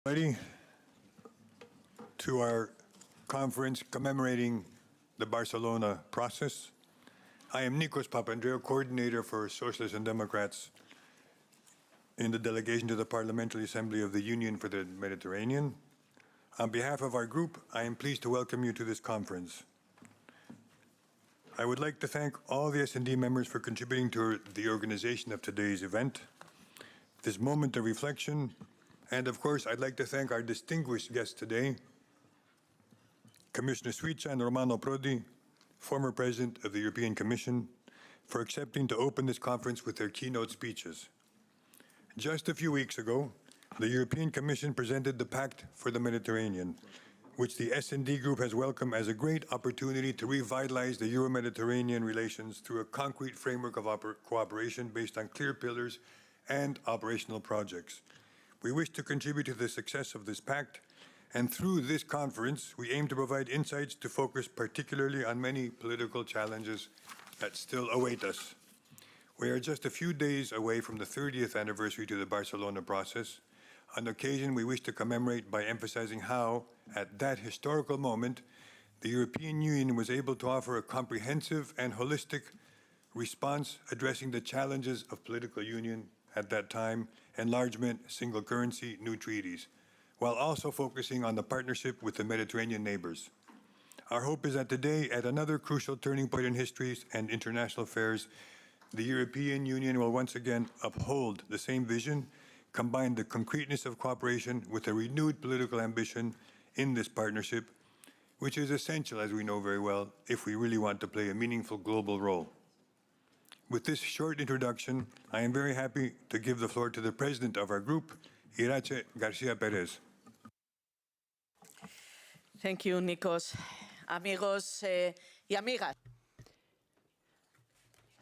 Ready to our conference commemorating the Barcelona Process. I am Nikos Papandreou, coordinator for Socialists and Democrats in the delegation to the Parliamentary Assembly of the Union for the Mediterranean. On behalf of our group, I am pleased to welcome you to this conference. I would like to thank all the S&D members for contributing to the organization of today's event, this moment of reflection. And of course, I'd like to thank our distinguished guests today, Commissioner Suica and Romano Prodi, former President of the European Commission, for accepting to open this conference with their keynote speeches. Just a few weeks ago, the European Commission presented the Pact for the Mediterranean, which the S&D Group has welcomed as a great opportunity to revitalize the Euro-Mediterranean relations through a concrete framework of cooperation based on clear pillars and operational projects. We wish to contribute to the success of this pact, and through this conference, we aim to provide insights to focus particularly on many political challenges that still await us. We are just a few days away from the 30th anniversary to the Barcelona Process, an occasion we wish to commemorate by emphasizing how, at that historical moment, the European Union was able to offer a comprehensive and holistic response addressing the challenges of political union at that time, enlargement, single currency, new treaties, while also focusing on the partnership with the Mediterranean neighbours. Our hope is that today, at another crucial turning point in history and international affairs, the European Union will once again uphold the same vision, combine the concreteness of cooperation with a renewed political ambition in this partnership, which is essential, as we know very well, if we really want to play a meaningful global role. With this short introduction, I am very happy to give the floor to the president of our group, Irache Garcia Perez. Thank you, Nikos. Amigos y amigas.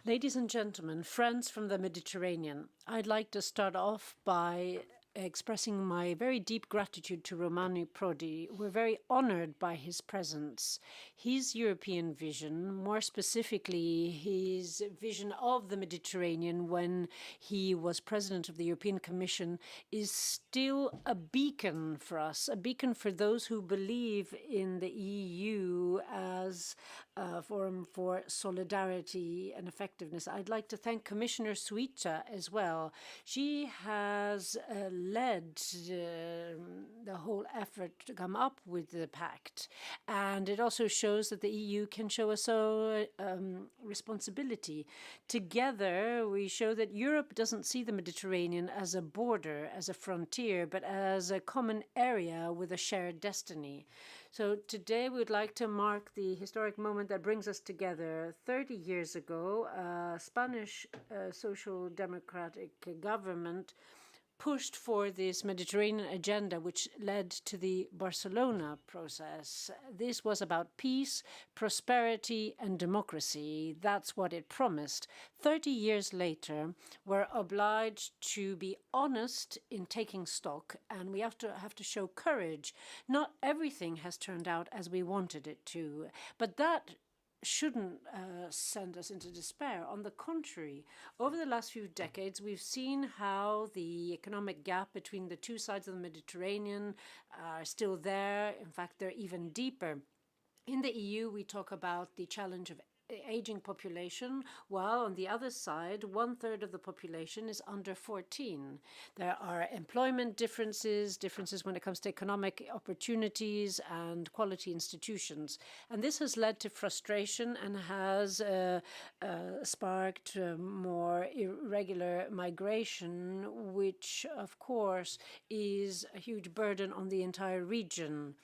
Ladies and gentlemen, friends from the Mediterranean, I'd like to start off by expressing my very deep gratitude to Romano Prodi. We're very honored by his presence. His European vision, more specifically his vision of the Mediterranean when he was president of the European Commission, is still a beacon for us, a beacon for those who believe in the EU as a forum for solidarity and effectiveness. I'd like to thank Commissioner Suica as well. She has led the whole effort to come up with the Pact. And it also shows that the EU can show us responsibility. Together, we show that Europe doesn't see the Mediterranean as a border, as a frontier, but as a common area with a shared destiny. So today we would like to mark the historic moment that brings us together. 30 years ago, a Spanish social democratic government pushed for this Mediterranean agenda, which led to the Barcelona Process. This was about peace, prosperity, and democracy. That's what it promised. 30 years later, we're obliged to be honest in taking stock, and we have to show courage. Not everything has turned out as we wanted it to, but that shouldn't send us into despair. On the contrary, over the last few decades, we've seen how the economic gap between the two sides of the Mediterranean are still there. In fact, they're even deeper. In the EU, we talk about the challenge of aging population, while on the other side, 1/3 of the population is under 14. There are employment differences when it comes to economic opportunities and quality institutions. And this has led to frustration and has sparked more irregular migration, which, of course, is a huge burden on the entire region.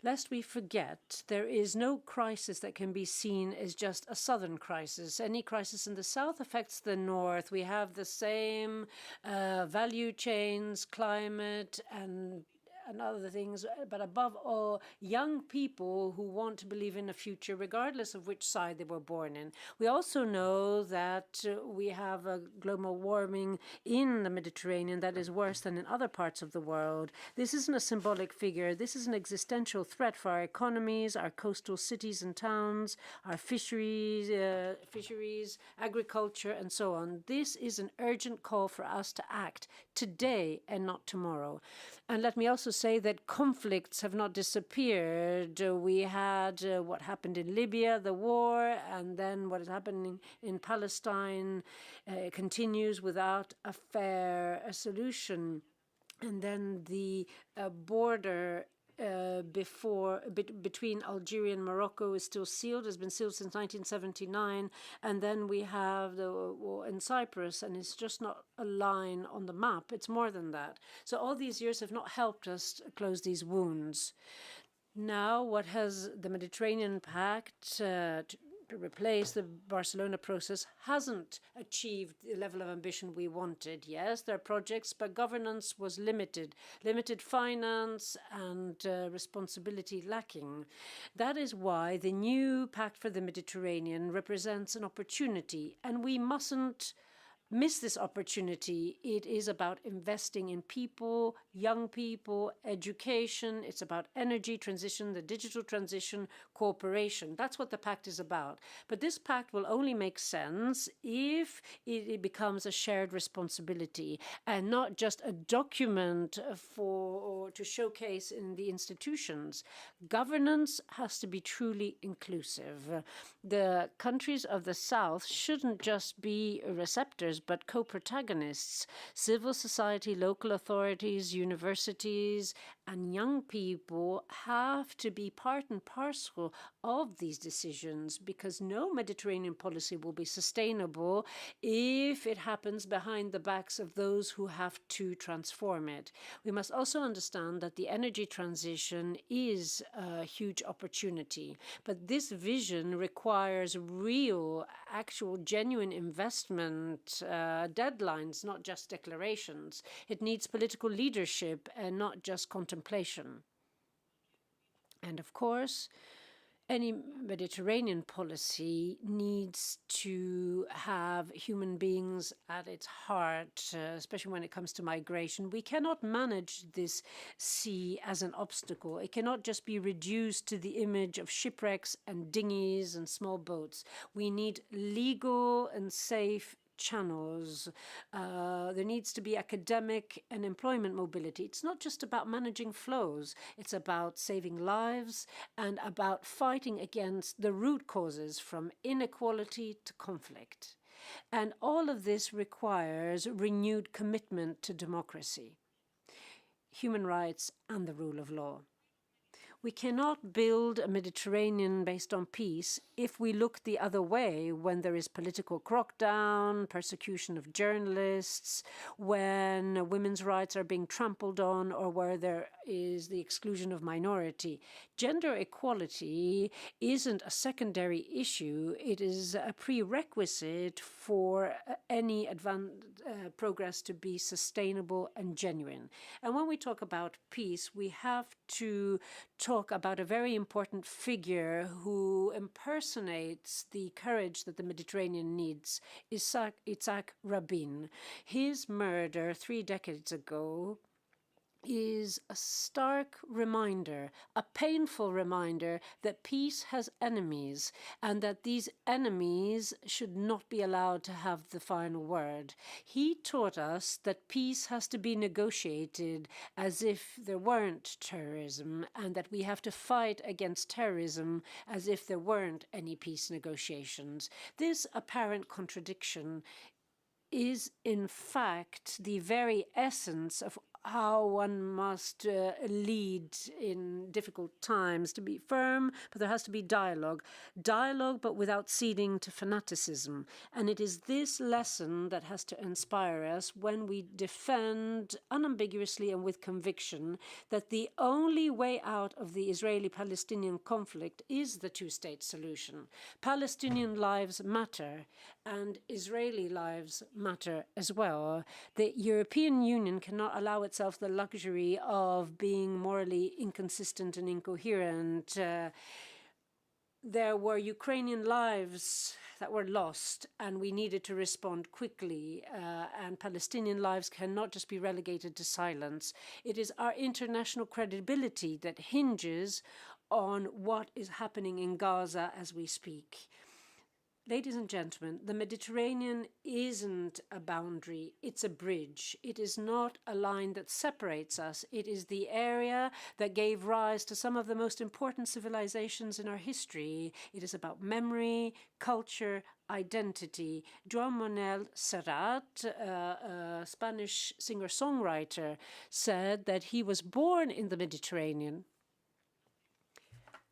Lest we forget, there is no crisis that can be seen as just a southern crisis. Any crisis in the south affects the north. We have the same value chains, climate, and and other things, but above all, young people who want to believe in a future regardless of which side they were born in. We also know that we have a global warming in the Mediterranean that is worse than in other parts of the world. This isn't a symbolic figure. This is an existential threat for our economies, our coastal cities and towns, our fisheries, agriculture, and so on. This is an urgent call for us to act today and not tomorrow. And let me also say that conflicts have not disappeared. We had what happened in Libya, the war, and then what is happening in Palestine continues without a fair solution. And then the border between Algeria and Morocco is still sealed, has been sealed since 1979. And then we have the war in Cyprus, and it's just not a line on the map. It's more than that. So all these years have not helped us close these wounds. Now, what has the Mediterranean Pact to replace the Barcelona Process hasn't achieved the level of ambition we wanted. Yes, there are projects, but governance was limited finance and responsibility lacking. That is why the new Pact for the Mediterranean represents an opportunity, and we mustn't miss this opportunity. It is about investing in people, young people, education. It's about energy transition, the digital transition, cooperation. That's what the pact is about. But this pact will only make sense if it becomes a shared responsibility and not just a document or to showcase in the institutions. Governance has to be truly inclusive. The countries of the South shouldn't just be receptors, but co-protagonists. Civil society, local authorities, universities, and young people have to be part and parcel of these decisions, because no Mediterranean policy will be sustainable if it happens behind the backs of those who have to transform it. We must also understand that the energy transition is a huge opportunity, but this vision requires real, actual, genuine investment, deadlines, not just declarations. It needs political leadership and not just contemplation. And of course, any Mediterranean policy needs to have human beings at its heart, especially when it comes to migration. We cannot manage this sea as an obstacle. It cannot just be reduced to the image of shipwrecks and dinghies and small boats. We need legal and safe channels. There needs to be academic and employment mobility. It's not just about managing flows. It's about saving lives and about fighting against the root causes, from inequality to conflict. And all of this requires renewed commitment to democracy, human rights, and the rule of law. We cannot build a Mediterranean based on peace if we look the other way when there is political crackdown, persecution of journalists, when women's rights are being trampled on, or where there is the exclusion of minority. Gender equality isn't a secondary issue. It is a prerequisite for any progress to be sustainable and genuine. And when we talk about peace, we have to talk about a very important figure who impersonates the courage that the Mediterranean needs, Yitzhak Rabin. His murder 3 decades ago is a stark reminder, a painful reminder that peace has enemies and that these enemies should not be allowed to have the final word. He taught us that peace has to be negotiated as if there weren't terrorism, and that we have to fight against terrorism as if there weren't any peace negotiations. This apparent contradiction is, in fact, the very essence of how one must lead in difficult times, to be firm, but there has to be dialogue. Dialogue, but without ceding to fanaticism. And it is this lesson that has to inspire us when we defend unambiguously and with conviction that the only way out of the Israeli-Palestinian conflict is the two-state solution. Palestinian lives matter, and Israeli lives matter as well. The European Union cannot allow itself itself the luxury of being morally inconsistent and incoherent. There were Ukrainian lives that were lost, and we needed to respond quickly. And Palestinian lives cannot just be relegated to silence. It is our international credibility that hinges on what is happening in Gaza as we speak. Ladies and gentlemen, the Mediterranean isn't a boundary, it's a bridge. It is not a line that separates us. It is the area that gave rise to some of the most important civilizations in our history. It is about memory, culture, identity. Joan Manuel Serrat, a Spanish singer-songwriter, said that he was born in the Mediterranean.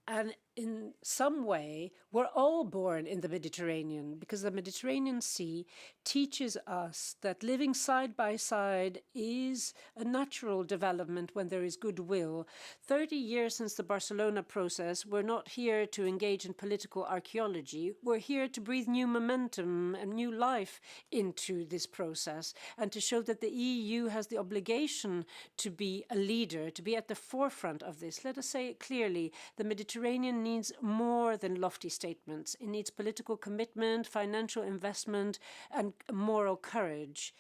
And in some way, we're all born in the Mediterranean, because the Mediterranean Sea teaches us that living side by side is a natural development when there is goodwill. 30 years since the Barcelona Process, we're not here to engage in political archaeology. We're here to breathe new momentum and new life into this process, and to show that the EU has the obligation to be a leader, to be at the forefront of this. Let us say it clearly, the Mediterranean needs more than lofty statements. It needs political commitment, financial investment, and moral courage.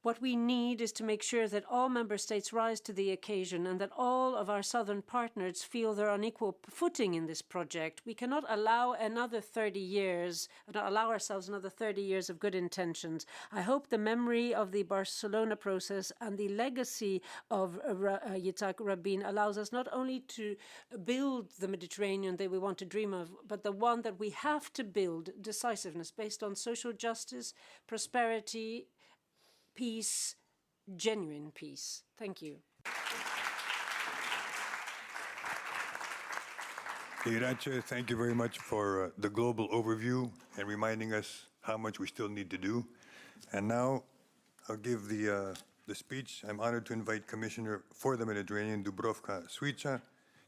What we need is to make sure that all member states rise to the occasion and that all of our southern partners feel they're on equal footing in this project. We cannot allow another 30 years, not allow ourselves another 30 years of good intentions. I hope the memory of the Barcelona Process and the legacy of Yitzhak Rabin allows us not only to build the Mediterranean that we want to dream of, but the one that we have to build, decisiveness based on social justice, prosperity, peace, genuine peace. Thank you. Irache, thank you very much for the global overview and reminding us how much we still need to do. And now I'll give the speech. I'm honored to invite Commissioner for the Mediterranean, Dubravka Šuica,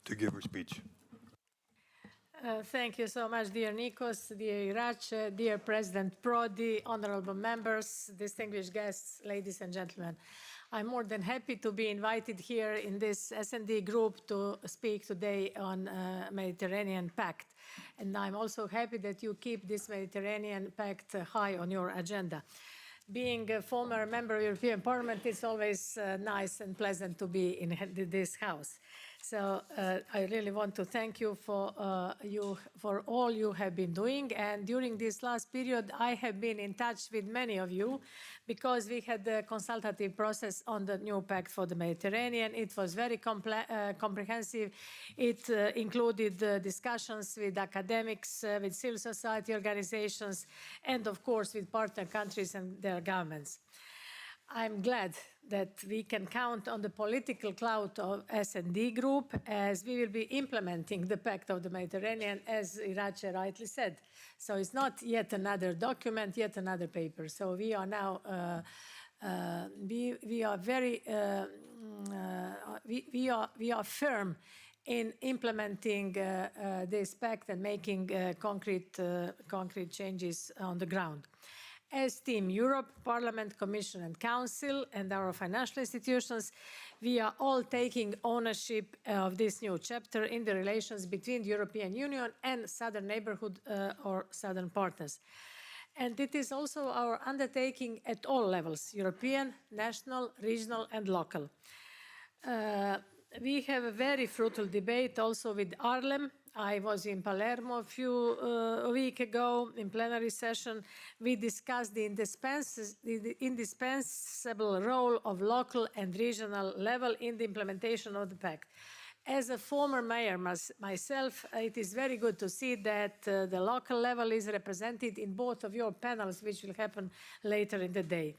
to give her speech. Thank you so much, dear Nikos, dear Irache, dear President Prodi, honorable members, distinguished guests, ladies and gentlemen. I'm more than happy to be invited here in this S&D group to speak today on Mediterranean Pact. And I'm also happy that you keep this Mediterranean Pact high on your agenda. Being a former member of European Parliament, it's always nice and pleasant to be in this house. So I really want to thank you for all you have been doing. And during this last period, I have been in touch with many of you because we had the consultative process on the new Pact for the Mediterranean. It was very comprehensive. It included discussions with academics, with civil society organizations, and of course with partner countries and their governments. I'm glad that we can count on the political clout of S&D Group as we will be implementing the Pact of the Mediterranean, as Irache rightly said. So it's not yet another document, yet another paper. So we are now, we are very, we are firm in implementing this pact and making concrete changes on the ground. As Team Europe, Parliament, Commission and Council and our financial institutions, we are all taking ownership of this new chapter in the relations between the European Union and southern neighborhood or southern partners. And it is also our undertaking at all levels, European, national, regional and local. We have a very fruitful debate also with Arlem. I was in Palermo a week ago in plenary session. We discussed the indispensable role of local and regional level in the implementation of the Pact. As a former mayor myself, it is very good to see that the local level is represented in both of your panels, which will happen later in the day.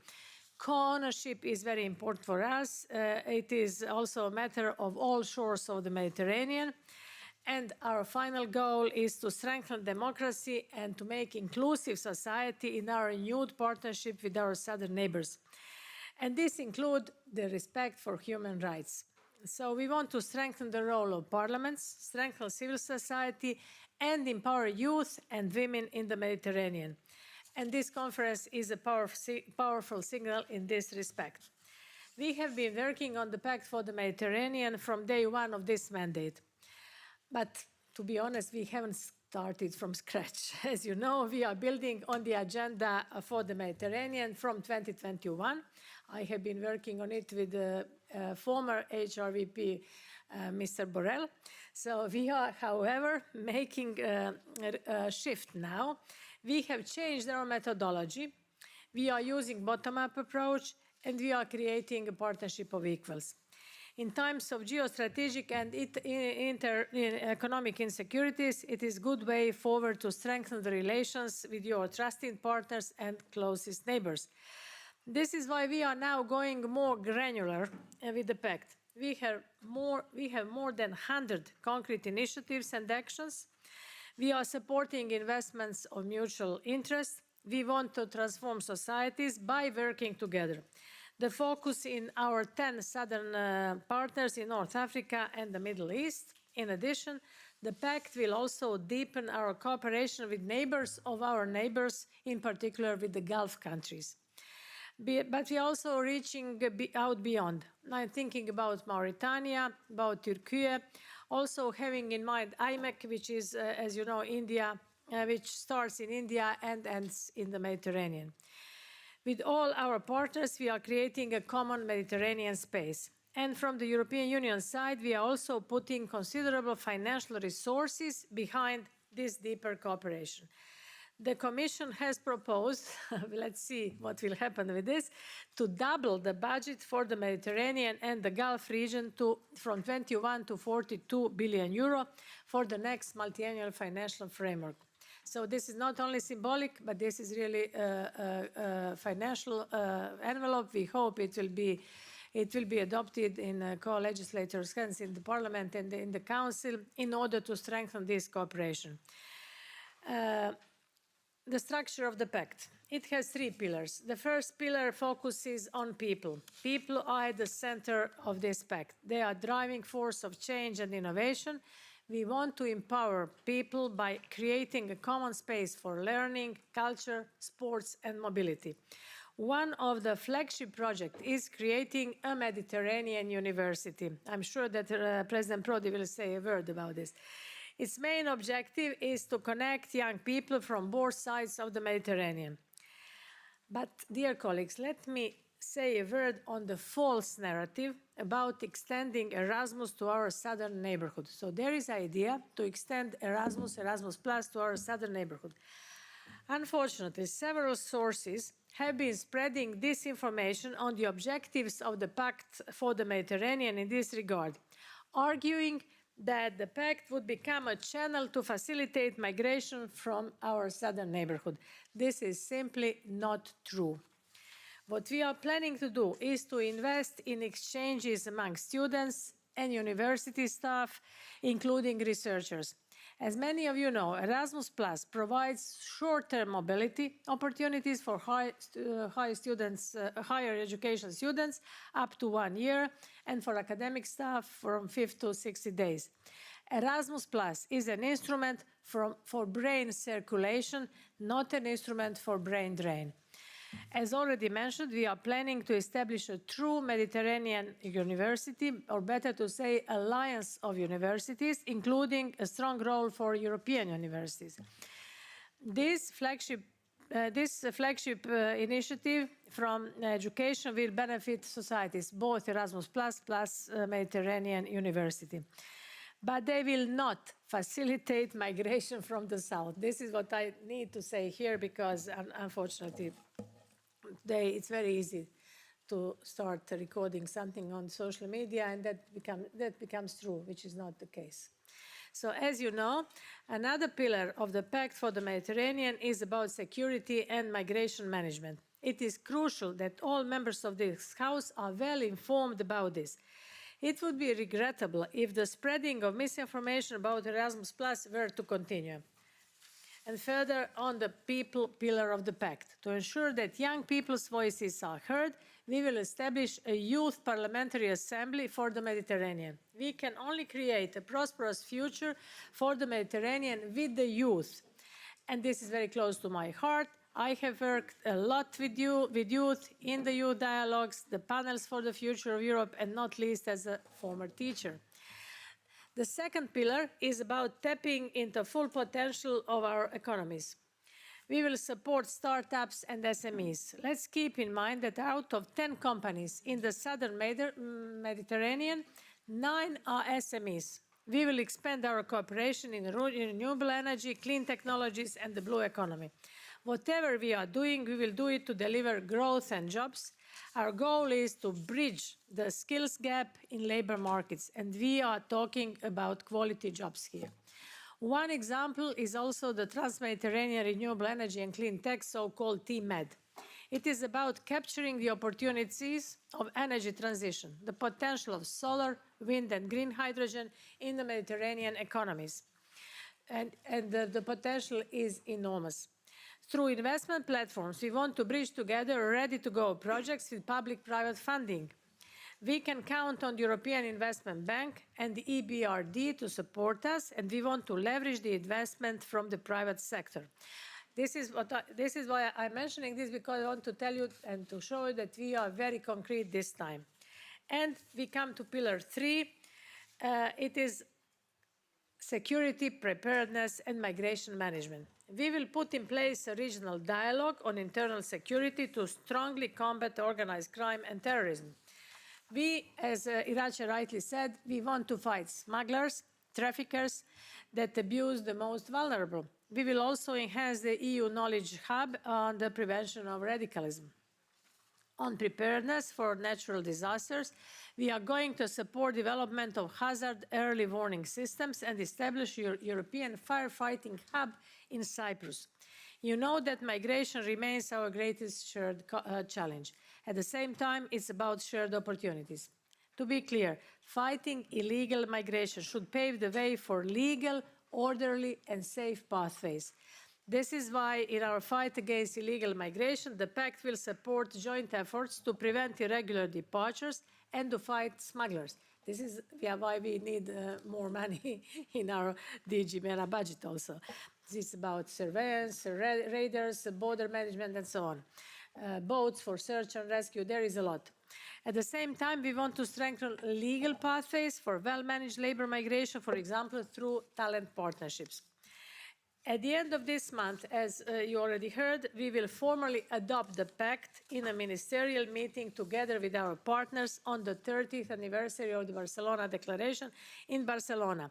Co-ownership is very important for us. It is also a matter of all shores of the Mediterranean. And our final goal is to strengthen democracy and to make inclusive society in our renewed partnership with our southern neighbors. And this includes the respect for human rights. So we want to strengthen the role of parliaments, strengthen civil society, and empower youth and women in the Mediterranean. And this conference is a powerful signal in this respect. We have been working on the Pact for the Mediterranean from day one of this mandate. But to be honest, we haven't started from scratch. As you know, we are building on the agenda for the Mediterranean from 2021. I have been working on it with the former HRVP, Mr. Borrell. So we are, however, making a shift now. We have changed our methodology. We are using bottom-up approach, and we are creating a partnership of equals. In times of geostrategic and economic insecurities, it is a good way forward to strengthen the relations with your trusted partners and closest neighbors. This is why we are now going more granular with the Pact. We have more than 100 concrete initiatives and actions. We are supporting investments of mutual interest. We want to transform societies by working together. The focus in our 10 southern partners in North Africa and the Middle East. In addition, the Pact will also deepen our cooperation with neighbors of our neighbors, in particular with the Gulf countries. But we are also reaching out beyond. I'm thinking about Mauritania, about Turkey, also having in mind IMEC, which is, as you know, India, which starts in India and ends in the Mediterranean. With all our partners, we are creating a common Mediterranean space. And from the European Union side, we are also putting considerable financial resources behind this deeper cooperation. The Commission has proposed, let's see what will happen with this, to double the budget for the Mediterranean and the Gulf region from 21 to 42 billion euro for the next multi-annual financial framework. So this is not only symbolic, but this is really a financial envelope. We hope it will be adopted in co-legislators' hands in the Parliament and in the Council in order to strengthen this cooperation. The structure of the Pact. It has 3 pillars. The first pillar focuses on people. People are at the center of this Pact. They are driving force of change and innovation. We want to empower people by creating a common space for learning, culture, sports, and mobility. One of the flagship projects is creating a Mediterranean university. I'm sure that President Prodi will say a word about this. Its main objective is to connect young people from both sides of the Mediterranean. But, dear colleagues, let me say a word on the false narrative about extending Erasmus to our southern neighborhood. So there is an idea to extend Erasmus Plus to our southern neighborhood. Unfortunately, several sources have been spreading disinformation on the objectives of the Pact for the Mediterranean in this regard, arguing that the Pact would become a channel to facilitate migration from our southern neighborhood. This is simply not true. What we are planning to do is to invest in exchanges among students and university staff, including researchers. As many of you know, Erasmus Plus provides short-term mobility opportunities for higher education students up to 1 year, and for academic staff from 50 to 60 days. Erasmus Plus is an instrument for brain circulation, not an instrument for brain drain. As already mentioned, we are planning to establish a true Mediterranean university, or better to say, alliance of universities, including a strong role for European universities. This flagship initiative from education will benefit societies, both Erasmus plus Mediterranean University. But they will not facilitate migration from the south. This is what I need to say here, because unfortunately, it's very easy to start recording something on social media, and that becomes true, which is not the case. So, as you know, another pillar of the Pact for the Mediterranean is about security and migration management. It is crucial that all members of this House are well informed about this. It would be regrettable if the spreading of misinformation about Erasmus Plus were to continue. And further, on the people pillar of the Pact. To ensure that young people's voices are heard, we will establish a youth parliamentary assembly for the Mediterranean. We can only create a prosperous future for the Mediterranean with the youth. And this is very close to my heart. I have worked a lot with youth in the youth dialogues, the panels for the future of Europe, and not least as a former teacher. The second pillar is about tapping into full potential of our economies. We will support startups and SMEs. Let's keep in mind that out of 10 companies in the southern Mediterranean, 9 are SMEs. We will expand our cooperation in renewable energy, clean technologies, and the blue economy. Whatever we are doing, we will do it to deliver growth and jobs. Our goal is to bridge the skills gap in labor markets, and we are talking about quality jobs here. One example is also the Trans-Mediterranean Renewable Energy and Clean Tech, so-called TMED. It is about capturing the opportunities of energy transition, the potential of solar, wind, and green hydrogen in the Mediterranean economies. And the potential is enormous. Through investment platforms, we want to bridge together ready-to-go projects with public-private funding. We can count on the European Investment Bank and the EBRD to support us, and we want to leverage the investment from the private sector. This is why I'm mentioning this, because I want to tell you and to show you that we are very concrete this time. And we come to pillar 3. It is security, preparedness, and migration management. We will put in place a regional dialogue on internal security to strongly combat organized crime and terrorism. We, as Irache rightly said, we want to fight smugglers, traffickers that abuse the most vulnerable. We will also enhance the EU knowledge hub on the prevention of radicalism. On preparedness for natural disasters, we are going to support development of hazard early warning systems and establish a European firefighting hub in Cyprus. You know that migration remains our greatest shared challenge. At the same time, it's about shared opportunities. To be clear, fighting illegal migration should pave the way for legal, orderly, and safe pathways. This is why, in our fight against illegal migration, the Pact will support joint efforts to prevent irregular departures and to fight smugglers. This is why we need more money in our DG MENA budget also. This is about surveillance, radars, border management, and so on. Boats for search and rescue, there is a lot. At the same time, we want to strengthen legal pathways for well-managed labor migration, for example, through talent partnerships. At the end of this month, as you already heard, we will formally adopt the Pact in a ministerial meeting together with our partners on the 30th anniversary of the Barcelona Declaration in Barcelona.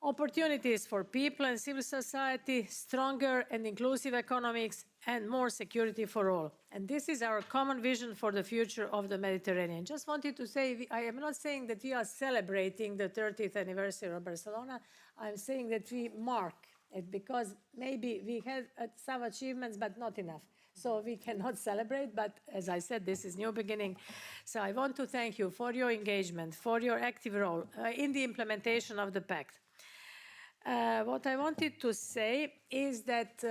Opportunities for people and civil society, stronger and inclusive economics, and more security for all. And this is our common vision for the future of the Mediterranean. Just wanted to say, I am not saying that we are celebrating the 30th anniversary of Barcelona. I'm saying that we mark it because maybe we had some achievements, but not enough. So we cannot celebrate, but as I said, this is new beginning. So I want to thank you for your engagement, for your active role in the implementation of the Pact. What I wanted to say is that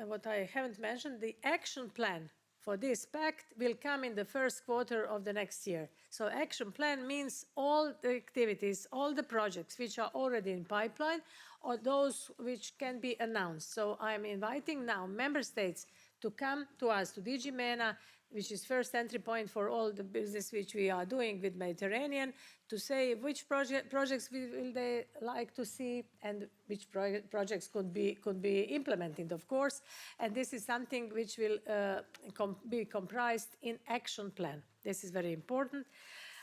what I haven't mentioned, the action plan for this Pact will come in the first quarter of the next year. So action plan means all the activities, all the projects which are already in pipeline or those which can be announced. So I'm inviting now member states to come to us, to DG MENA, which is first entry point for all the business which we are doing with Mediterranean, to say which projects will they like to see and which projects could be implemented, of course. And this is something which will be comprised in action plan. This is very important.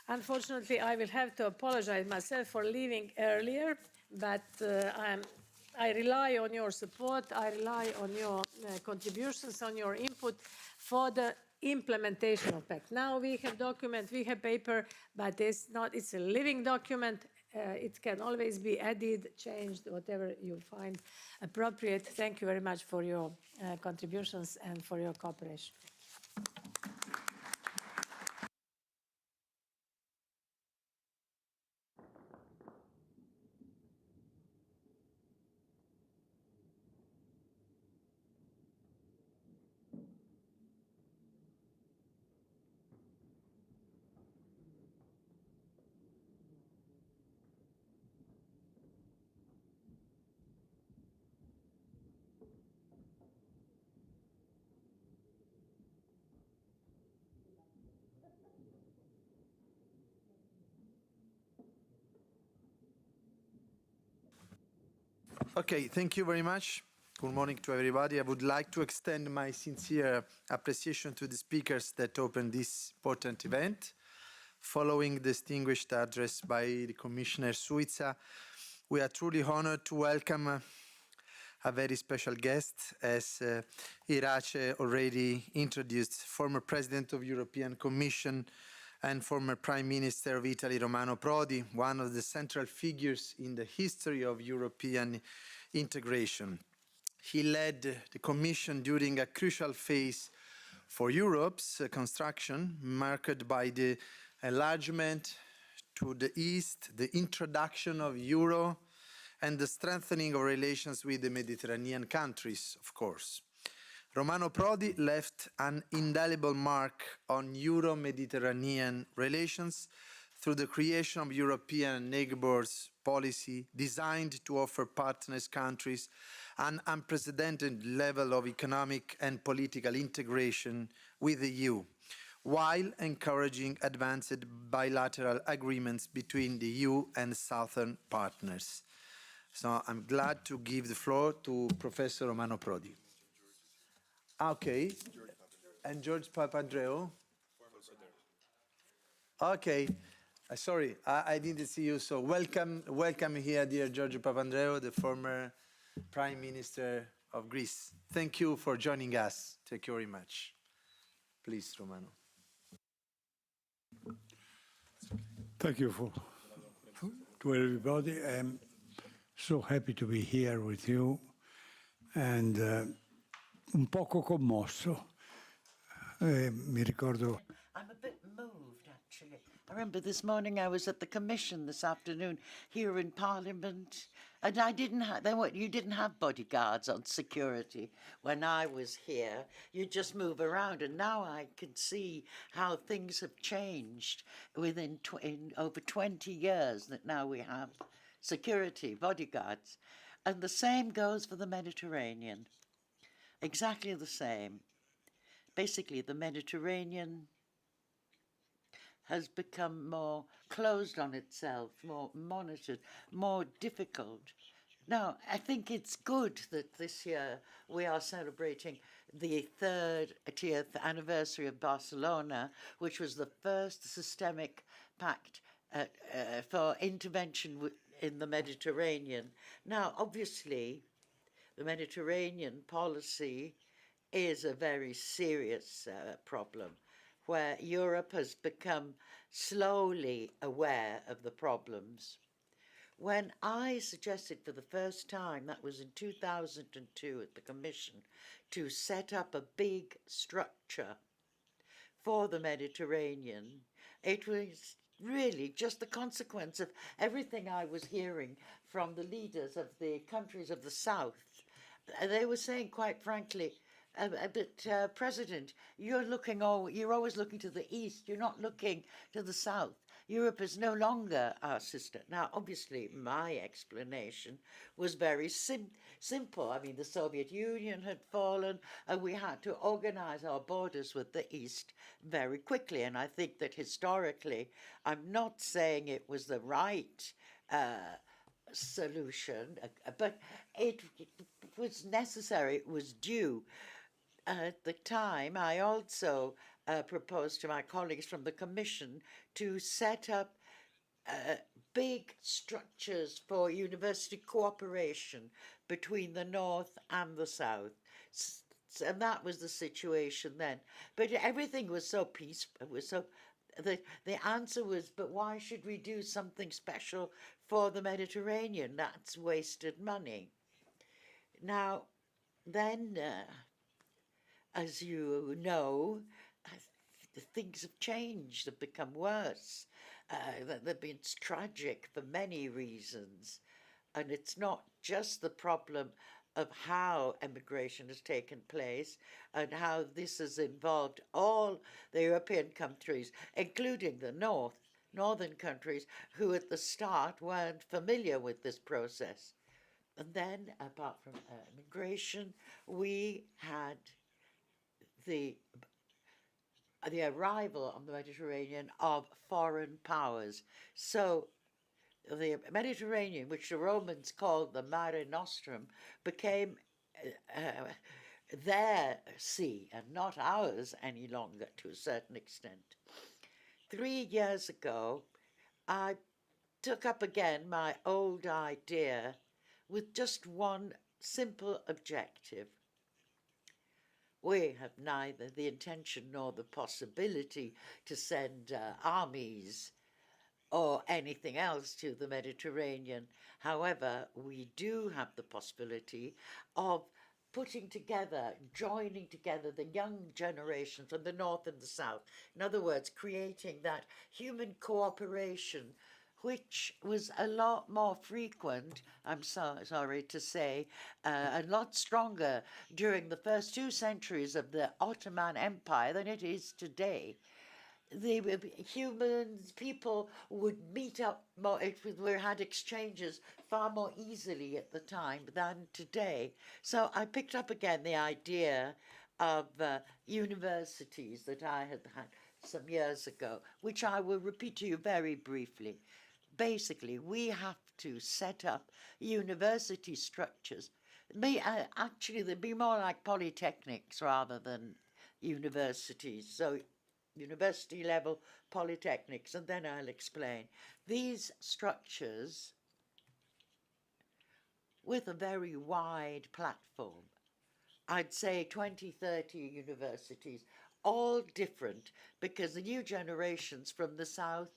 Unfortunately, I will have to apologize myself for leaving earlier, but I rely on your support, I rely on your contributions, on your input for the implementation of Pact. Now we have document, we have paper, but it's a living document. It can always be added, changed, whatever you find appropriate. Thank you very much for your contributions and for your cooperation. Okay, thank you very much. Good morning to everybody. I would like to extend my sincere appreciation to the speakers that opened this important event. Following the distinguished address by the Commissioner Suica, we are truly honored to welcome a very special guest, as Irace already introduced, former President of European Commission and former Prime Minister of Italy, Romano Prodi, one of the central figures in the history of European integration. He led the Commission during a crucial phase for Europe's construction, marked by the enlargement to the east, the introduction of euro, and the strengthening of relations with the Mediterranean countries, of course. Romano Prodi left an indelible mark on Euro-Mediterranean relations through the creation of European neighbours policy designed to offer partners countries an unprecedented level of economic and political integration with the EU, while encouraging advanced bilateral agreements between the EU and southern partners. So I'm glad to give the floor to Professor Romano Prodi. Okay, and George Papandreou. Okay, sorry, I didn't see you. So welcome here, dear George Papandreou, the former Prime Minister of Greece. Thank you for joining us. Thank you very much. Please, Romano. Thank you to everybody. I'm so happy to be here with you, and un poco commosso. Mi ricordo. I'm a bit moved, actually. I remember this morning I was at the Commission this afternoon here in Parliament, and I didn't have. You didn't have bodyguards on security when I was here. You just move around, and now I can see how things have changed within in over 20 years. That now we have security bodyguards, and the same goes for the Mediterranean. Exactly the same. Basically, the Mediterranean has become more closed on itself, more monitored, more difficult. Now, I think it's good that this year we are celebrating the 30th anniversary of Barcelona, which was the first systemic pact for intervention in the Mediterranean. Now, obviously, the Mediterranean policy is a very serious problem, where Europe has become slowly aware of the problems. When I suggested for the first time, that was in 2002 at the Commission, to set up a big structure for the Mediterranean, it was really just the consequence of everything I was hearing from the leaders of the countries of the South. They were saying, quite frankly, but President, you're always looking to the east. You're not looking to the south. Europe is no longer our sister. Now, obviously, my explanation was very simple. I mean, the Soviet Union had fallen, and we had to organize our borders with the east very quickly. And I think that historically, I'm not saying it was the right solution, but it was necessary, it was due. At the time, I also proposed to my colleagues from the Commission to set up big structures for university cooperation between the North and the South. And that was the situation then. But everything was so peaceful, it was so. The answer was, but why should we do something special for the Mediterranean? That's wasted money. Now, then, as you know, things have changed, have become worse. They've been tragic for many reasons. And it's not just the problem of how immigration has taken place and how this has involved all the European countries, including the northern countries, who at the start weren't familiar with this process. And then, apart from immigration, we had the arrival on the Mediterranean of foreign powers. So the Mediterranean, which the Romans called the Mare Nostrum, became their sea and not ours any longer to a certain extent. 3 years ago, I took up again my old idea with just one simple objective. We have neither the intention nor the possibility to send armies or anything else to the Mediterranean. However, we do have the possibility of putting together, joining together the young generation from the north and the south. In other words, creating that human cooperation, which was a lot more frequent, I'm sorry to say, a lot stronger during the first 2 centuries of the Ottoman Empire than it is today. The humans, people would meet up more, we had exchanges far more easily at the time than today. So I picked up again the idea of universities that I had some years ago, which I will repeat to you very briefly. Basically, we have to set up university structures. Actually, they'd be more like polytechnics rather than universities. So university level polytechnics, and then I'll explain. These structures with a very wide platform, I'd say 20, 30 universities, all different, because the new generations from the south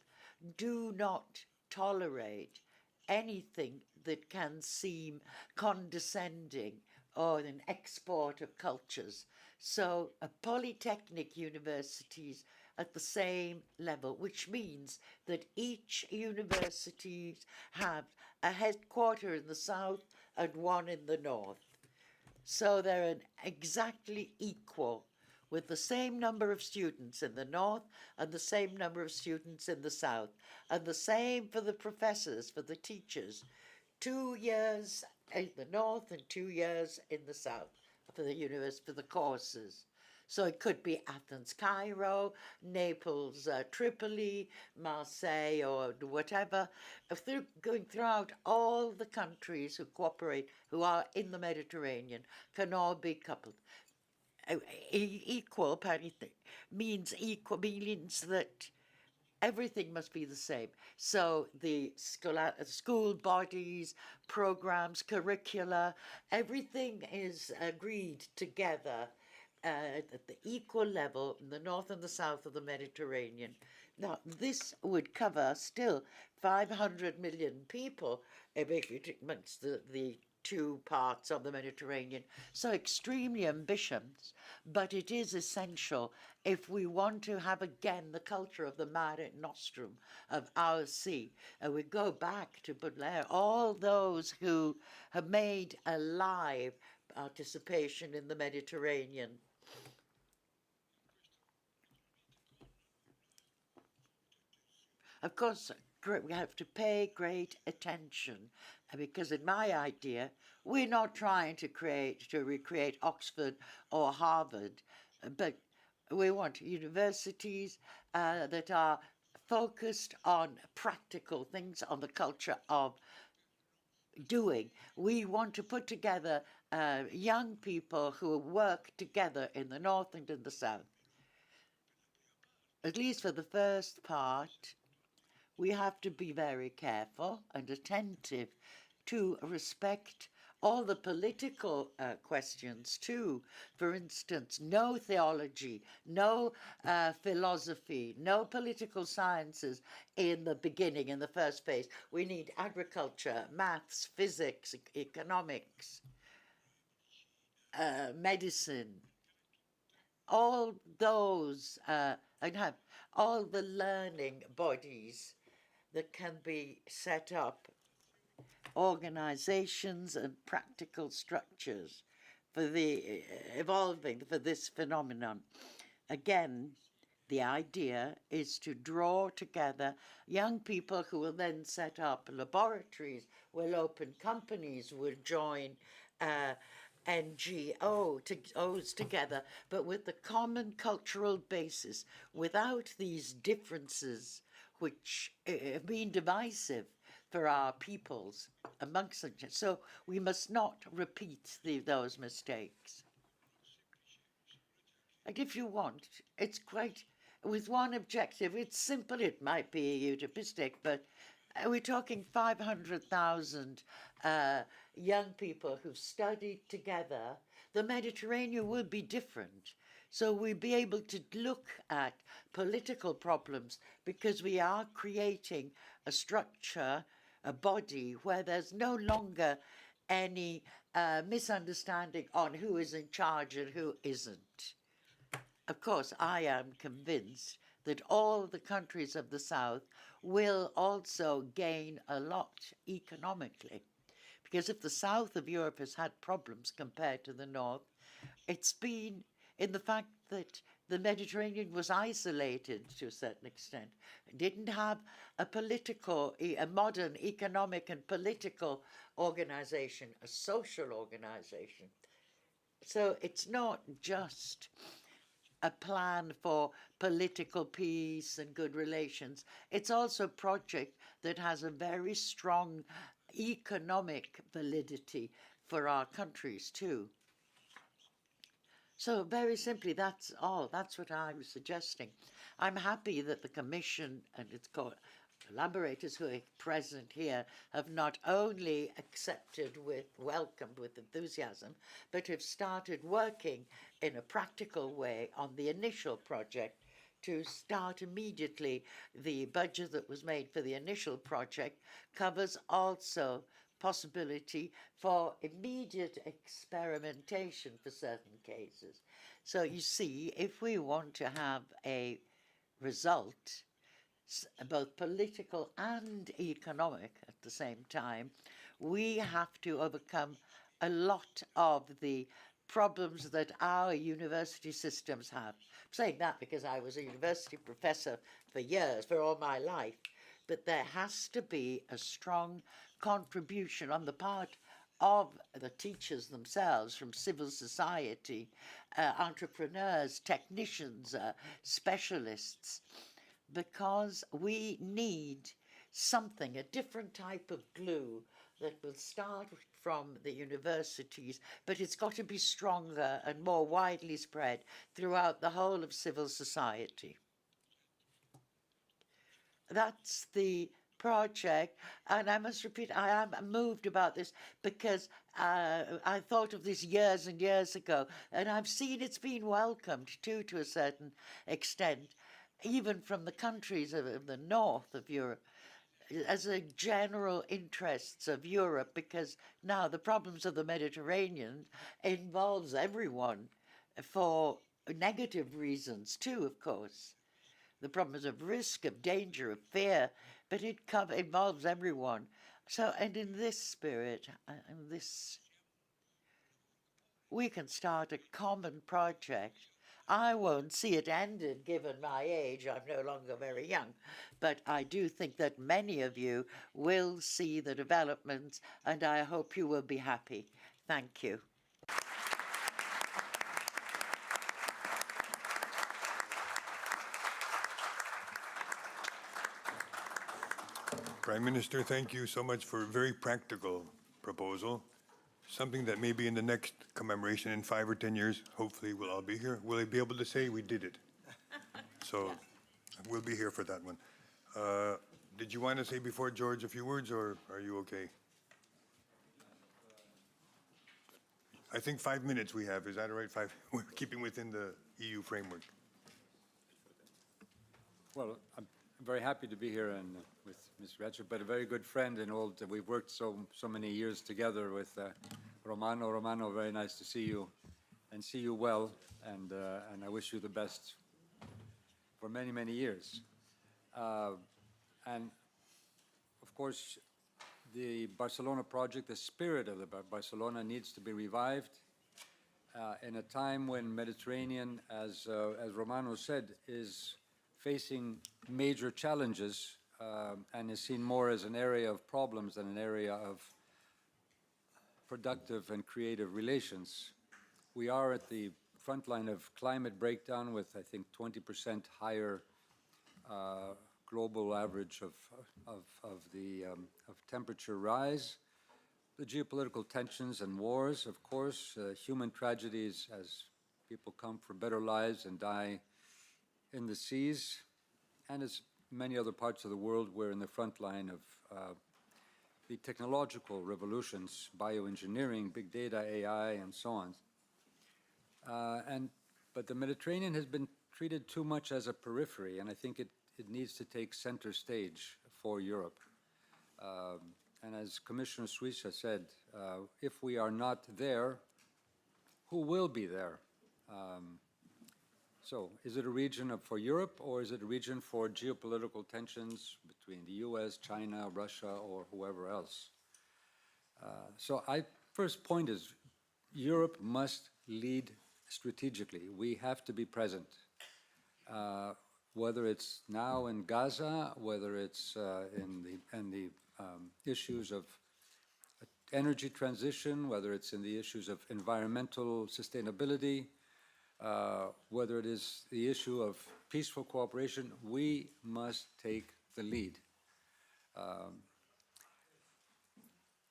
do not tolerate anything that can seem condescending or an export of cultures. So polytechnic universities at the same level, which means that each university have a headquarter in the south and one in the north. So they're exactly equal, with the same number of students in the north and the same number of students in the south, and the same for the professors, for the teachers. 2 years in the north and 2 years in the south for the university, for the courses. So it could be Athens, Cairo, Naples, Tripoli, Marseille, or whatever. Going throughout all the countries who cooperate, who are in the Mediterranean, can all be coupled. Equal means that everything must be the same. So the school bodies, programs, curricula, everything is agreed together at the equal level in the north and the south of the Mediterranean. Now, this would cover still 500 million people if you took amongst the 2 parts of the Mediterranean. So extremely ambitious, but it is essential if we want to have again the culture of the Mare Nostrum, of our sea. And we go back to Baudelaire, all those who have made alive participation in the Mediterranean. Of course, we have to pay great attention, because in my idea, we're not trying to recreate Oxford or Harvard, but we want universities that are focused on practical things, on the culture of doing. We want to put together young people who work together in the north and in the south. At least for the first part, we have to be very careful and attentive to respect all the political questions too. For instance, no theology, no philosophy, no political sciences in the beginning, in the first phase. We need agriculture, maths, physics, economics, medicine, all those, and have all the learning bodies that can be set up, organizations and practical structures for the evolving for this phenomenon. Again, the idea is to draw together young people who will then set up laboratories, will open companies, will join NGOs together, but with the common cultural basis, without these differences which have been divisive for our peoples amongst them. So we must not repeat those mistakes. And if you want, it's quite, with one objective, it's simple, it might be utopistic, but we're talking 500,000 young people who've studied together. The Mediterranean will be different. So we'll be able to look at political problems because we are creating a structure, a body where there's no longer any misunderstanding on who is in charge and who isn't. Of course, I am convinced that all the countries of the South will also gain a lot economically. Because if the South of Europe has had problems compared to the North, it's been in the fact that the Mediterranean was isolated to a certain extent. It didn't have a modern economic and political organization, a social organization. So it's not just a plan for political peace and good relations. It's also a project that has a very strong economic validity for our countries too. So very simply, that's all. That's what I was suggesting. I'm happy that the Commission and its collaborators who are present here have not only welcomed with enthusiasm, but have started working in a practical way on the initial project to start immediately. The budget that was made for the initial project covers also possibility for immediate experimentation for certain cases. So you see, if we want to have a result, both political and economic at the same time, we have to overcome a lot of the problems that our university systems have. I'm saying that because I was a university professor for years, for all my life, but there has to be a strong contribution on the part of the teachers themselves, from civil society, entrepreneurs, technicians, specialists, because we need something, a different type of glue that will start from the universities, but it's got to be stronger and more widely spread throughout the whole of civil society. That's the project, and I must repeat, I am moved about this because I thought of this years and years ago, and I've seen it's been welcomed too, to a certain extent, even from the countries of the north of Europe, as a general interests of Europe, because now the problems of the Mediterranean involves everyone for negative reasons too, of course. The problems of risk, of danger, of fear, but it involves everyone. So, and in this spirit, we can start a common project. I won't see it ended given my age. I'm no longer very young, but I do think that many of you will see the developments, and I hope you will be happy. Thank you. Prime Minister, thank you so much for a very practical proposal. Something that maybe in the next commemoration in 5 or 10 years, hopefully we'll all be here. Will I be able to say we did it? So we'll be here for that one. Did you want to say before George a few words, or are you okay? I think 5 minutes we have. Is that all right? We're keeping within the EU framework. Well, I'm very happy to be here and with Mr. Ratcher, but a very good friend and we've worked so many years together with Romano. Romano, very nice to see you and see you well, and I wish you the best for many, many years. And of course, the Barcelona project, the spirit of the Barcelona needs to be revived in a time when Mediterranean, as Romano said, is facing major challenges and is seen more as an area of problems than an area of productive and creative relations. We are at the front line of climate breakdown with, I think, 20% higher global average of temperature rise, the geopolitical tensions and wars, of course, human tragedies as people come for better lives and die in the seas, and as many other parts of the world, we're in the front line of the technological revolutions, bioengineering, big data, AI, and so on. But the Mediterranean has been treated too much as a periphery, and I think it needs to take center stage for Europe. And as Commissioner Suissa said, if we are not there, who will be there? So is it a region for Europe, or is it a region for geopolitical tensions between the US, China, Russia, or whoever else? So first point is Europe must lead strategically. We have to be present. Whether it's now in Gaza, whether it's in the issues of energy transition, whether it's in the issues of environmental sustainability, whether it is the issue of peaceful cooperation, we must take the lead.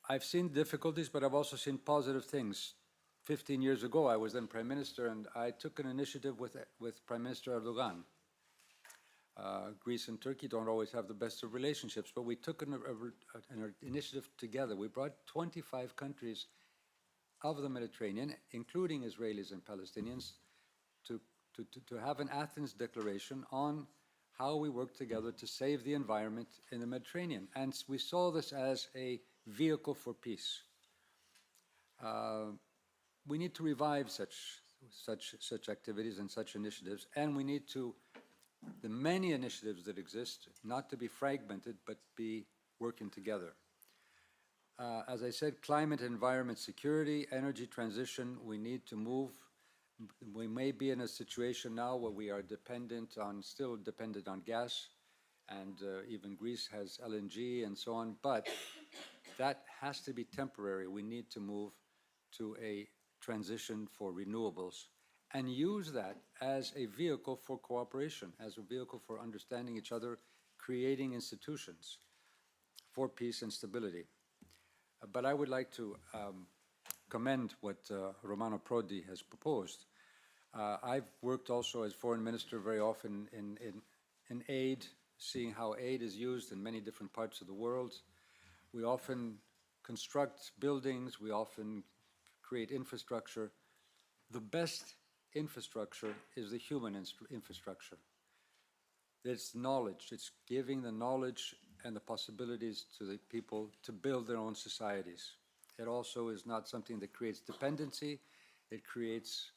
I've seen difficulties, but I've also seen positive things. 15 years ago, I was then Prime Minister, and I took an initiative with Prime Minister Erdogan. Greece and Turkey don't always have the best of relationships, but we took an initiative together. We brought 25 countries of the Mediterranean, including Israelis and Palestinians, to have an Athens declaration on how we work together to save the environment in the Mediterranean. And we saw this as a vehicle for peace. We need to revive such activities and such initiatives, and we need the many initiatives that exist, not to be fragmented, but be working together. As I said, climate, environment, security, energy transition, we need to move. We may be in a situation now where we are still dependent on gas, and even Greece has LNG and so on, but that has to be temporary. We need to move to a transition for renewables and use that as a vehicle for cooperation, as a vehicle for understanding each other, creating institutions for peace and stability. But I would like to commend what Romano Prodi has proposed. I've worked also as foreign minister very often in aid, seeing how aid is used in many different parts of the world. We often construct buildings, we often create infrastructure. The best infrastructure is the human infrastructure. It's knowledge, it's giving the knowledge and the possibilities to the people to build their own societies. It also is not something that creates dependency, it creates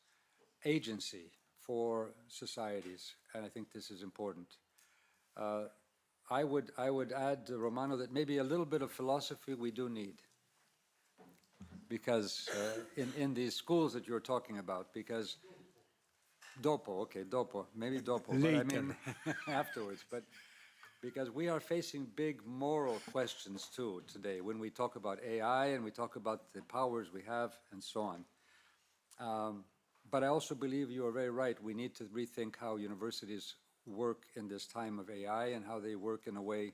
agency for societies, and I think this is important. I would add, Romano, that maybe a little bit of philosophy we do need, because in these schools that you're talking about, because dopo, maybe dopo, but I mean afterwards, but because we are facing big moral questions too today when we talk about AI and we talk about the powers we have and so on. But I also believe you are very right. We need to rethink how universities work in this time of AI and how they work in a way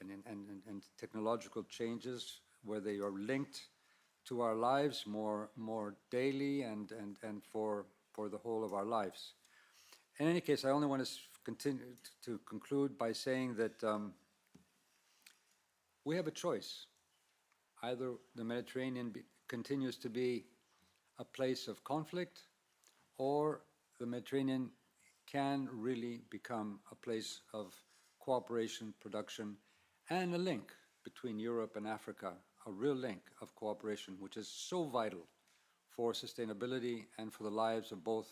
and technological changes where they are linked to our lives more daily and for the whole of our lives. In any case, I only want to conclude by saying that we have a choice. Either the Mediterranean continues to be a place of conflict, or the Mediterranean can really become a place of cooperation, production, and a link between Europe and Africa, a real link of cooperation, which is so vital for sustainability and for the lives of both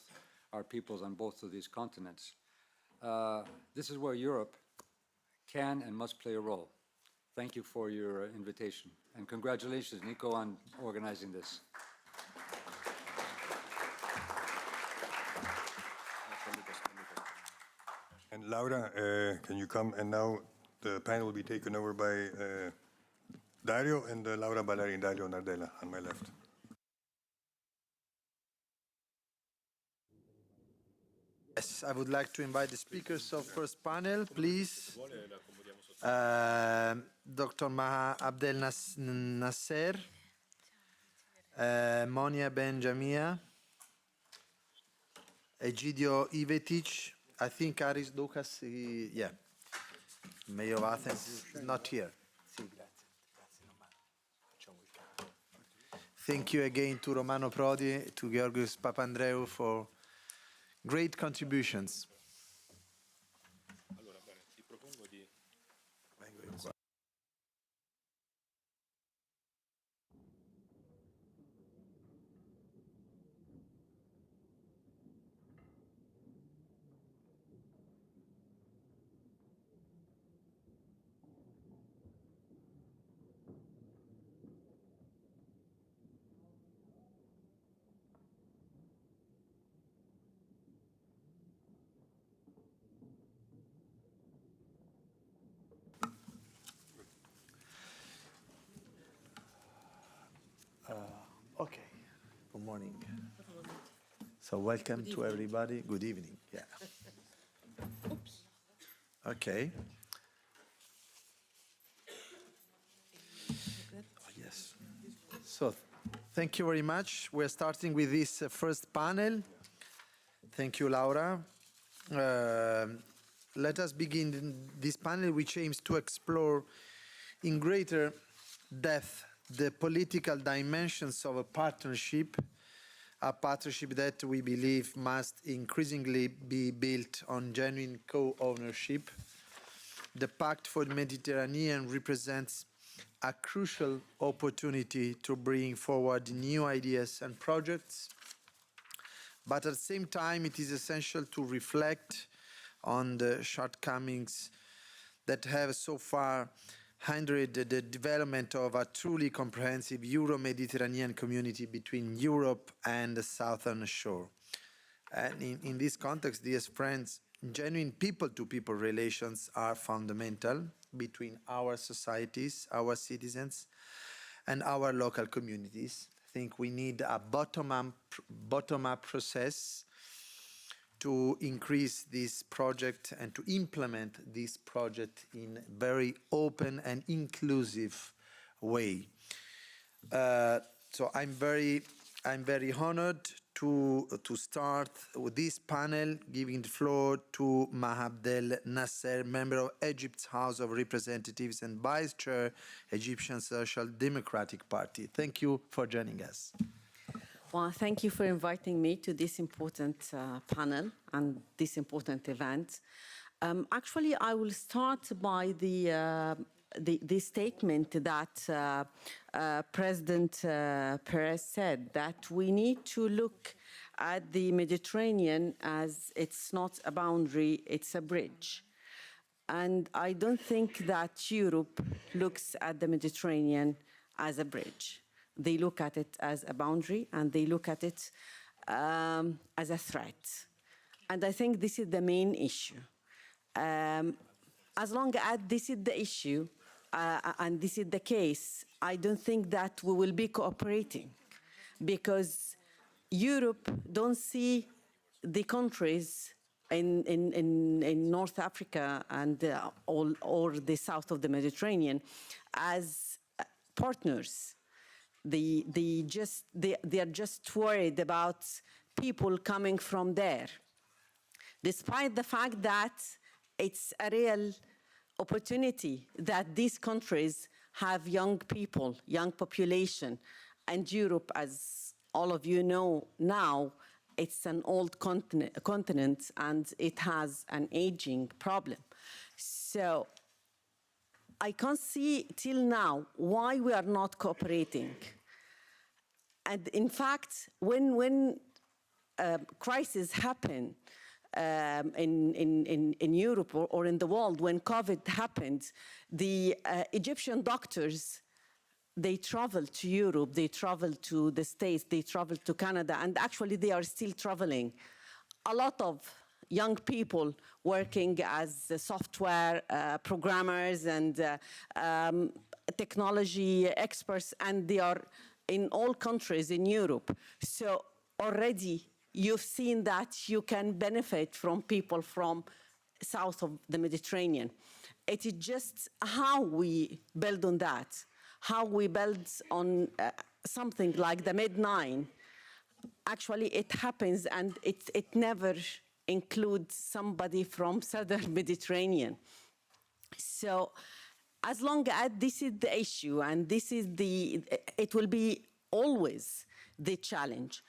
our peoples on both of these continents. This is where Europe can and must play a role. Thank you for your invitation, and congratulations, Nico, on organizing this. And Laura, can you come? And now the panel will be taken over by Dario and Laura Balleri and Dario Nardella on my left. Yes. colleagues, I would like to invite the speakers of first panel, please. Dr. Maha Abdel Nasser, Monia Benjamia, Egidio Ivetic, I think Aris Dukas, Mayor of Athens, is not here. Thank you again to Romano Prodi, to Georgios Papandreou for great contributions. Okay, good morning. So welcome to everybody. Good evening, yeah. Okay. Oh, yes. So thank you very much. We're starting with this first panel. Thank you, Laura. Let us begin this panel, which aims to explore in greater depth the political dimensions of a partnership that we believe must increasingly be built on genuine co-ownership. The Pact for the Mediterranean represents a crucial opportunity to bring forward new ideas and projects, but at the same time it is essential to reflect on the shortcomings that have so far hindered the development of a truly comprehensive Euro-Mediterranean community between Europe and the southern shore. And in this context, dear friends, genuine people-to-people relations are fundamental between our societies, our citizens, and our local communities. I think we need a bottom-up process to increase this project and to implement this project in a very open and inclusive way. So I'm very honored to start with this panel, giving the floor to Maha Abdel Nasser, member of Egypt's House of Representatives and Vice Chair, Egyptian Social Democratic Party. Thank you for joining us. Well, thank you for inviting me to this important panel and this important event. Actually, I will start by the statement that President Perez said, that we need to look at the Mediterranean as it's not a boundary, it's a bridge. And I don't think that Europe looks at the Mediterranean as a bridge. They look at it as a boundary, and they look at it as a threat. And I think this is the main issue. As long as this is the issue, and this is the case, I don't think that we will be cooperating, because Europe don't see the countries in North Africa and or the south of the Mediterranean as partners. They are just worried about people coming from there, despite the fact that it's a real opportunity that these countries have young people, young population, and Europe, as all of you know now, it's an old continent and it has an aging problem. So I can't see till now why we are not cooperating. And in fact, when crises happen in Europe or in the world, when COVID happened, the Egyptian doctors, they traveled to Europe, they traveled to the States, they traveled to Canada, and actually they are still traveling. A lot of young people working as software programmers and technology experts, and they are in all countries in Europe. So already you've seen that you can benefit from people from south of the Mediterranean. It is just how we build on that, how we build on something like the Med-9. Actually, it happens, and it never includes somebody from southern Mediterranean. So as long as this is the issue, and this is it will be always the challenge.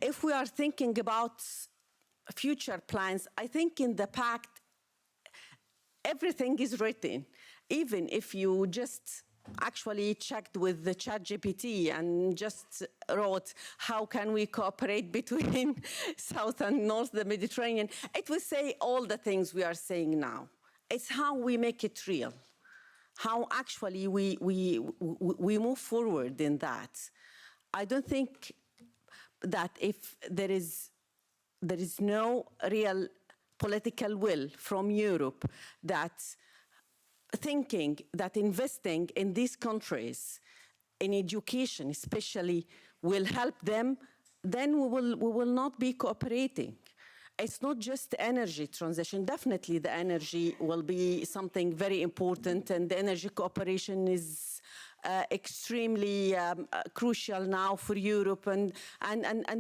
If we are thinking about future plans, I think in the Pact, everything is written. Even if you just actually checked with the ChatGPT and just wrote, how can we cooperate between South and North the Mediterranean, it will say all the things we are saying now. It's how we make it real, how actually we move forward in that. I don't think that if there is no real political will from Europe that thinking that investing in these countries in education especially will help them, then we will not be cooperating. It's not just energy transition. Definitely the energy will be something very important, and the energy cooperation is extremely crucial now for Europe, and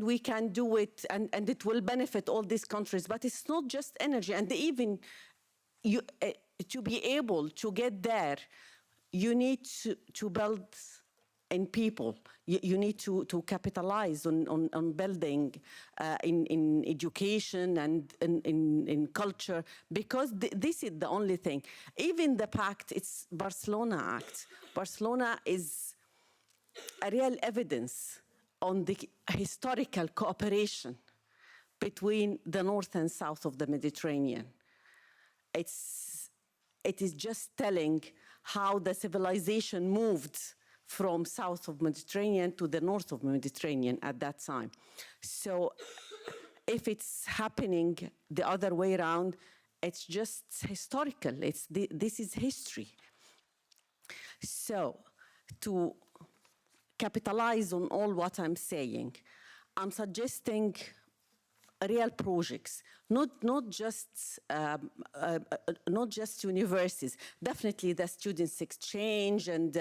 we can do it, and it will benefit all these countries. But it's not just energy, and even to be able to get there, you need to build in people. You need to capitalize on building in education and in culture, because this is the only thing. Even the Pact, it's Barcelona Act. Barcelona is a real evidence on the historical cooperation between the north and south of the Mediterranean. It is just telling how the civilization moved from south of Mediterranean to the north of Mediterranean at that time. So if it's happening the other way around, it's just historical. This is history. So to capitalize on all what I'm saying, I'm suggesting real projects, not just universities. Definitely the students' exchange and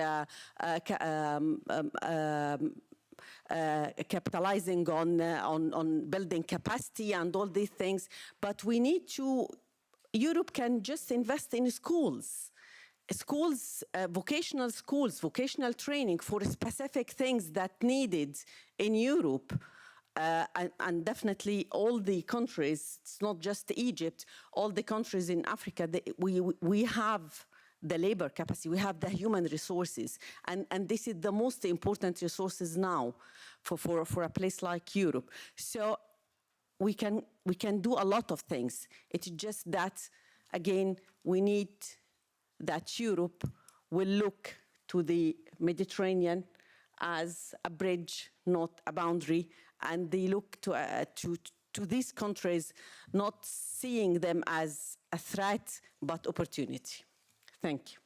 capitalizing on building capacity and all these things. But we need to. Europe can just invest in schools. Vocational schools, vocational training for specific things that needed in Europe. And definitely all the countries, it's not just Egypt, all the countries in Africa, we have the labor capacity, we have the human resources. And this is the most important resources now for a place like Europe. So we can do a lot of things. It's just that, again, we need that Europe will look to the Mediterranean as a bridge, not a boundary, and they look to these countries, not seeing them as a threat, but opportunity. Thank you.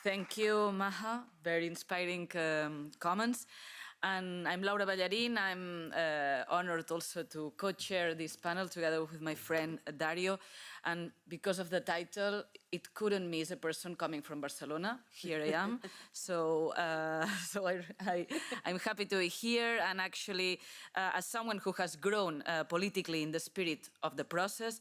Thank you, Maha. Very inspiring comments. And I'm Laura Ballarin. I'm honored also to co-chair this panel together with my friend Dario. And because of the title, it couldn't miss a person coming from Barcelona. Here I am. So I'm happy to be here. And actually, as someone who has grown politically in the spirit of the process,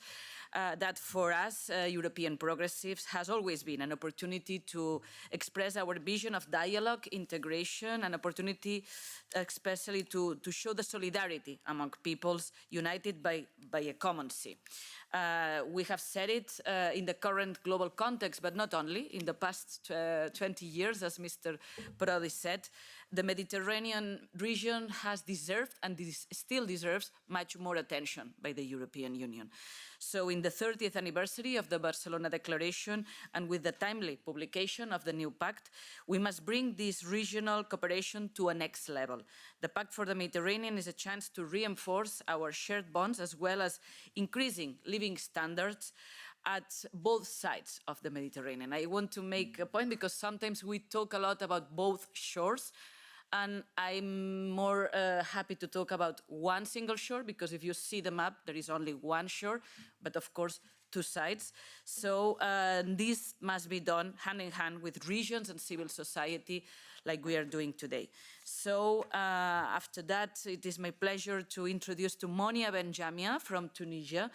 that for us, European progressives, has always been an opportunity to express our vision of dialogue, integration, an opportunity especially to show the solidarity among peoples united by a common sea. We have said it in the current global context, but not only. In the past 20 years, as Mr. Prodi said, the Mediterranean region has deserved and still deserves much more attention by the European Union. So in the 30th anniversary of the Barcelona Declaration and with the timely publication of the new Pact, we must bring this regional cooperation to a next level. The Pact for the Mediterranean is a chance to reinforce our shared bonds as well as increasing living standards at both sides of the Mediterranean. I want to make a point because sometimes we talk a lot about both shores, and I'm more happy to talk about one single shore, because if you see the map, there is only one shore, but of course, two sides. So this must be done hand in hand with regions and civil society like we are doing today. So after that, it is my pleasure to introduce to Monia Benjamia from Tunisia,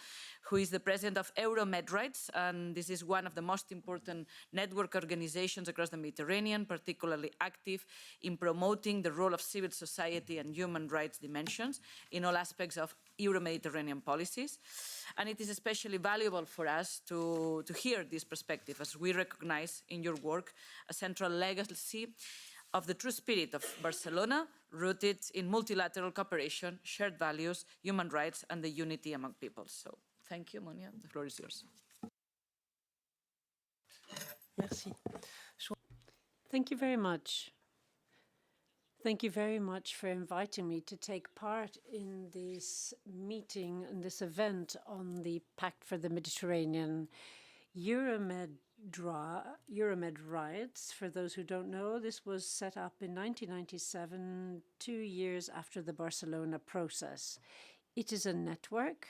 who is the president of Euromed Rights, and this is one of the most important network organizations across the Mediterranean, particularly active in promoting the role of civil society and human rights dimensions in all aspects of Euro-Mediterranean policies. And it is especially valuable for us to hear this perspective, as we recognize in your work a central legacy of the true spirit of Barcelona, rooted in multilateral cooperation, shared values, human rights, and the unity among peoples. So thank you, Monia. The floor is yours. Merci. Thank you very much. Thank you very much for inviting me to take part in this meeting and this event on the Pact for the Mediterranean. Euromed Rights, for those who don't know, this was set up in 1997, 2 years after the Barcelona Process. It is a network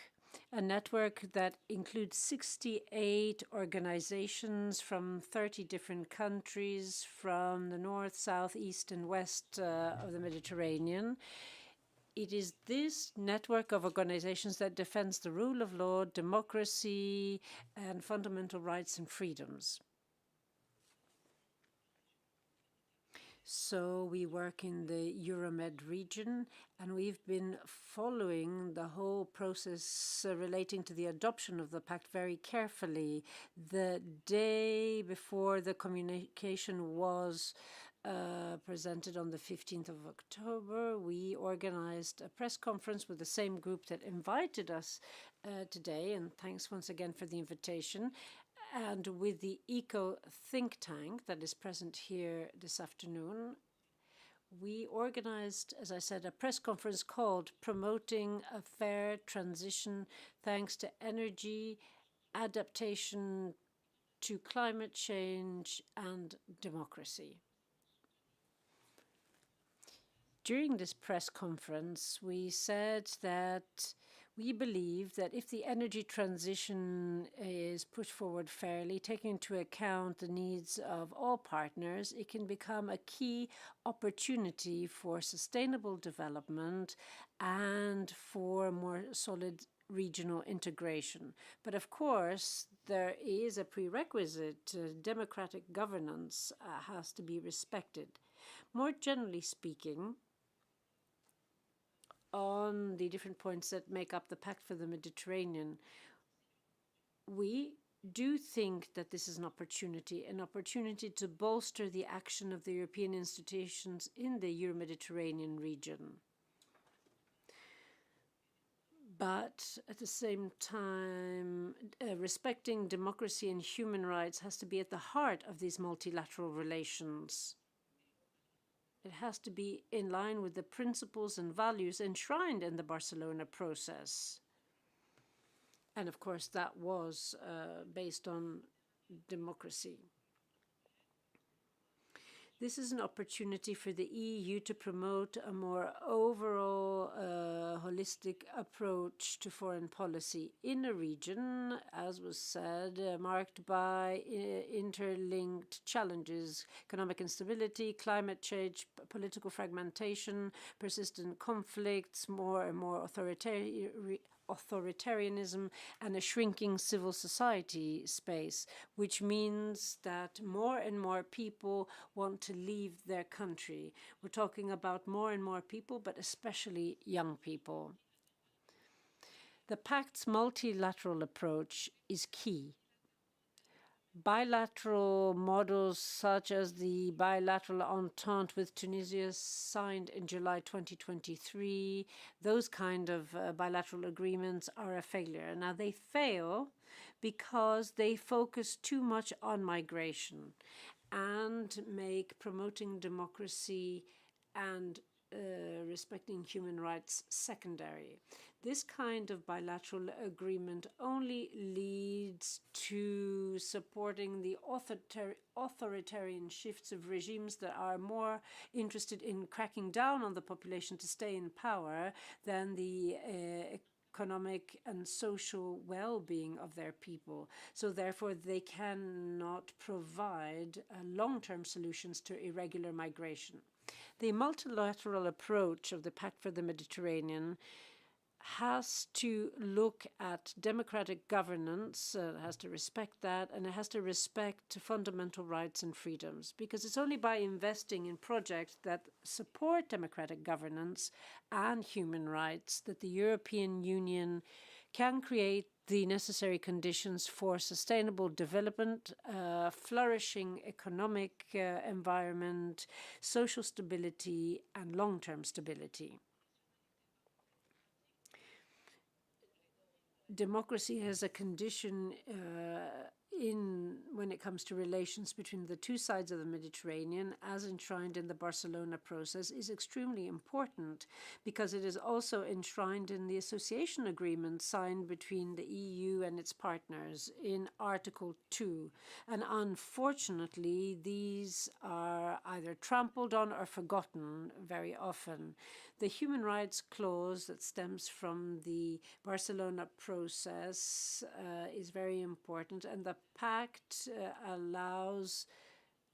that includes 68 organizations from 30 different countries from the north, south, east, and west of the Mediterranean. It is this network of organizations that defends the rule of law, democracy, and fundamental rights and freedoms. So we work in the Euromed region, and we've been following the whole process relating to the adoption of the pact very carefully. The day before the communication was presented on the 15th of October, we organized a press conference with the same group that invited us today, and thanks once again for the invitation, and with the Eco think tank that is present here this afternoon. We organized, as I said, a press conference called Promoting a Fair Transition Thanks to Energy, Adaptation to Climate Change, and Democracy. During this press conference, we said that we believe that if the energy transition is put forward fairly, taking into account the needs of all partners, it can become a key opportunity for sustainable development and for more solid regional integration. But of course, there is a prerequisite. Democratic governance has to be respected. More generally speaking, on the different points that make up the Pact for the Mediterranean, we do think that this is an opportunity to bolster the action of the European institutions in the Euro-Mediterranean region. But at the same time, respecting democracy and human rights has to be at the heart of these multilateral relations. It has to be in line with the principles and values enshrined in the Barcelona Process. And of course, that was based on democracy. This is an opportunity for the EU to promote a more overall holistic approach to foreign policy in a region, as was said, marked by interlinked challenges: economic instability, climate change, political fragmentation, persistent conflicts, more and more authoritarianism, and a shrinking civil society space, which means that more and more people want to leave their country. We're talking about more and more people, but especially young people. The Pact's multilateral approach is key. Bilateral models such as the bilateral entente with Tunisia signed in July 2023, those kind of bilateral agreements are a failure. Now, they fail because they focus too much on migration and make promoting democracy and respecting human rights secondary. This kind of bilateral agreement only leads to supporting the authoritarian shifts of regimes that are more interested in cracking down on the population to stay in power than the economic and social well-being of their people. So therefore, they cannot provide long-term solutions to irregular migration. The multilateral approach of the Pact for the Mediterranean has to look at democratic governance, has to respect that, and it has to respect fundamental rights and freedoms, because it's only by investing in projects that support democratic governance and human rights that the European Union can create the necessary conditions for sustainable development, flourishing economic environment, social stability, and long-term stability. Democracy has a condition when it comes to relations between the two sides of the Mediterranean, as enshrined in the Barcelona Process, is extremely important because it is also enshrined in the association agreement signed between the EU and its partners in Article 2. And unfortunately, these are either trampled on or forgotten very often. The human rights clause that stems from the Barcelona Process is very important, and the Pact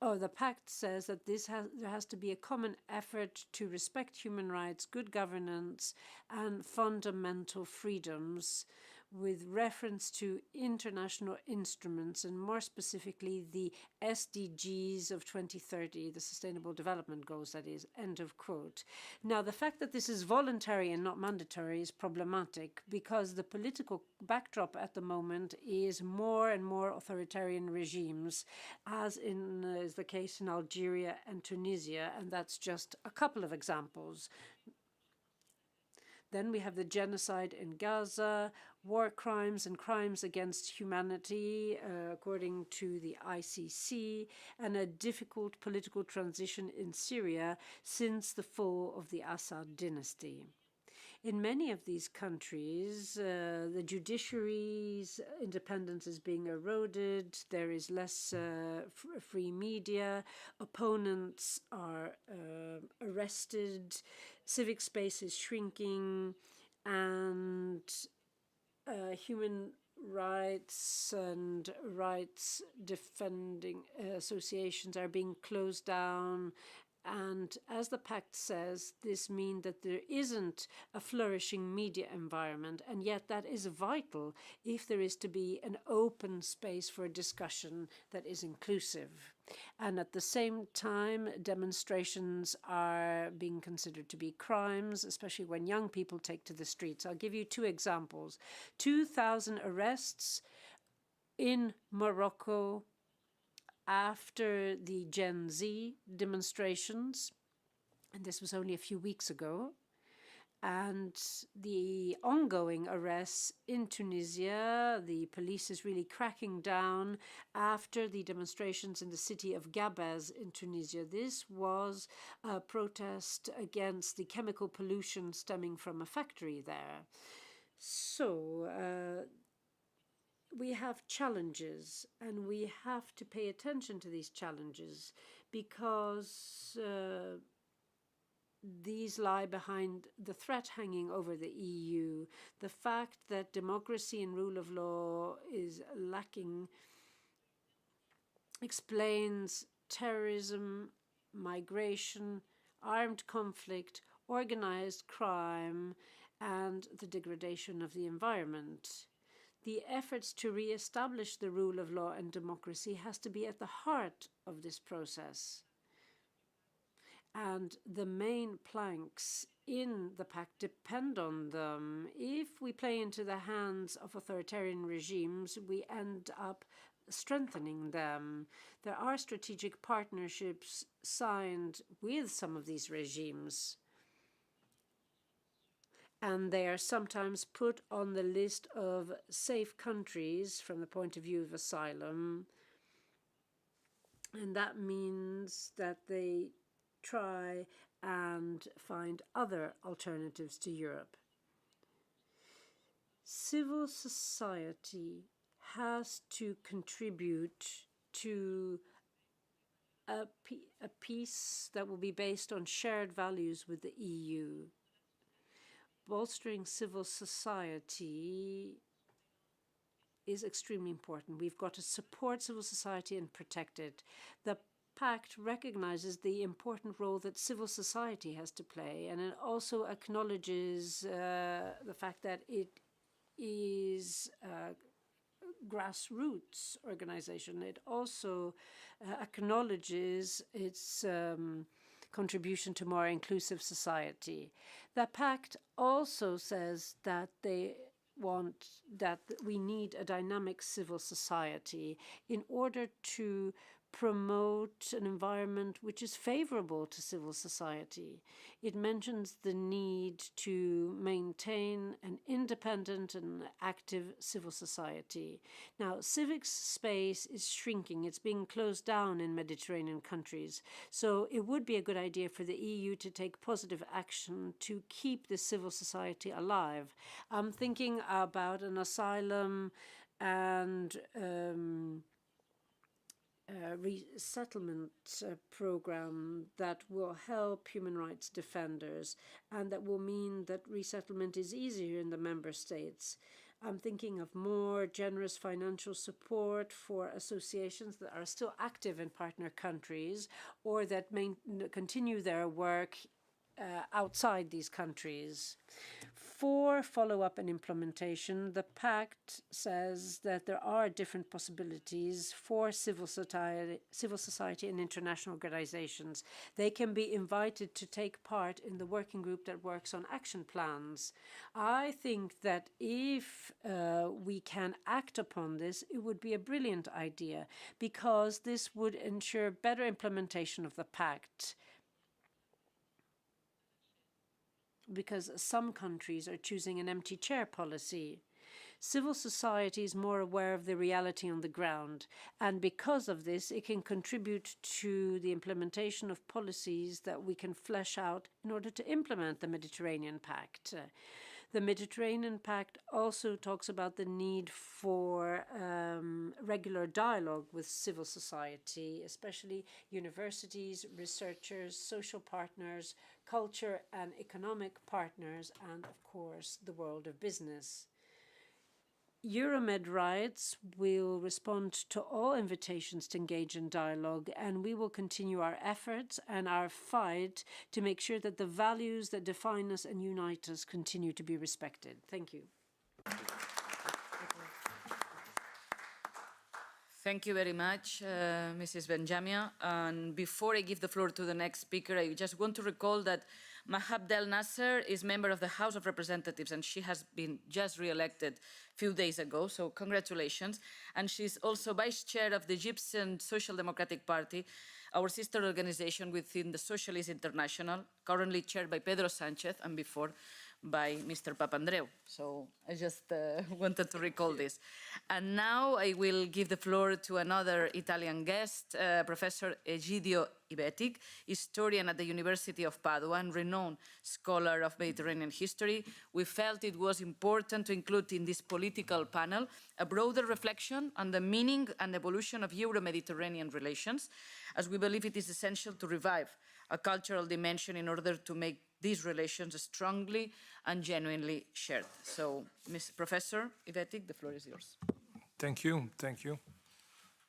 the Pact says that there has to be a common effort to respect human rights, good governance, and fundamental freedoms with reference to international instruments, and more specifically the SDGs of 2030, the Sustainable Development Goals, that is, end of quote. Now, the fact that this is voluntary and not mandatory is problematic because the political backdrop at the moment is more and more authoritarian regimes, as is the case in Algeria and Tunisia, and that's just a couple of examples. Then we have the genocide in Gaza, war crimes and crimes against humanity, according to the ICC, and a difficult political transition in Syria since the fall of the Assad dynasty. In many of these countries, the judiciary's independence is being eroded, there is less free media, opponents are arrested, civic space is shrinking, and human rights and rights defending associations are being closed down. And as the Pact says, this means that there isn't a flourishing media environment, and yet that is vital if there is to be an open space for discussion that is inclusive. And at the same time, demonstrations are being considered to be crimes, especially when young people take to the streets. I'll give you two examples. 2,000 arrests in Morocco after the Gen Z demonstrations, and this was only a few weeks ago, and the ongoing arrests in Tunisia. The police is really cracking down after the demonstrations in the city of Gabes in Tunisia. This was a protest against the chemical pollution stemming from a factory there. So, we have challenges, and we have to pay attention to these challenges because these lie behind the threat hanging over the EU. The fact that democracy and rule of law is lacking explains terrorism, migration, armed conflict, organized crime, and the degradation of the environment. The efforts to re-establish the rule of law and democracy has to be at the heart of this process. And the main planks in the Pact depend on them. If we play into the hands of authoritarian regimes, we end up strengthening them. There are strategic partnerships signed with some of these regimes, and they are sometimes put on the list of safe countries from the point of view of asylum. And that means that they try and find other alternatives to Europe. Civil society has to contribute to a peace that will be based on shared values with the EU. Bolstering civil society is extremely important. We've got to support civil society and protect it. The Pact recognizes the important role that civil society has to play, and it also acknowledges the fact that it is a grassroots organization. It also acknowledges its contribution to more inclusive society. The Pact also says that we need a dynamic civil society in order to promote an environment which is favorable to civil society. It mentions the need to maintain an independent and active civil society. Now, civic space is shrinking. It's being closed down in Mediterranean countries. So it would be a good idea for the EU to take positive action to keep the civil society alive. I'm thinking about an asylum and resettlement program that will help human rights defenders and that will mean that resettlement is easier in the member states. I'm thinking of more generous financial support for associations that are still active in partner countries or that continue their work outside these countries. For follow-up and implementation, the Pact says that there are different possibilities for civil society and international organizations. They can be invited to take part in the working group that works on action plans. I think that if we can act upon this, it would be a brilliant idea because this would ensure better implementation of the Pact. Because some countries are choosing an empty chair policy. Civil society is more aware of the reality on the ground, and because of this, it can contribute to the implementation of policies that we can flesh out in order to implement the Mediterranean Pact. The Mediterranean Pact also talks about the need for regular dialogue with civil society, especially universities, researchers, social partners, culture and economic partners, and of course, the world of business. Euromed Rights will respond to all invitations to engage in dialogue, and we will continue our efforts and our fight to make sure that the values that define us and unite us continue to be respected. Thank you. Thank you very much, Mrs. Benjamia. And before I give the floor to the next speaker, I just want to recall that Mahab Del Nasser is member of the House of Representatives, and she has been just re-elected a few days ago, so congratulations. And she's also vice chair of the Egyptian Social Democratic Party, our sister organization within the Socialist International, currently chaired by Pedro Sanchez and before by Mr. Papandreou. So I just wanted to recall this. And now I will give the floor to another Italian guest, Professor Egidio Ibetic, historian at the University of Padua and renowned scholar of Mediterranean history. We felt it was important to include in this political panel a broader reflection on the meaning and evolution of Euro-Mediterranean relations, as we believe it is essential to revive a cultural dimension in order to make these relations strongly and genuinely shared. So, Professor Ibetic, the floor is yours. Thank you. Thank you.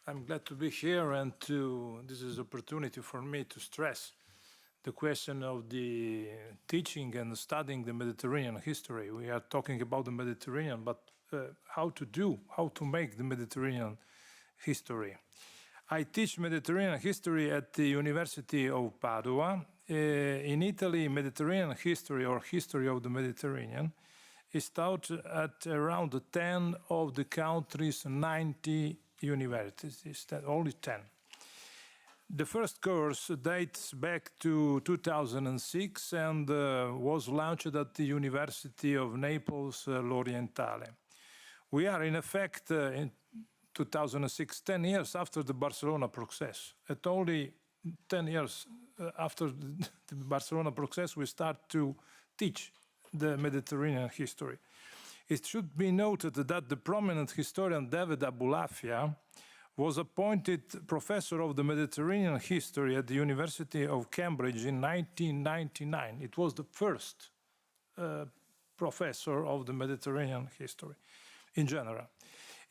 I'm glad to be here, and this is an opportunity for me to stress the question of the teaching and studying the Mediterranean history. We are talking about the Mediterranean, but how to make the Mediterranean history. I teach Mediterranean history at the University of Padua. In Italy, Mediterranean history or history of the Mediterranean is taught at around 10 of the country's 90 universities, only 10. The first course dates back to 2006 and was launched at the University of Naples, L'Orientale. We are in effect in 2006, 10 years after the Barcelona Process. At only 10 years after the Barcelona Process, we start to teach the Mediterranean history. It should be noted that the prominent historian David Abulafia was appointed professor of the Mediterranean history at the University of Cambridge in 1999. It was the first professor of the Mediterranean history in general.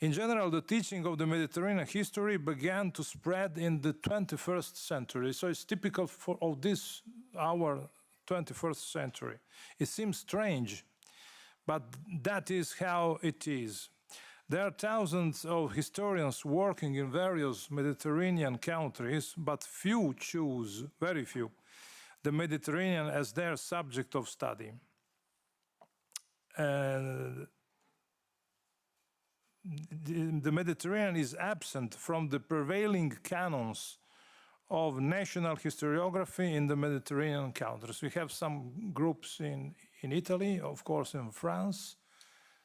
In general, the teaching of the Mediterranean history began to spread in the 21st century. So it's typical of this, our 21st century. It seems strange, but that is how it is. There are thousands of historians working in various Mediterranean countries, but few choose, very few, the Mediterranean as their subject of study. The Mediterranean is absent from the prevailing canons of national historiography in the Mediterranean countries. We have some groups in Italy, of course in France,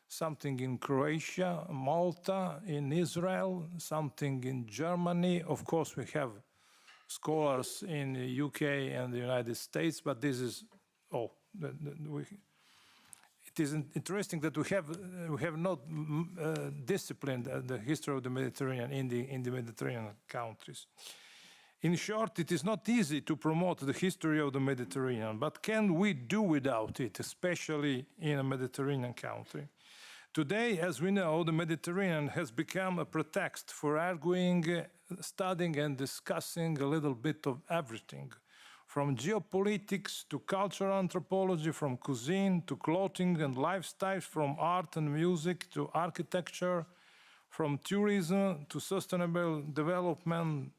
something in Croatia, Malta, in Israel, something in Germany. Of course, we have scholars in the UK and the United States, but this is, it is interesting that we have not disciplined the history of the Mediterranean in the Mediterranean countries. In short, it is not easy to promote the history of the Mediterranean, but can we do without it, especially in a Mediterranean country? Today, as we know, the Mediterranean has become a pretext for arguing, studying and discussing a little bit of everything, from geopolitics to cultural anthropology, from cuisine to clothing and lifestyles, from art and music to architecture, from tourism to sustainable development,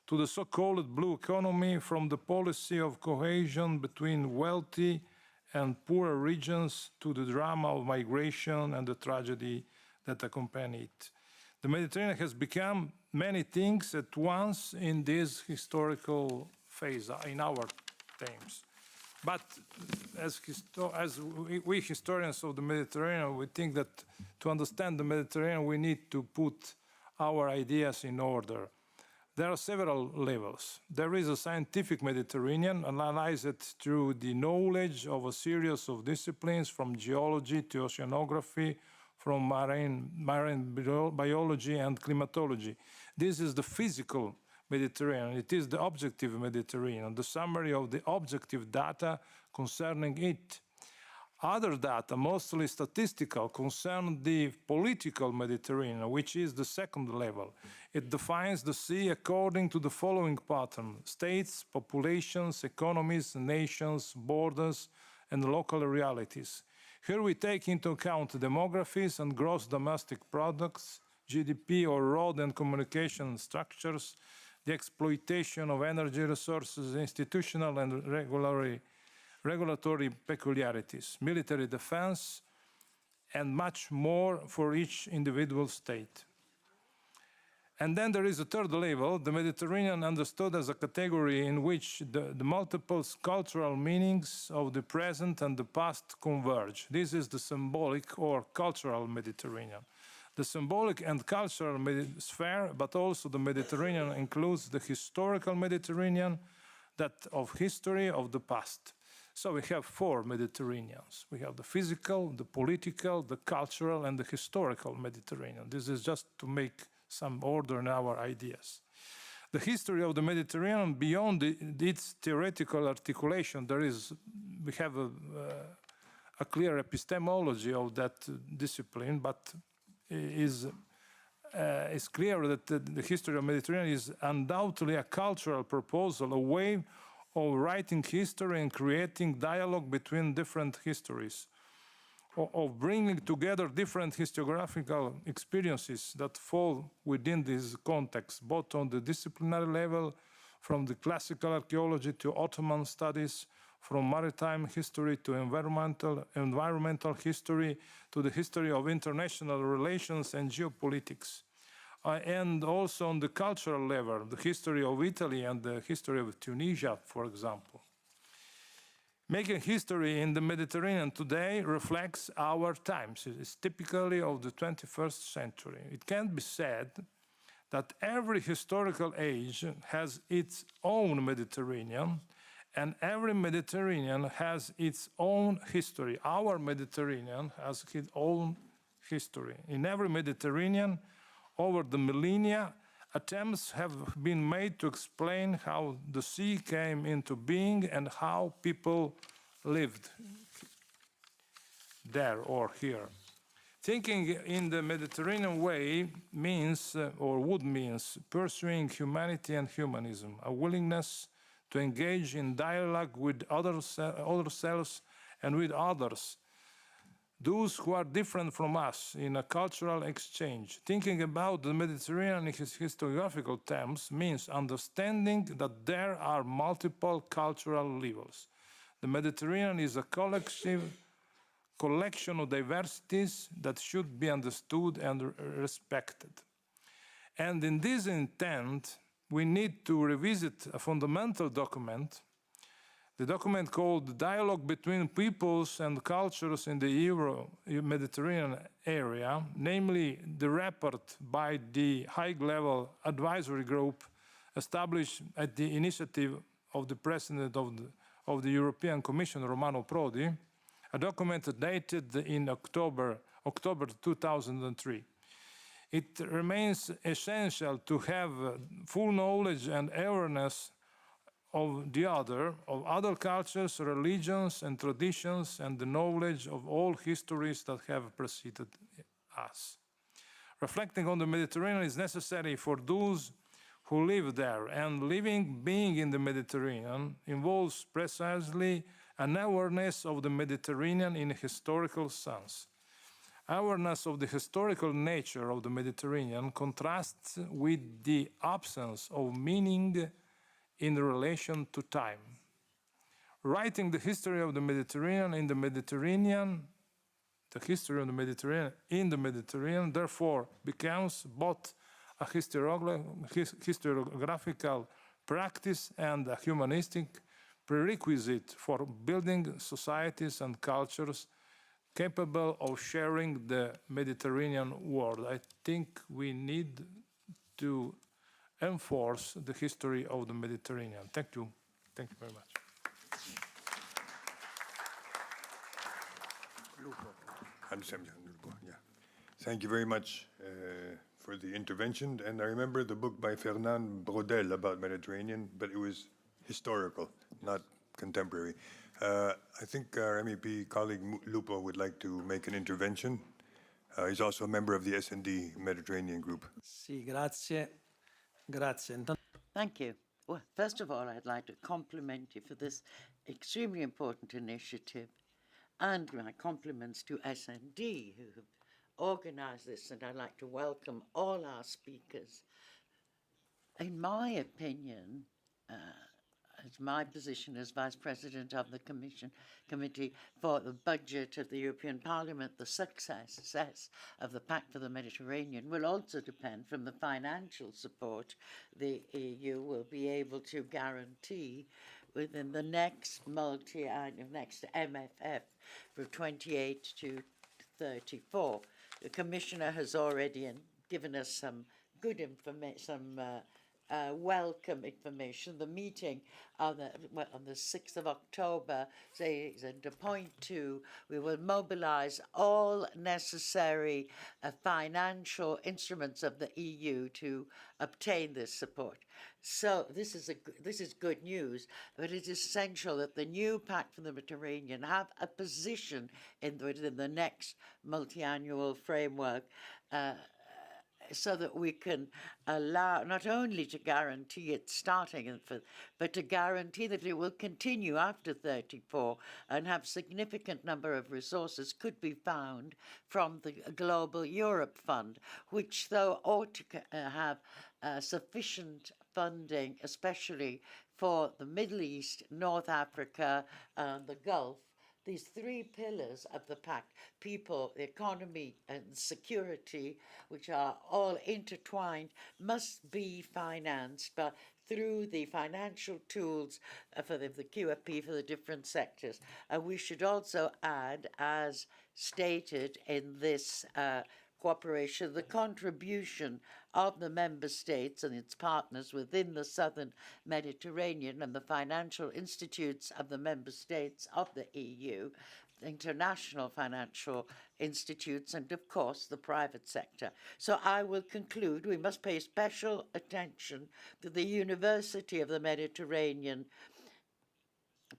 to the so-called blue economy, from the policy of cohesion between wealthy and poorer regions to the drama of migration and the tragedy that accompany it. The Mediterranean has become many things at once in this historical phase, in our times. But as we historians of the Mediterranean, we think that to understand the Mediterranean, we need to put our ideas in order. There are several levels. There is a scientific Mediterranean, analyzed through the knowledge of a series of disciplines, from geology to oceanography, from marine biology and climatology. This is the physical Mediterranean. It is the objective Mediterranean, the summary of the objective data concerning it. Other data, mostly statistical, concern the political Mediterranean, which is the second level. It defines the sea according to the following pattern: states, populations, economies, nations, borders, and local realities. Here we take into account demographies and gross domestic products, GDP or road and communication structures, the exploitation of energy resources, institutional and regulatory peculiarities, military defense, and much more for each individual state. And then there is a third level, the Mediterranean understood as a category in which the multiple cultural meanings of the present and the past converge. This is the symbolic or cultural Mediterranean. The symbolic and cultural sphere, but also the Mediterranean, includes the historical Mediterranean, that of history of the past. So we have four Mediterraneans. We have the physical, the political, the cultural, and the historical Mediterranean. This is just to make some order in our ideas. The history of the Mediterranean, beyond its theoretical articulation, we have a clear epistemology of that discipline, but it's clear that the history of the Mediterranean is undoubtedly a cultural proposal, a way of writing history and creating dialogue between different histories, of bringing together different historiographical experiences that fall within this context, both on the disciplinary level, from the classical archaeology to Ottoman studies, from maritime history to environmental history, to the history of international relations and geopolitics. And also on the cultural level, the history of Italy and the history of Tunisia, for example. Making history in the Mediterranean today reflects our times. It is typically of the 21st century. It can be said that every historical age has its own Mediterranean, and every Mediterranean has its own history. Our Mediterranean has its own history. In every Mediterranean, over the millennia, attempts have been made to explain how the sea came into being and how people lived there or here. Thinking in the Mediterranean way means, or would means, pursuing humanity and humanism, a willingness to engage in dialogue with other selves and with others, those who are different from us, in a cultural exchange. Thinking about the Mediterranean in historiographical terms means understanding that there are multiple cultural levels. The Mediterranean is a collection of diversities that should be understood and respected. And in this intent, we need to revisit a fundamental document, the document called Dialogue Between Peoples and Cultures in the Euro-Mediterranean Area, namely the report by the high-level advisory group established at the initiative of the President of the European Commission, Romano Prodi, a document dated in October 2003. It remains essential to have full knowledge and awareness of other cultures, religions, and traditions, and the knowledge of all histories that have preceded us. Reflecting on the Mediterranean is necessary for those who live there, and being in the Mediterranean involves precisely an awareness of the Mediterranean in a historical sense. Awareness of the historical nature of the Mediterranean contrasts with the absence of meaning in relation to time. Writing the history of the Mediterranean in the Mediterranean, therefore becomes both a historiographical practice and a humanistic prerequisite for building societies and cultures capable of sharing the Mediterranean world. I think we need to enforce the history of the Mediterranean. Thank you. Thank you very much. Yeah. Thank you very much for the intervention. And I remember the book by Fernand Braudel about Mediterranean, but it was historical, not contemporary. I think our MEP colleague Lupo would like to make an intervention. He's also a member of the S&D Mediterranean group. Sì, grazie. Grazie. Thank you. Well, first of all, I'd like to compliment you for this extremely important initiative, and my compliments to S&D who have organized this, and I'd like to welcome all our speakers. In my opinion, as my position as Vice President of the Committee for the Budget of the European Parliament, the success of the Pact for the Mediterranean will also depend from the financial support the EU will be able to guarantee within the next next MFF from 28 to 34. The Commissioner has already given us some good information, welcome information. The meeting on the 6th of October says, and to point to, we will mobilize all necessary financial instruments of the EU to obtain this support. So this is good news, but it is essential that the new Pact for the Mediterranean have a position within the next multi-annual framework, so that we can allow not only to guarantee it starting, but to guarantee that it will continue after 34 and have significant number of resources could be found from the Global Europe Fund, which though ought to have sufficient funding, especially for the Middle East, North Africa, and the Gulf. These three pillars of the Pact, people, the economy, and security, which are all intertwined, must be financed through the financial tools for the QFP for the different sectors. And we should also add, as stated in this cooperation, the contribution of the member states and its partners within the southern Mediterranean and the financial institutes of the member states of the EU, international financial institutes, and of course the private sector. So I will conclude, we must pay special attention to the University of the Mediterranean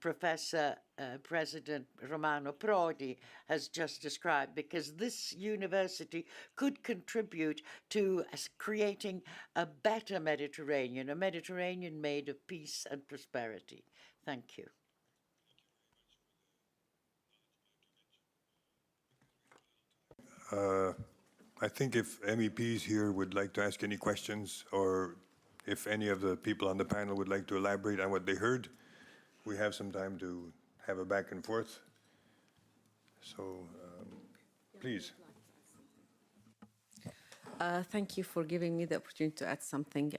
Professor President Romano Prodi has just described, because this university could contribute to creating a better Mediterranean, a Mediterranean made of peace and prosperity. Thank you. I think if MEPs here would like to ask any questions, or if any of the people on the panel would like to elaborate on what they heard, we have some time to have a back and forth. So, please. Thank you for giving me the opportunity to add something.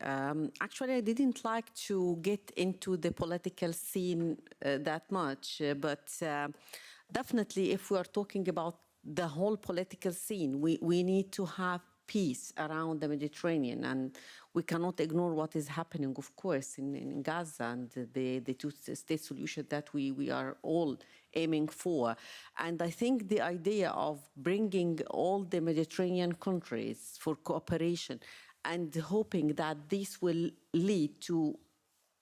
Actually, I didn't like to get into the political scene that much, but definitely if we are talking about the whole political scene, we need to have peace around the Mediterranean, and we cannot ignore what is happening, of course, in Gaza and the two-state solution that we are all aiming for. And I think the idea of bringing all the Mediterranean countries for cooperation and hoping that this will lead to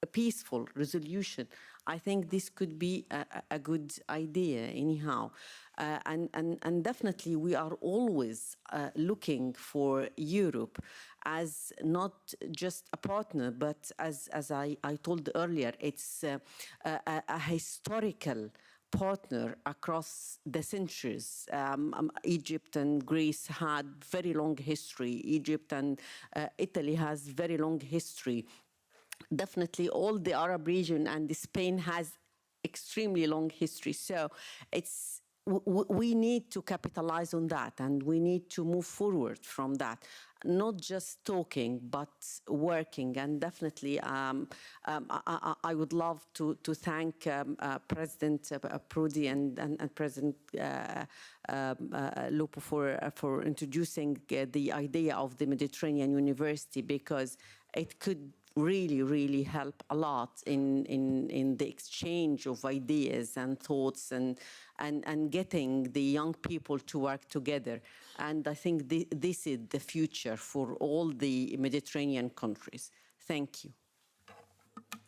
a peaceful resolution, I think this could be a good idea anyhow. And definitely we are always looking for Europe as not just a partner, but as I told earlier, it's a historical partner across the centuries. Egypt and Greece had very long history. Egypt and Italy has very long history. Definitely all the Arab region and Spain has extremely long history. So we need to capitalize on that, and we need to move forward from that. Not just talking, but working. And definitely, I would love to thank President Prodi and President Lupo for introducing the idea of the Mediterranean University, because it could really help a lot in the exchange of ideas and thoughts and getting the young people to work together. And I think this is the future for all the Mediterranean countries. Thank you.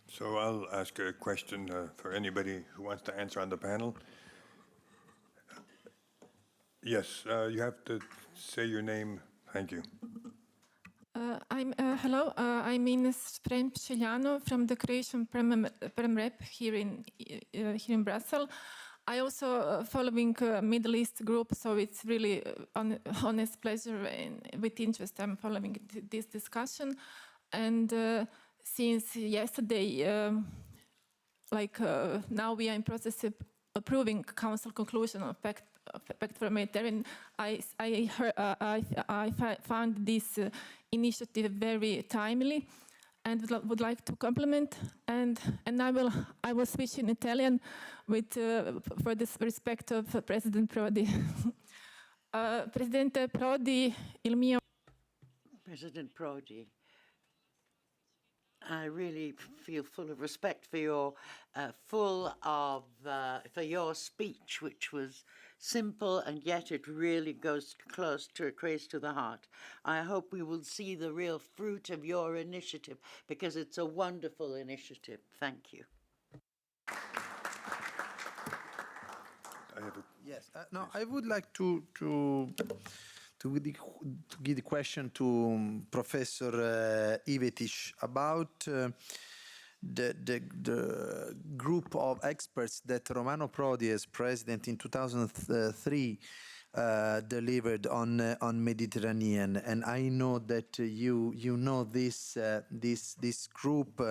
So I'll ask a question for anybody who wants to answer on the panel. Yes, you have to say your name. Thank you. Hello, I'm Ines Sprem-Psiliano from the Croatian Prem Rep here in Brussels. I also following Middle East group, so it's really honest pleasure and with interest I'm following this discussion. And since yesterday, now we are in process of approving Council conclusion of Pact for Mediterranean. I found this initiative very timely, and would like to compliment. And I will switch in Italian with for this respect of President Prodi. Presidente Prodi, il mio. President Prodi, I really feel full of respect for your for your speech, which was simple, and yet it really goes close to the heart. I hope we will see the real fruit of your initiative, because it's a wonderful initiative. Thank you. Yes. No, I would like to give the question to Professor Ivetic about the group of experts that Romano Prodi, as president in 2003, delivered on Mediterranean, and I know that you know this group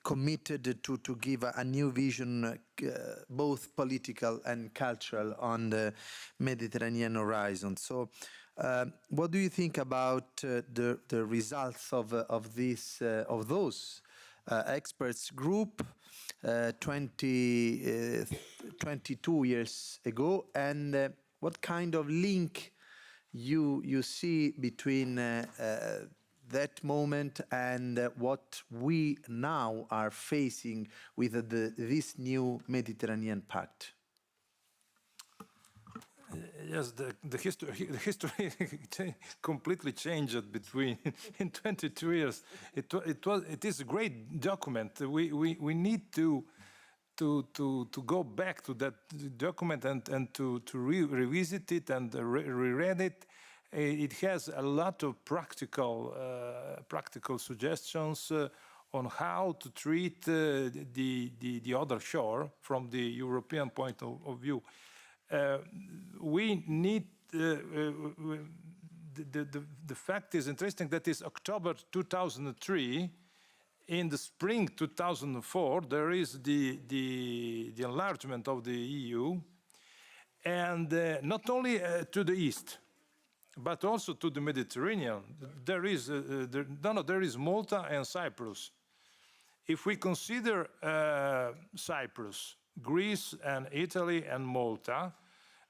committed to give a new vision, both political and cultural, on the Mediterranean horizon. So, what do you think about the results of those experts group 22 years ago, and what kind of link you see between that moment and what we now are facing with this new Mediterranean Pact? Yes, the history completely changed between in 22 years. It is a great document. We need to go back to that document and to revisit it and reread it. It has a lot of practical suggestions on how to treat the other shore from the European point of view. We need the fact is interesting that is October 2003. In the spring 2004, there is the enlargement of the EU, and not only to the east, but also to the Mediterranean. There is Malta and Cyprus. If we consider Cyprus, Greece and Italy and Malta,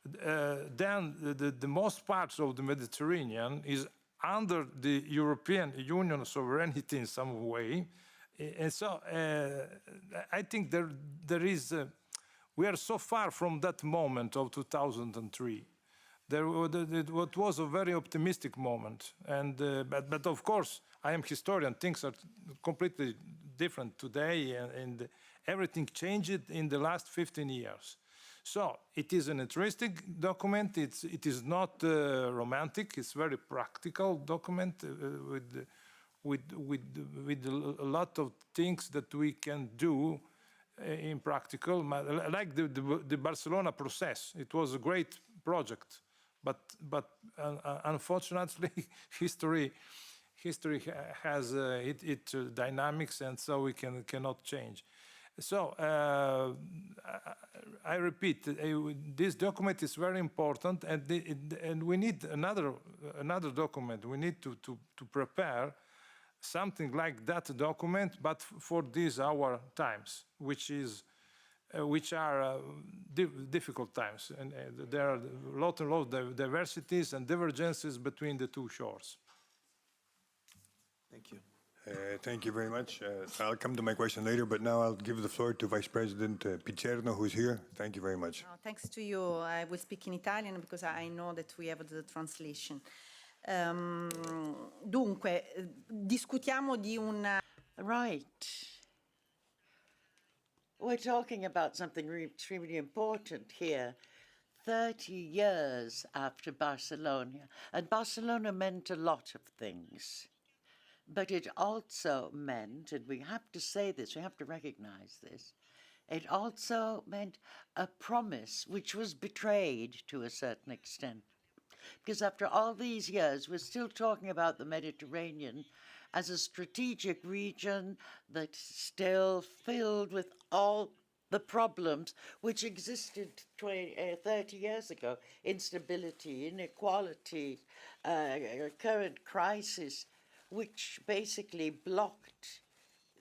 then the most parts of the Mediterranean is under the European Union sovereignty in some way. And so I think there is, we are so far from that moment of 2003. What was a very optimistic moment. And, but of course, I am historian, things are completely different today, and everything changed in the last 15 years. So it is an interesting document. It is not romantic. It's a very practical document with a lot of things that we can do in practical, like the Barcelona Process. It was a great project, but unfortunately, history has its dynamics, and so we cannot change. So I repeat, this document is very important, and we need another document. We need to prepare something like that document, but for these our times, which are difficult times, and there are a lot of diversities and divergences between the two shores. Thank you. Thank you very much. I'll come to my question later, but now I'll give the floor to Vice President Picerno, who's here. Thank you very much. Thanks to you. I will speak in Italian because I know that we have the translation. Dunque, discutiamo di una... Right. We're talking about something extremely important here. 30 years after Barcelona, and Barcelona meant a lot of things. But it also meant, and we have to say this, we have to recognize this, it also meant a promise which was betrayed to a certain extent. Because after all these years, we're still talking about the Mediterranean as a strategic region that's still filled with all the problems which existed 30 years ago. Instability, inequality, current crisis, which basically blocked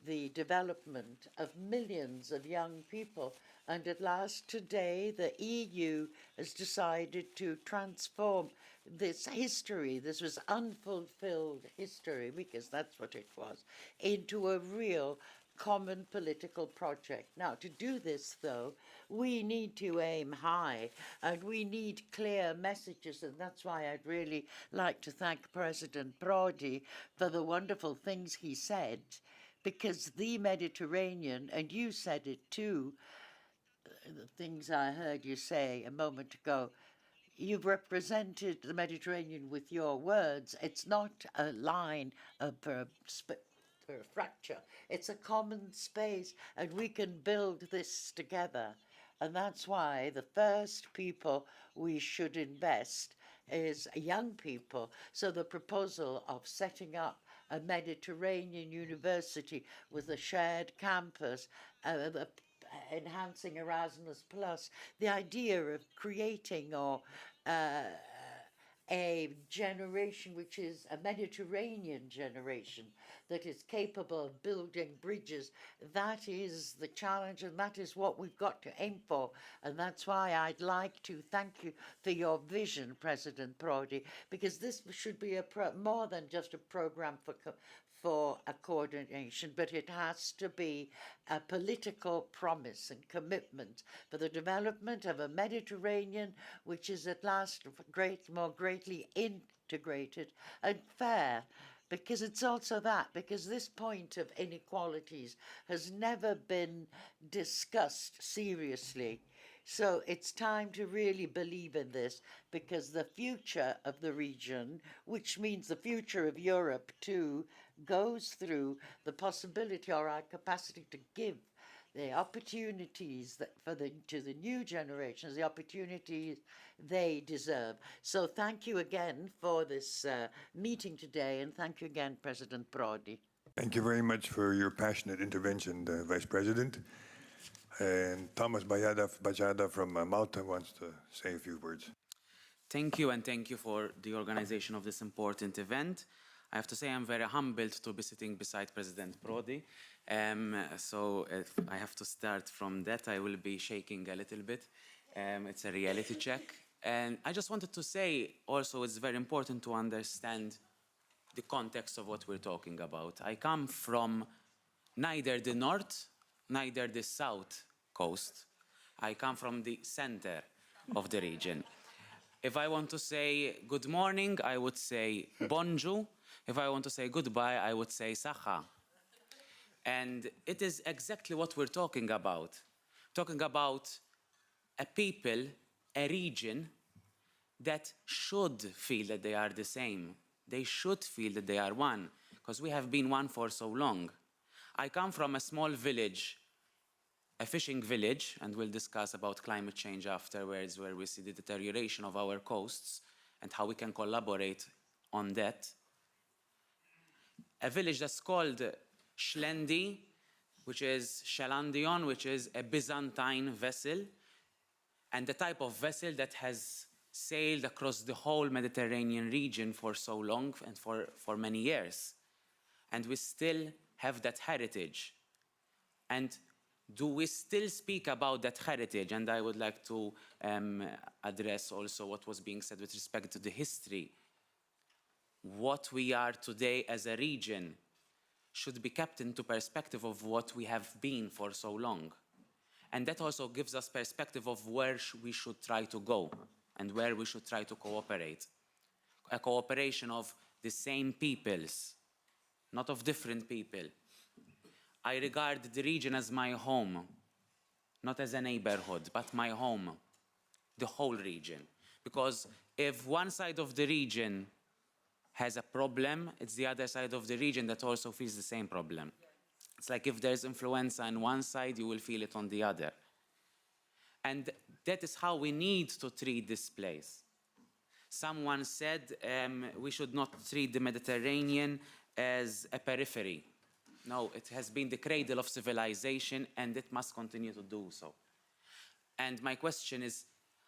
the development of millions of young people. And at last today, the EU has decided to transform this history, this was unfulfilled history, because that's what it was, into a real common political project. Now, to do this, though, we need to aim high, and we need clear messages, and that's why I'd really like to thank President Prodi for the wonderful things he said, because the Mediterranean, and you said it too, the things I heard you say a moment ago, you've represented the Mediterranean with your words. It's not a line per fracture. It's a common space, and we can build this together. And that's why the first people we should invest is young people. So the proposal of setting up a Mediterranean university with a shared campus, enhancing Erasmus+, the idea of creating or a generation which is a Mediterranean generation that is capable of building bridges. That is the challenge, and that is what we've got to aim for. And that's why I'd like to thank you for your vision, President Prodi, because this should be more than just a program for a coordination, but it has to be a political promise and commitment for the development of a Mediterranean which is at last more greatly integrated and fair. Because it's also that, because this point of inequalities has never been discussed seriously. So it's time to really believe in this, because the future of the region, which means the future of Europe too, goes through the possibility or our capacity to give the opportunities to the new generations, the opportunities they deserve. So thank you again for this meeting today, and thank you again, President Prodi. Thank you very much for your passionate intervention, Vice President. And Thomas Bajada from Malta wants to say a few words. Thank you, and thank you for the organization of this important event. I have to say I'm very humbled to be sitting beside President Prodi. So if I have to start from that, I will be shaking a little bit. It's a reality check. And I just wanted to say also it's very important to understand the context of what we're talking about. I come from neither the north, neither the south coast. I come from the center of the region. If I want to say good morning, I would say bonjour. If I want to say goodbye, I would say sacha. And it is exactly what we're talking about. Talking about a people, a region that should feel that they are the same. They should feel that they are one, because we have been one for so long. I come from a small village, a fishing village, and we'll discuss about climate change afterwards, where we see the deterioration of our coasts and how we can collaborate on that. A village that's called Shlendi, which is Shalandion, which is a Byzantine vessel, and the type of vessel that has sailed across the whole Mediterranean region for so long and for many years. And we still have that heritage. And do we still speak about that heritage? And I would like to address also what was being said with respect to the history. What we are today as a region should be kept into perspective of what we have been for so long. And that also gives us perspective of where we should try to go and where we should try to cooperate. A cooperation of the same peoples, not of different people. I regard the region as my home, not as a neighborhood, but my home, the whole region. Because if one side of the region has a problem, it's the other side of the region that also feels the same problem. It's like if there's influenza on one side, you will feel it on the other. And that is how we need to treat this place. Someone said we should not treat the Mediterranean as a periphery. No, it has been the cradle of civilization, and it must continue to do so. And my question is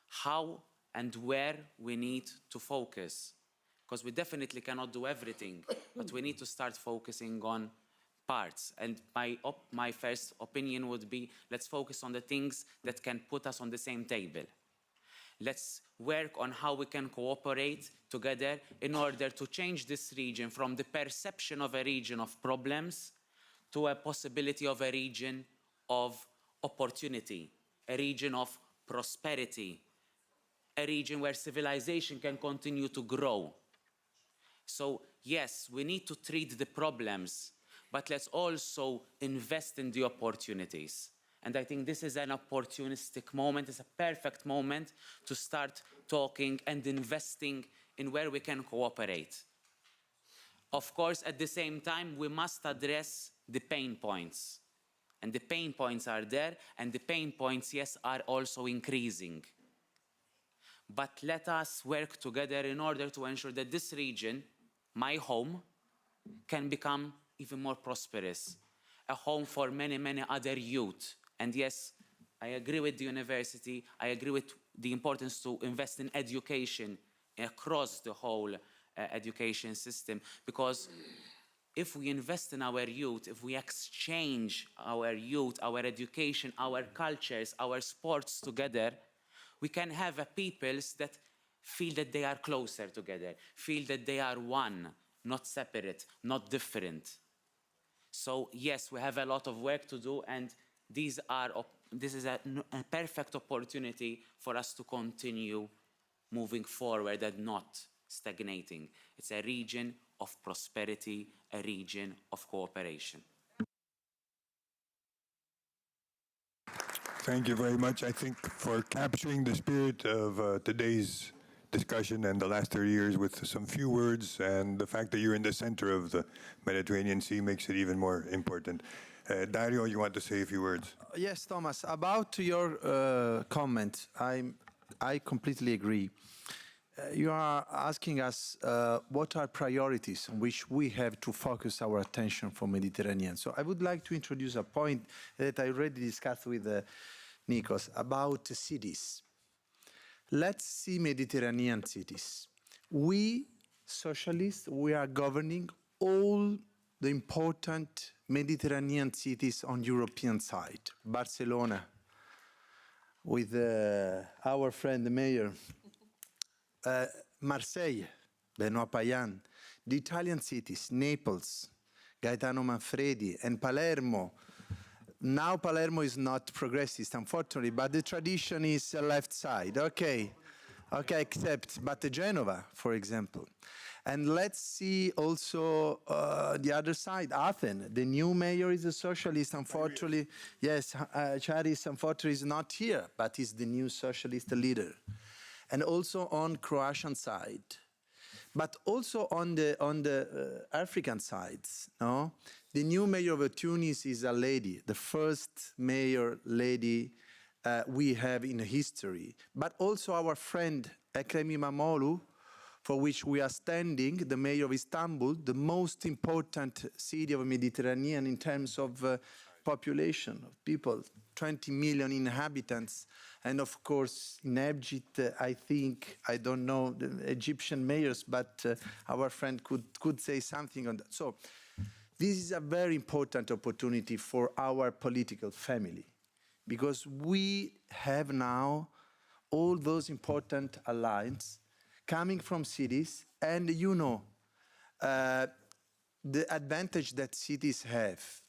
how and where we need to focus. Because we definitely cannot do everything, but we need to start focusing on parts. And my first opinion would be, let's focus on the things that can put us on the same table. Let's work on how we can cooperate together in order to change this region from the perception of a region of problems to a possibility of a region of opportunity, a region of prosperity, a region where civilization can continue to grow. So yes, we need to treat the problems, but let's also invest in the opportunities. And I think this is an opportunistic moment. It's a perfect moment to start talking and investing in where we can cooperate. Of course, at the same time, we must address the pain points. And the pain points are there, and the pain points, yes, are also increasing. But let us work together in order to ensure that this region, my home, can become even more prosperous. A home for many, many other youth. And yes, I agree with the university. I agree with the importance to invest in education across the whole education system, because if we invest in our youth, if we exchange our youth, our education, our cultures, our sports together, we can have a peoples that feel that they are closer together, feel that they are one, not separate, not different. So yes, we have a lot of work to do, and this is a perfect opportunity for us to continue moving forward and not stagnating. It's a region of prosperity, a region of cooperation. Thank you very much. I think for capturing the spirit of today's discussion and the last 30 years with some few words, and the fact that you're in the center of the Mediterranean Sea makes it even more important. Dario, you want to say a few words? Yes, Thomas, about your comment, I completely agree. You are asking us what are priorities on which we have to focus our attention for Mediterranean. So I would like to introduce a point that I already discussed with Nikos about cities. Let's see Mediterranean cities. We, socialists, we are governing all the important Mediterranean cities on European side. Barcelona, with our friend the mayor, Marseille, Benoît Payan, the Italian cities, Naples, Gaetano Manfredi, and Palermo. Now Palermo is not progressist, unfortunately, but the tradition is left side. Okay, except, but Genova, for example. And let's see also the other side, Athens. The new mayor is a socialist, unfortunately. Yes, Charis, unfortunately, is not here, but is the new socialist leader. And also on Croatian side, but also on the African sides. No, the new mayor of Tunis is a lady, the first mayor lady we have in history. But also our friend Ekrem İmamoğlu, for which we are standing, the mayor of Istanbul, the most important city of the Mediterranean in terms of population of people, 20 million inhabitants. And of course, in Egypt, I think, I don't know the Egyptian mayors, but our friend could say something on that. So this is a very important opportunity for our political family, because we have now all those important alliances coming from cities, and you know, the advantage that cities have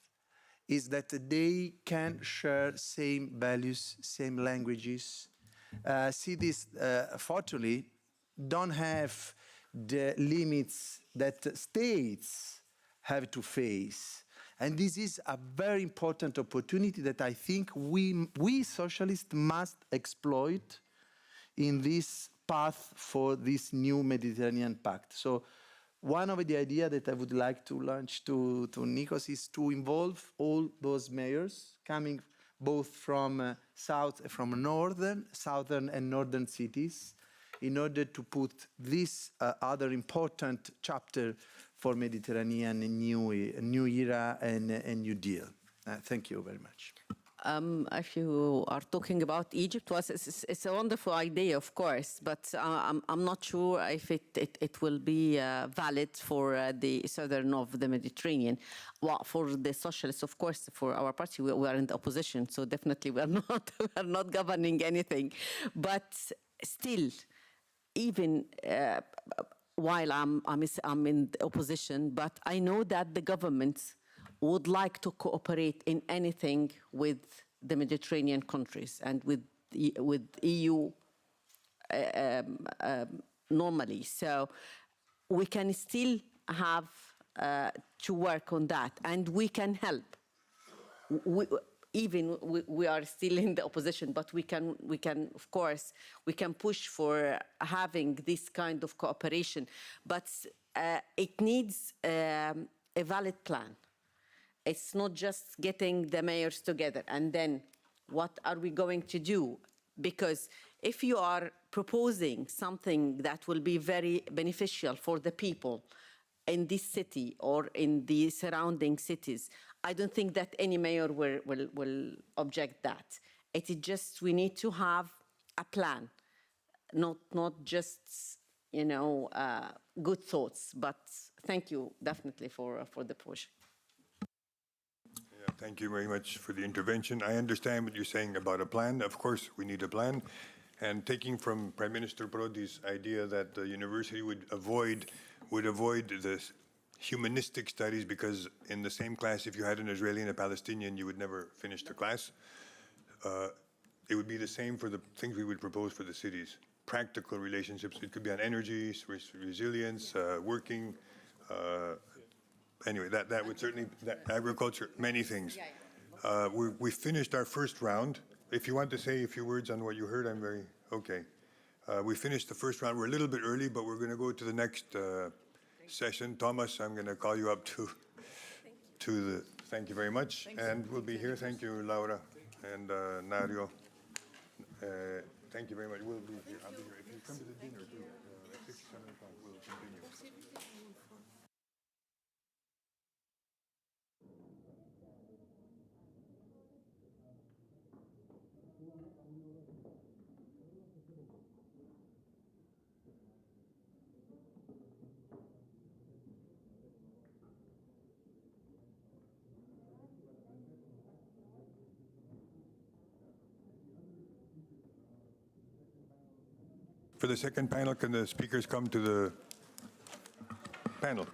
is that they can share same values, same languages. Cities, fortunately, don't have the limits that states have to face. And this is a very important opportunity that I think we socialists must exploit in this path for this new Mediterranean Pact. So one of the ideas that I would like to launch to Nikos is to involve all those mayors coming both from southern and northern cities, in order to put this other important chapter for Mediterranean new era and new deal. Thank you very much. If you are talking about Egypt, well, it's a wonderful idea, of course, but I'm not sure if it will be valid for the southern of the Mediterranean. Well, for the socialists, of course, for our party, we are in the opposition, so definitely we are not governing anything. But still, even while I'm in the opposition, but I know that the government would like to cooperate in anything with the Mediterranean countries and with EU normally. So we can still have to work on that, and we can help. We are still in the opposition, but we can, of course, we can push for having this kind of cooperation. But it needs a valid plan. It's not just getting the mayors together and then what are we going to do? Because if you are proposing something that will be very beneficial for the people in this city or in the surrounding cities, I don't think that any mayor will object that. It is just we need to have a plan, not just good thoughts. But thank you definitely for the project. Yeah, thank you very much for the intervention. I understand what you're saying about a plan. Of course, we need a plan. And taking from Prime Minister Prodi's idea that the university would avoid the humanistic studies, because in the same class, if you had an Israeli and a Palestinian, you would never finish the class. It would be the same for the things we would propose for the cities. Practical relationships. It could be on energy, resilience, working. Anyway, that would certainly, agriculture, many things. We finished our first round. If you want to say a few words on what you heard, I'm very, okay. We finished the first round. We're a little bit early, but we're going to go to the next session. Thomas, I'm going to call you up to the, thank you very much. And we'll be here. Thank you, Laura and Nario. Thank you very much. We'll be here. I'll be here. If you come to the dinner too, at 6, 7 o'clock, we'll continue. For the second panel, can the speakers come to the panel?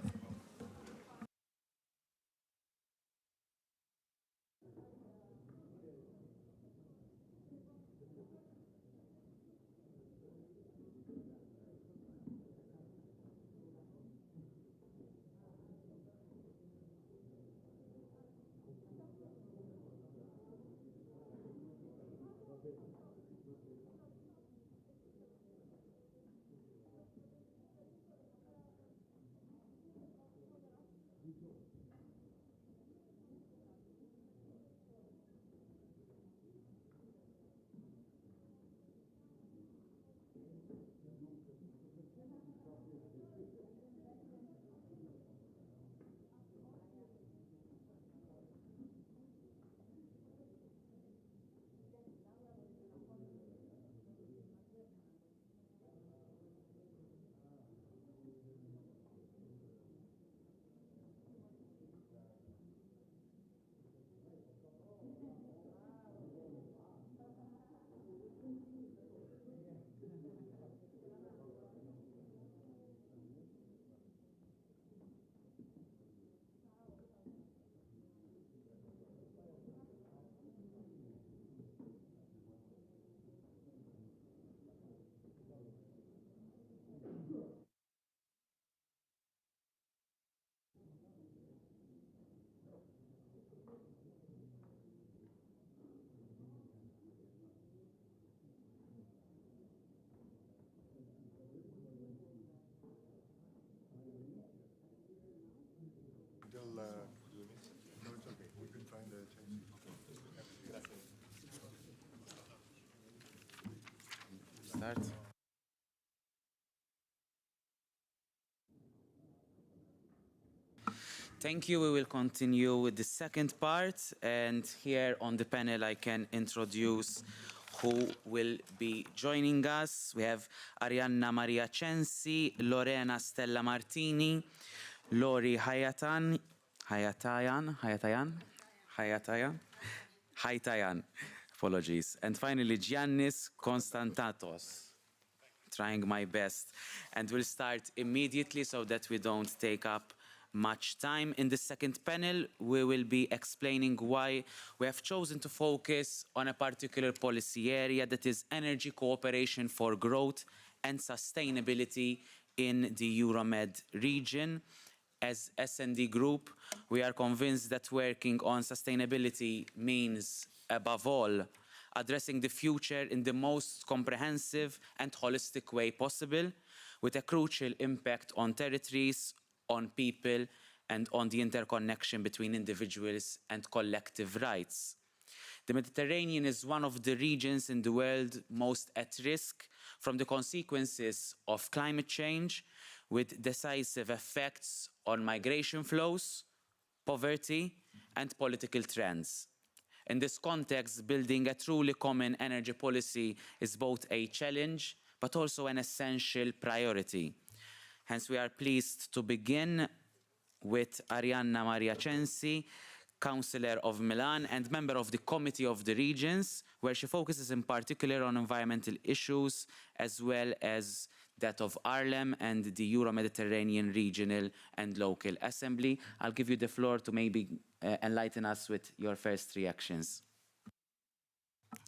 No, it's okay. We can find a change. Start. Thank you. We will continue with the second part. And here on the panel, I can introduce who will be joining us. We have Arianna Maria Censi, Lorena Stella Martini, Lori Hayatayan, apologies. And finally, Giannis Konstantatos. Trying my best. And we'll start immediately so that we don't take up much time. In the second panel, we will be explaining why we have chosen to focus on a particular policy area, that is energy cooperation for growth and sustainability in the Euromed region. As S&D Group, we are convinced that working on sustainability means, above all, addressing the future in the most comprehensive and holistic way possible, with a crucial impact on territories, on people, and on the interconnection between individuals and collective rights. The Mediterranean is one of the regions in the world most at risk from the consequences of climate change, with decisive effects on migration flows, poverty, and political trends. In this context, building a truly common energy policy is both a challenge but also an essential priority. Hence, we are pleased to begin with Arianna Maria Censi, Councillor of Milan and member of the Committee of the Regions, where she focuses in particular on environmental issues, as well as that of Arlem and the Euro-Mediterranean Regional and Local Assembly. I'll give you the floor to maybe enlighten us with your first reactions.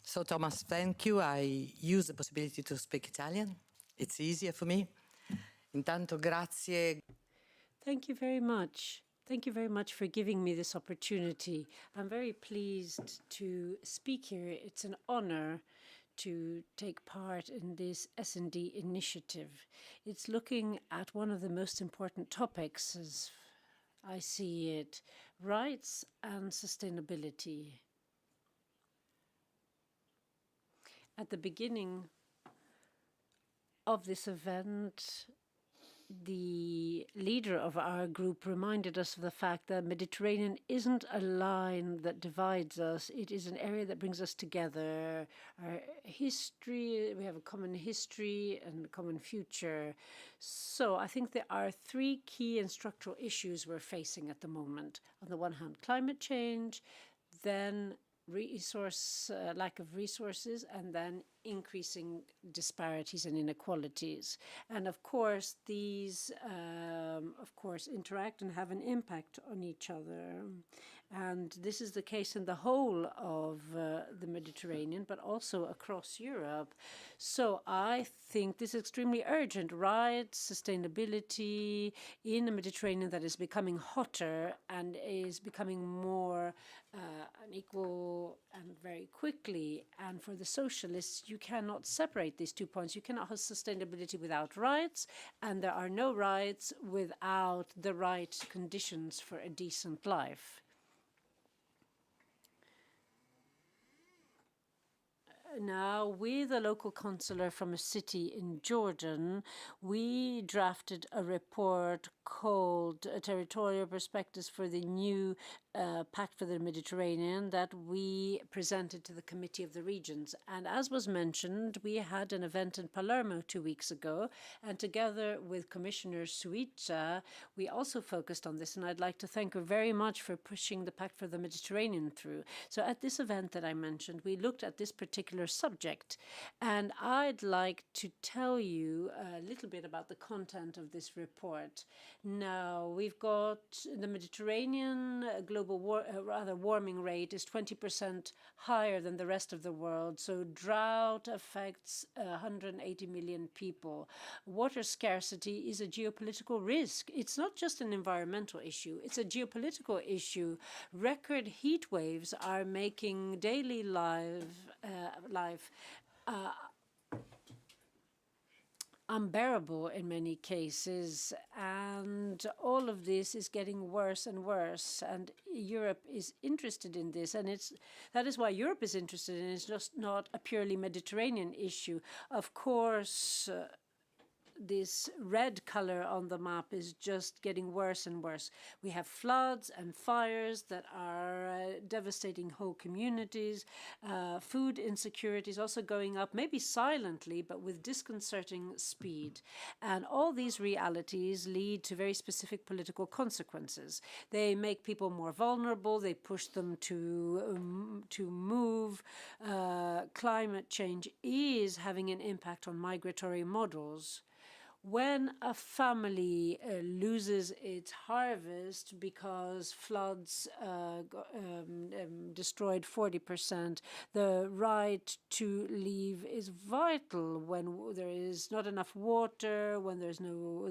So, Thomas, thank you. I use the possibility to speak Italian. It's easier for me. Intanto, grazie. Thank you very much. Thank you very much for giving me this opportunity. I'm very pleased to speak here. It's an honor to take part in this S&D initiative. It's looking at one of the most important topics, as I see it, rights and sustainability. At the beginning of this event, the leader of our group reminded us of the fact that Mediterranean isn't a line that divides us. It is an area that brings us together. Our history, we have a common history and a common future. So I think there are three key and structural issues we're facing at the moment. On the one hand, climate change, then lack of resources, and then increasing disparities and inequalities. And of course, these, interact and have an impact on each other. And this is the case in the whole of the Mediterranean, but also across Europe. So I think this is extremely urgent. Rights, sustainability in a Mediterranean that is becoming hotter and is becoming more unequal and very quickly. And for the socialists, you cannot separate these 2 points. You cannot have sustainability without rights, and there are no rights without the right conditions for a decent life. Now, with a local councillor from a city in Jordan, we drafted a report called A Territorial Perspectives for the New Pact for the Mediterranean that we presented to the Committee of the Regions. And as was mentioned, we had an event in Palermo 2 weeks ago, and together with Commissioner Suica, we also focused on this, and I'd like to thank her very much for pushing the Pact for the Mediterranean through. So at this event that I mentioned, we looked at this particular subject, and I'd like to tell you a little bit about the content of this report. Now, we've got the Mediterranean global warming rate is 20% higher than the rest of the world, so drought affects 180 million people. Water scarcity is a geopolitical risk. It's not just an environmental issue, it's a geopolitical issue. Record heat waves are making daily life unbearable in many cases, and all of this is getting worse and worse, and Europe is interested in this, and that is why Europe is interested in it. It's just not a purely Mediterranean issue. Of course, this red color on the map is just getting worse and worse. We have floods and fires that are devastating whole communities. Food insecurity is also going up, maybe silently, but with disconcerting speed. And all these realities lead to very specific political consequences. They make people more vulnerable. They push them to move. Climate change is having an impact on migratory models. When a family loses its harvest because floods destroyed 40%, the right to leave is vital. When there is not enough water, when there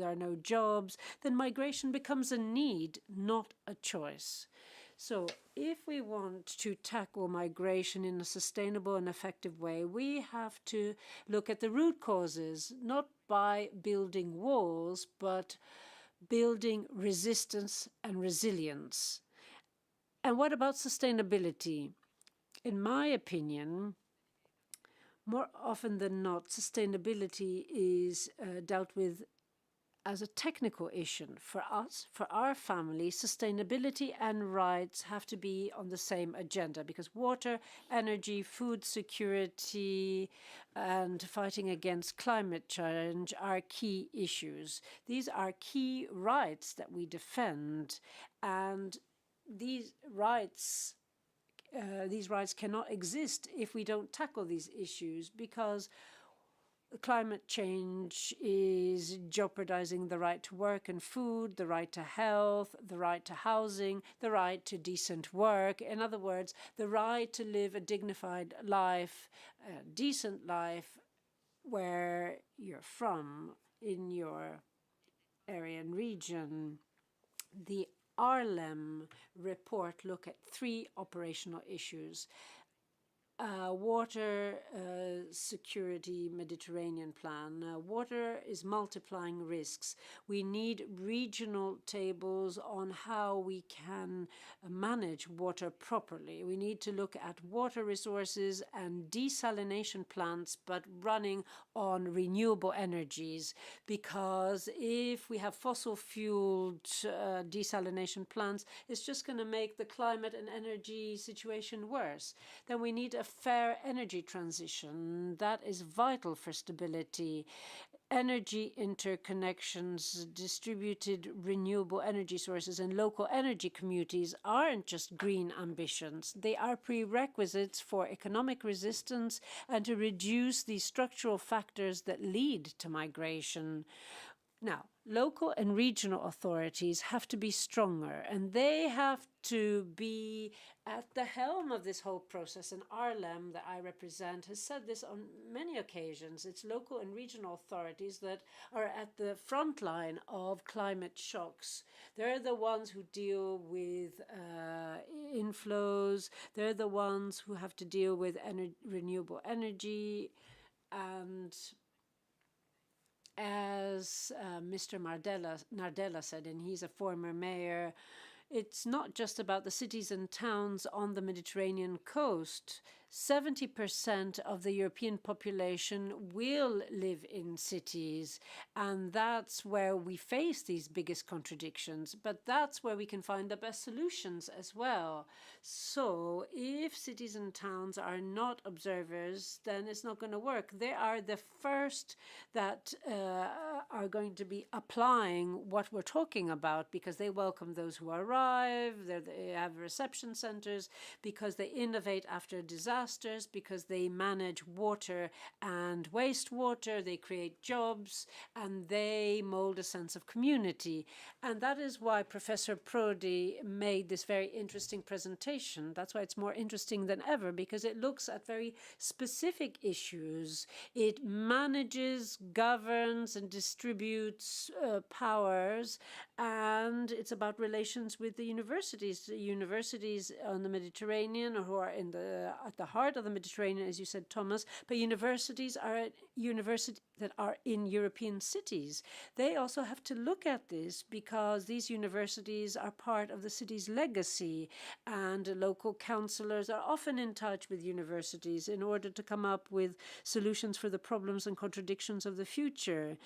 are no jobs, then migration becomes a need, not a choice. So if we want to tackle migration in a sustainable and effective way, we have to look at the root causes, not by building walls, but building resistance and resilience. And what about sustainability? In my opinion, more often than not, sustainability is dealt with as a technical issue. For us, for our family, sustainability and rights have to be on the same agenda because water, energy, food security, and fighting against climate change are key issues. These are key rights that we defend, and these rights cannot exist if we don't tackle these issues, because climate change is jeopardizing the right to work and food, the right to health, the right to housing, the right to decent work. In other words, the right to live a dignified life, a decent life, where you're from, in your area and region. The Arlem report look at 3 operational issues. Water security Mediterranean plan. Water is multiplying risks. We need regional tables on how we can manage water properly. We need to look at water resources and desalination plants, but running on renewable energies, because if we have fossil-fueled desalination plants, it's just going to make the climate and energy situation worse. Then we need a fair energy transition that is vital for stability. Energy interconnections, distributed renewable energy sources, and local energy communities aren't just green ambitions. They are prerequisites for economic resistance and to reduce the structural factors that lead to migration. Now, local and regional authorities have to be stronger, and they have to be at the helm of this whole process. And Arlem, that I represent, has said this on many occasions. It's local and regional authorities that are at the front line of climate shocks. They're the ones who deal with inflows. They're the ones who have to deal with renewable energy. And as Mr. Nardella said, and he's a former mayor, it's not just about the cities and towns on the Mediterranean coast. 70% of the European population will live in cities, and that's where we face these biggest contradictions, but that's where we can find the best solutions as well. So if cities and towns are not observers, then it's not going to work. They are the first that are going to be applying what we're talking about, because they welcome those who arrive, they have reception centers, because they innovate after disasters, because they manage water and wastewater, they create jobs, and they mold a sense of community. And that is why Professor Prodi made this very interesting presentation. That's why it's more interesting than ever, because it looks at very specific issues. It manages, governs, and distributes powers, and it's about relations with the universities on the Mediterranean, who are at the heart of the Mediterranean, as you said, Thomas, but universities are universities that are in European cities. They also have to look at this, because these universities are part of the city's legacy, and local councillors are often in touch with universities in order to come up with solutions for the problems and contradictions of the future.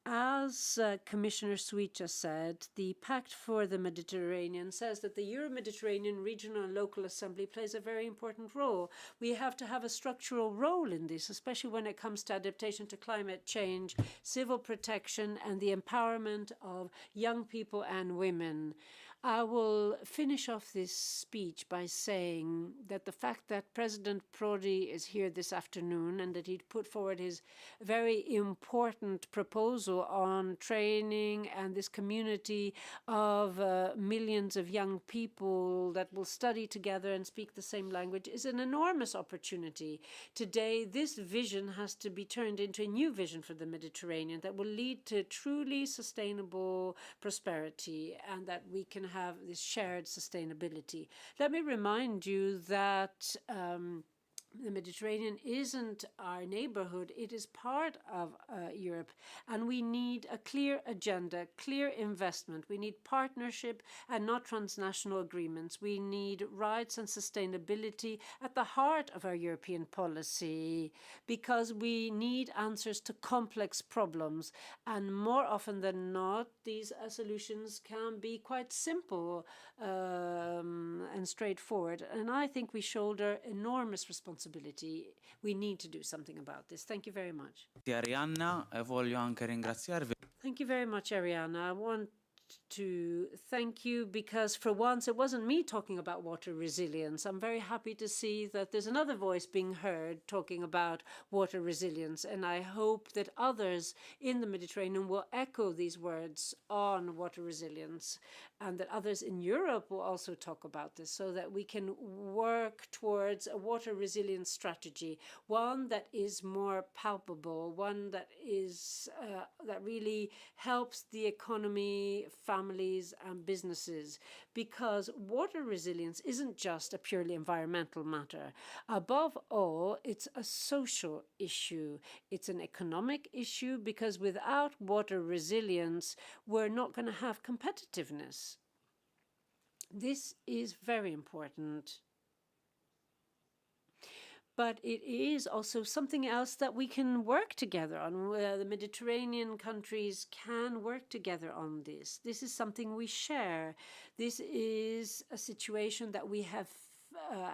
As Commissioner Suica said, the Pact for the Mediterranean says that the Euro-Mediterranean Regional and Local Assembly plays a very important role. We have to have a structural role in this, especially when it comes to adaptation to climate change, civil protection, and the empowerment of young people and women. I will finish off this speech by saying that the fact that President Prodi is here this afternoon and that he put forward his very important proposal on training and this community of millions of young people that will study together and speak the same language is an enormous opportunity. Today, this vision has to be turned into a new vision for the Mediterranean that will lead to truly sustainable prosperity, and that we can have this shared sustainability. Let me remind you that The Mediterranean isn't our neighborhood, it is part of Europe. And we need a clear agenda, clear investment. We need partnership and not transnational agreements. We need rights and sustainability at the heart of our European policy, because we need answers to complex problems. And more often than not, these solutions can be quite simple and straightforward. And I think we shoulder enormous responsibility. We need to do something about this. Thank you very much. Arianna, voglio anche ringraziarvi. Thank you very much, Arianna. I want to thank you because for once it wasn't me talking about water resilience. I'm very happy to see that there's another voice being heard talking about water resilience, and I hope that others in the Mediterranean will echo these words on water resilience, and that others in Europe will also talk about this, so that we can work towards a water resilience strategy, one that is more palpable, one that is that really helps the economy, families and businesses, because water resilience isn't just a purely environmental matter. Above all, it's a social issue. It's an economic issue, because without water resilience, we're not going to have competitiveness. This is very important. But it is also something else that we can work together on, where the Mediterranean countries can work together on this. This is something we share. This is a situation that we have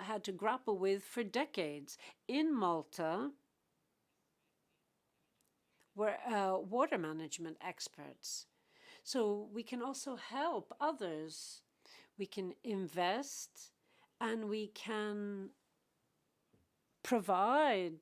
had to grapple with for decades. In Malta, we're water management experts. So we can also help others. We can invest, and we can provide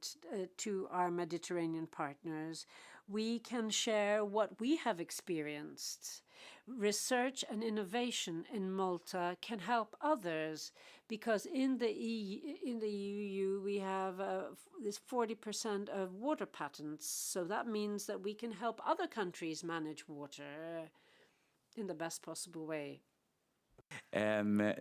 to our Mediterranean partners. We can share what we have experienced. Research and innovation in Malta can help others, because in the EU we have this 40% of water patents. So that means that we can help other countries manage water in the best possible way.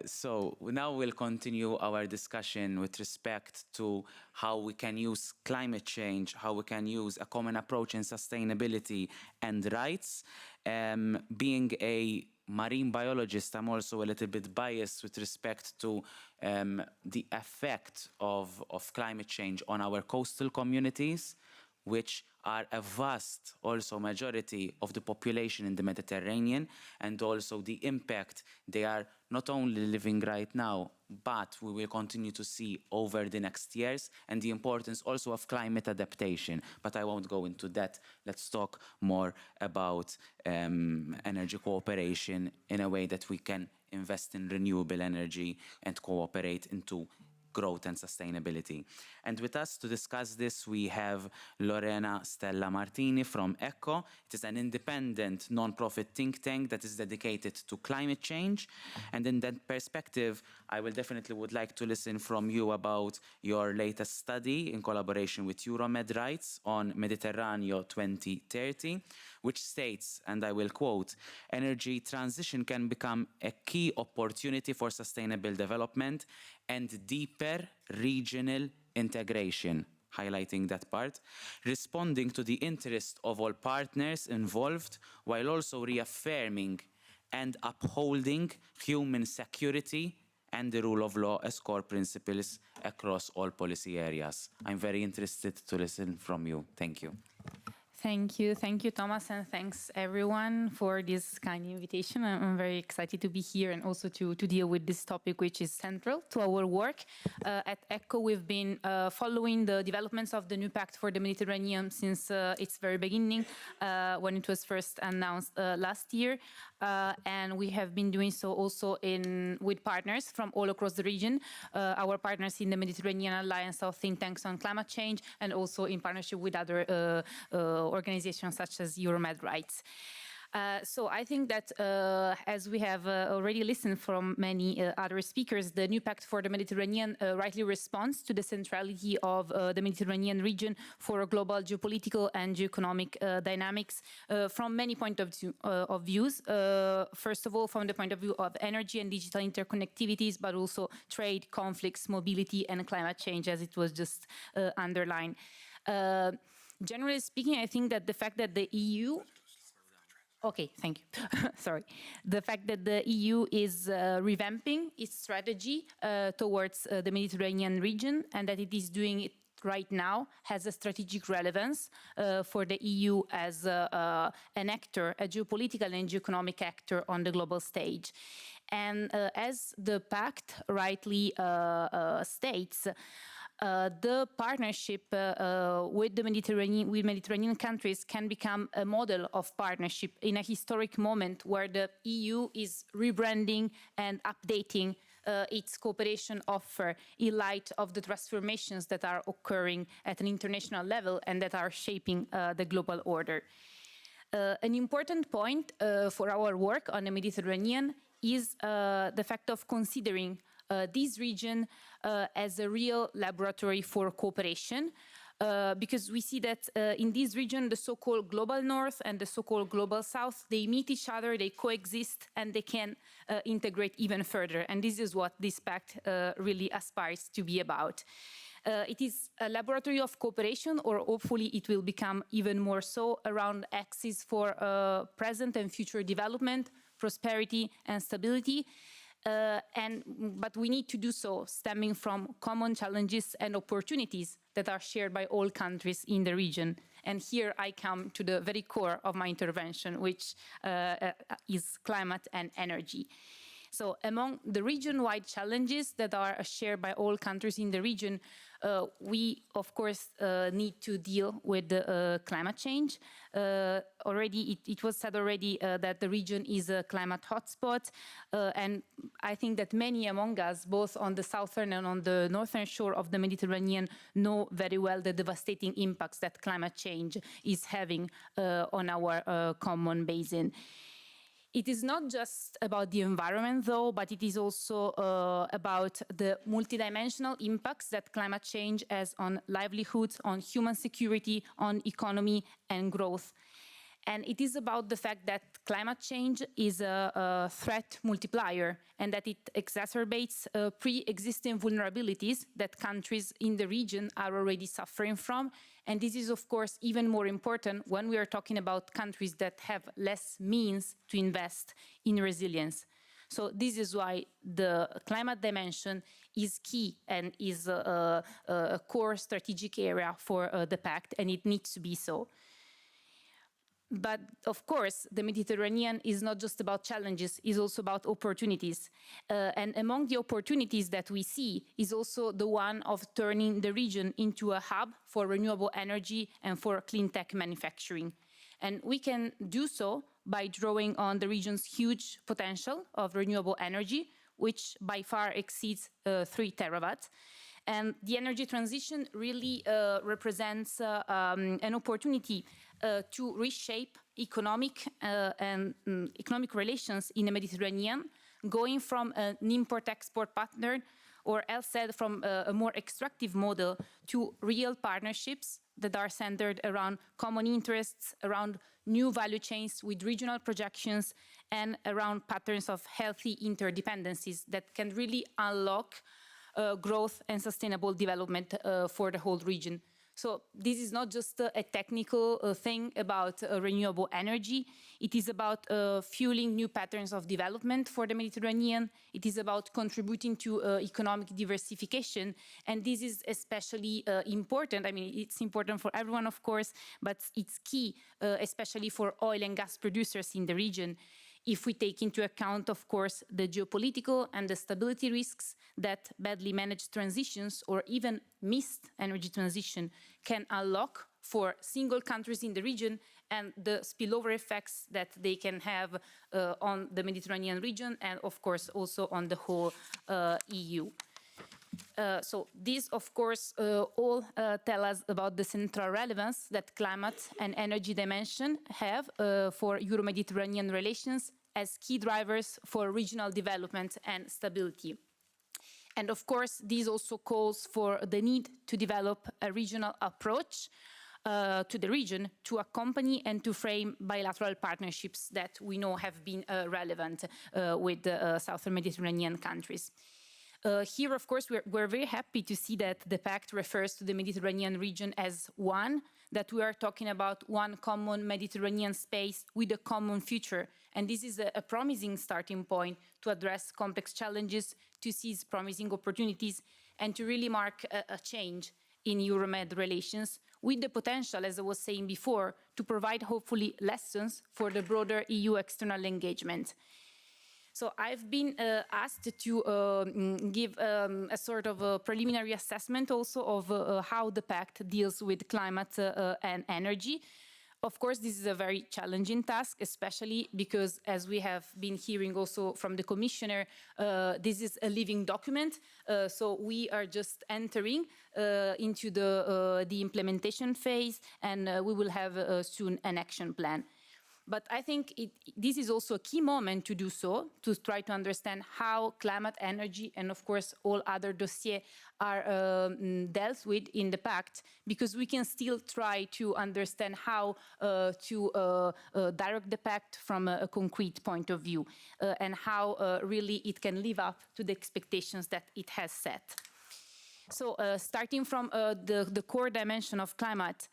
So now we'll continue our discussion with respect to how we can use climate change, how we can use a common approach in sustainability and rights. Being a marine biologist, I'm also a little bit biased with respect to the effect of climate change on our coastal communities, which are a vast also majority of the population in the Mediterranean, and also the impact they are not only living right now, but we will continue to see over the next years, and the importance also of climate adaptation. But I won't go into that. Let's talk more about energy cooperation in a way that we can invest in renewable energy and cooperate into growth and sustainability. And with us to discuss this, we have Lorena Stella Martini from ECHO. It is an independent non-profit think tank that is dedicated to climate change. And in that perspective, I will definitely would like to listen from you about your latest study in collaboration with Euromed Rights on Mediterraneo 2030, which states, and I will quote, "Energy transition can become a key opportunity for sustainable development and deeper regional integration," highlighting that part, "responding to the interest of all partners involved, while also reaffirming and upholding human security and the rule of law as core principles across all policy areas." I'm very interested to listen from you. Thank you. Thank you, Thomas, and thanks everyone for this kind invitation. I'm very excited to be here and also to deal with this topic, which is central to our work. At ECHO, we've been following the developments of the new Pact for the Mediterranean since its very beginning, when it was first announced last year. And we have been doing so also with partners from all across the region, our partners in the Mediterranean Alliance of Think Tanks on Climate Change, and also in partnership with other organizations such as Euromed Rights. So I think that, as we have already listened from many other speakers, the new Pact for the Mediterranean rightly responds to the centrality of the Mediterranean region for global geopolitical and geoeconomic dynamics from many points of views. First of all, from the point of view of energy and digital interconnectivities, but also trade, conflicts, mobility, and climate change, as it was just underlined. Generally speaking, I think that the fact that the EU Okay, thank you. Sorry. The fact that the EU is revamping its strategy towards the Mediterranean region and that it is doing it right now has a strategic relevance for the EU as an actor, a geopolitical and geoeconomic actor on the global stage. And as the Pact rightly states, the partnership with the Mediterranean countries can become a model of partnership in a historic moment where the EU is rebranding and updating its cooperation offer in light of the transformations that are occurring at an international level and that are shaping the global order. An important point for our work on the Mediterranean is the fact of considering this region as a real laboratory for cooperation, because we see that in this region, the so-called global north and the so-called global south, they meet each other, they coexist, and they can integrate even further. And this is what this pact really aspires to be about. It is a laboratory of cooperation, or hopefully it will become even more so, around axes for present and future development, prosperity, and stability. But we need to do so stemming from common challenges and opportunities that are shared by all countries in the region. And here I come to the very core of my intervention, which is climate and energy. So among the region-wide challenges that are shared by all countries in the region, we, of course, need to deal with the climate change. Already, it was said already that the region is a climate hotspot, and I think that many among us, both on the southern and on the northern shore of the Mediterranean, know very well the devastating impacts that climate change is having on our common basin. It is not just about the environment, though, but it is also about the multidimensional impacts that climate change has on livelihoods, on human security, on economy and growth. And it is about the fact that climate change is a threat multiplier and that it exacerbates pre-existing vulnerabilities that countries in the region are already suffering from. And this is, of course, even more important when we are talking about countries that have less means to invest in resilience. So this is why the climate dimension is key and is a core strategic area for the Pact, and it needs to be so. But of course, the Mediterranean is not just about challenges, it's also about opportunities. And among the opportunities that we see is also the one of turning the region into a hub for renewable energy and for clean tech manufacturing. And we can do so by drawing on the region's huge potential of renewable energy, which by far exceeds 3 terawatts. And the energy transition really represents an opportunity to reshape economic relations in the Mediterranean, going from an import-export partner, or else said from a more extractive model, to real partnerships that are centered around common interests, around new value chains with regional projections, and around patterns of healthy interdependencies that can really unlock growth and sustainable development for the whole region. So this is not just a technical thing about renewable energy. It is about fueling new patterns of development for the Mediterranean. It is about contributing to economic diversification. And this is especially important. I mean, it's important for everyone, of course, but it's key, especially for oil and gas producers in the region. If we take into account, of course, the geopolitical and the stability risks that badly managed transitions or even missed energy transition can unlock for single countries in the region, and the spillover effects that they can have on the Mediterranean region and, of course, also on the whole EU. So these, of course, all tell us about the central relevance that climate and energy dimension have for Euro-Mediterranean relations as key drivers for regional development and stability. And of course, this also calls for the need to develop a regional approach to the region to accompany and to frame bilateral partnerships that we know have been relevant with the Southern Mediterranean countries. Here, of course, we're very happy to see that the Pact refers to the Mediterranean region as one, that we are talking about one common Mediterranean space with a common future. And this is a promising starting point to address complex challenges, to seize promising opportunities, and to really mark a change in Euromed relations, with the potential, as I was saying before, to provide hopefully lessons for the broader EU external engagement. So I've been asked to give a sort of a preliminary assessment also of how the Pact deals with climate and energy. Of course, this is a very challenging task, especially because, as we have been hearing also from the Commissioner, this is a living document. So we are just entering into the implementation phase, and we will have soon an action plan. But I think this is also a key moment to do so, to try to understand how climate, energy, and of course all other dossiers are dealt with in the Pact, because we can still try to understand how to direct the Pact from a concrete point of view, and how really it can live up to the expectations that it has set. So starting from the core dimension of climate,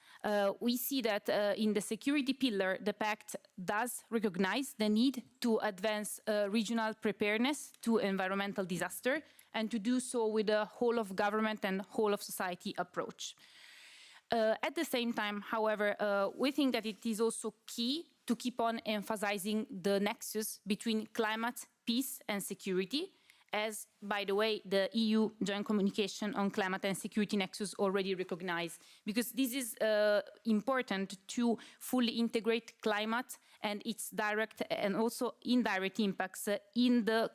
we see that in the security pillar, the Pact does recognize the need to advance regional preparedness to environmental disaster, and to do so with a whole of government and whole of society approach. At the same time, however, we think that it is also key to keep on emphasizing the nexus between climate, peace, and security, as, by the way, the EU joint communication on climate and security nexus already recognized, because this is important to fully integrate climate and its direct and also indirect impacts in the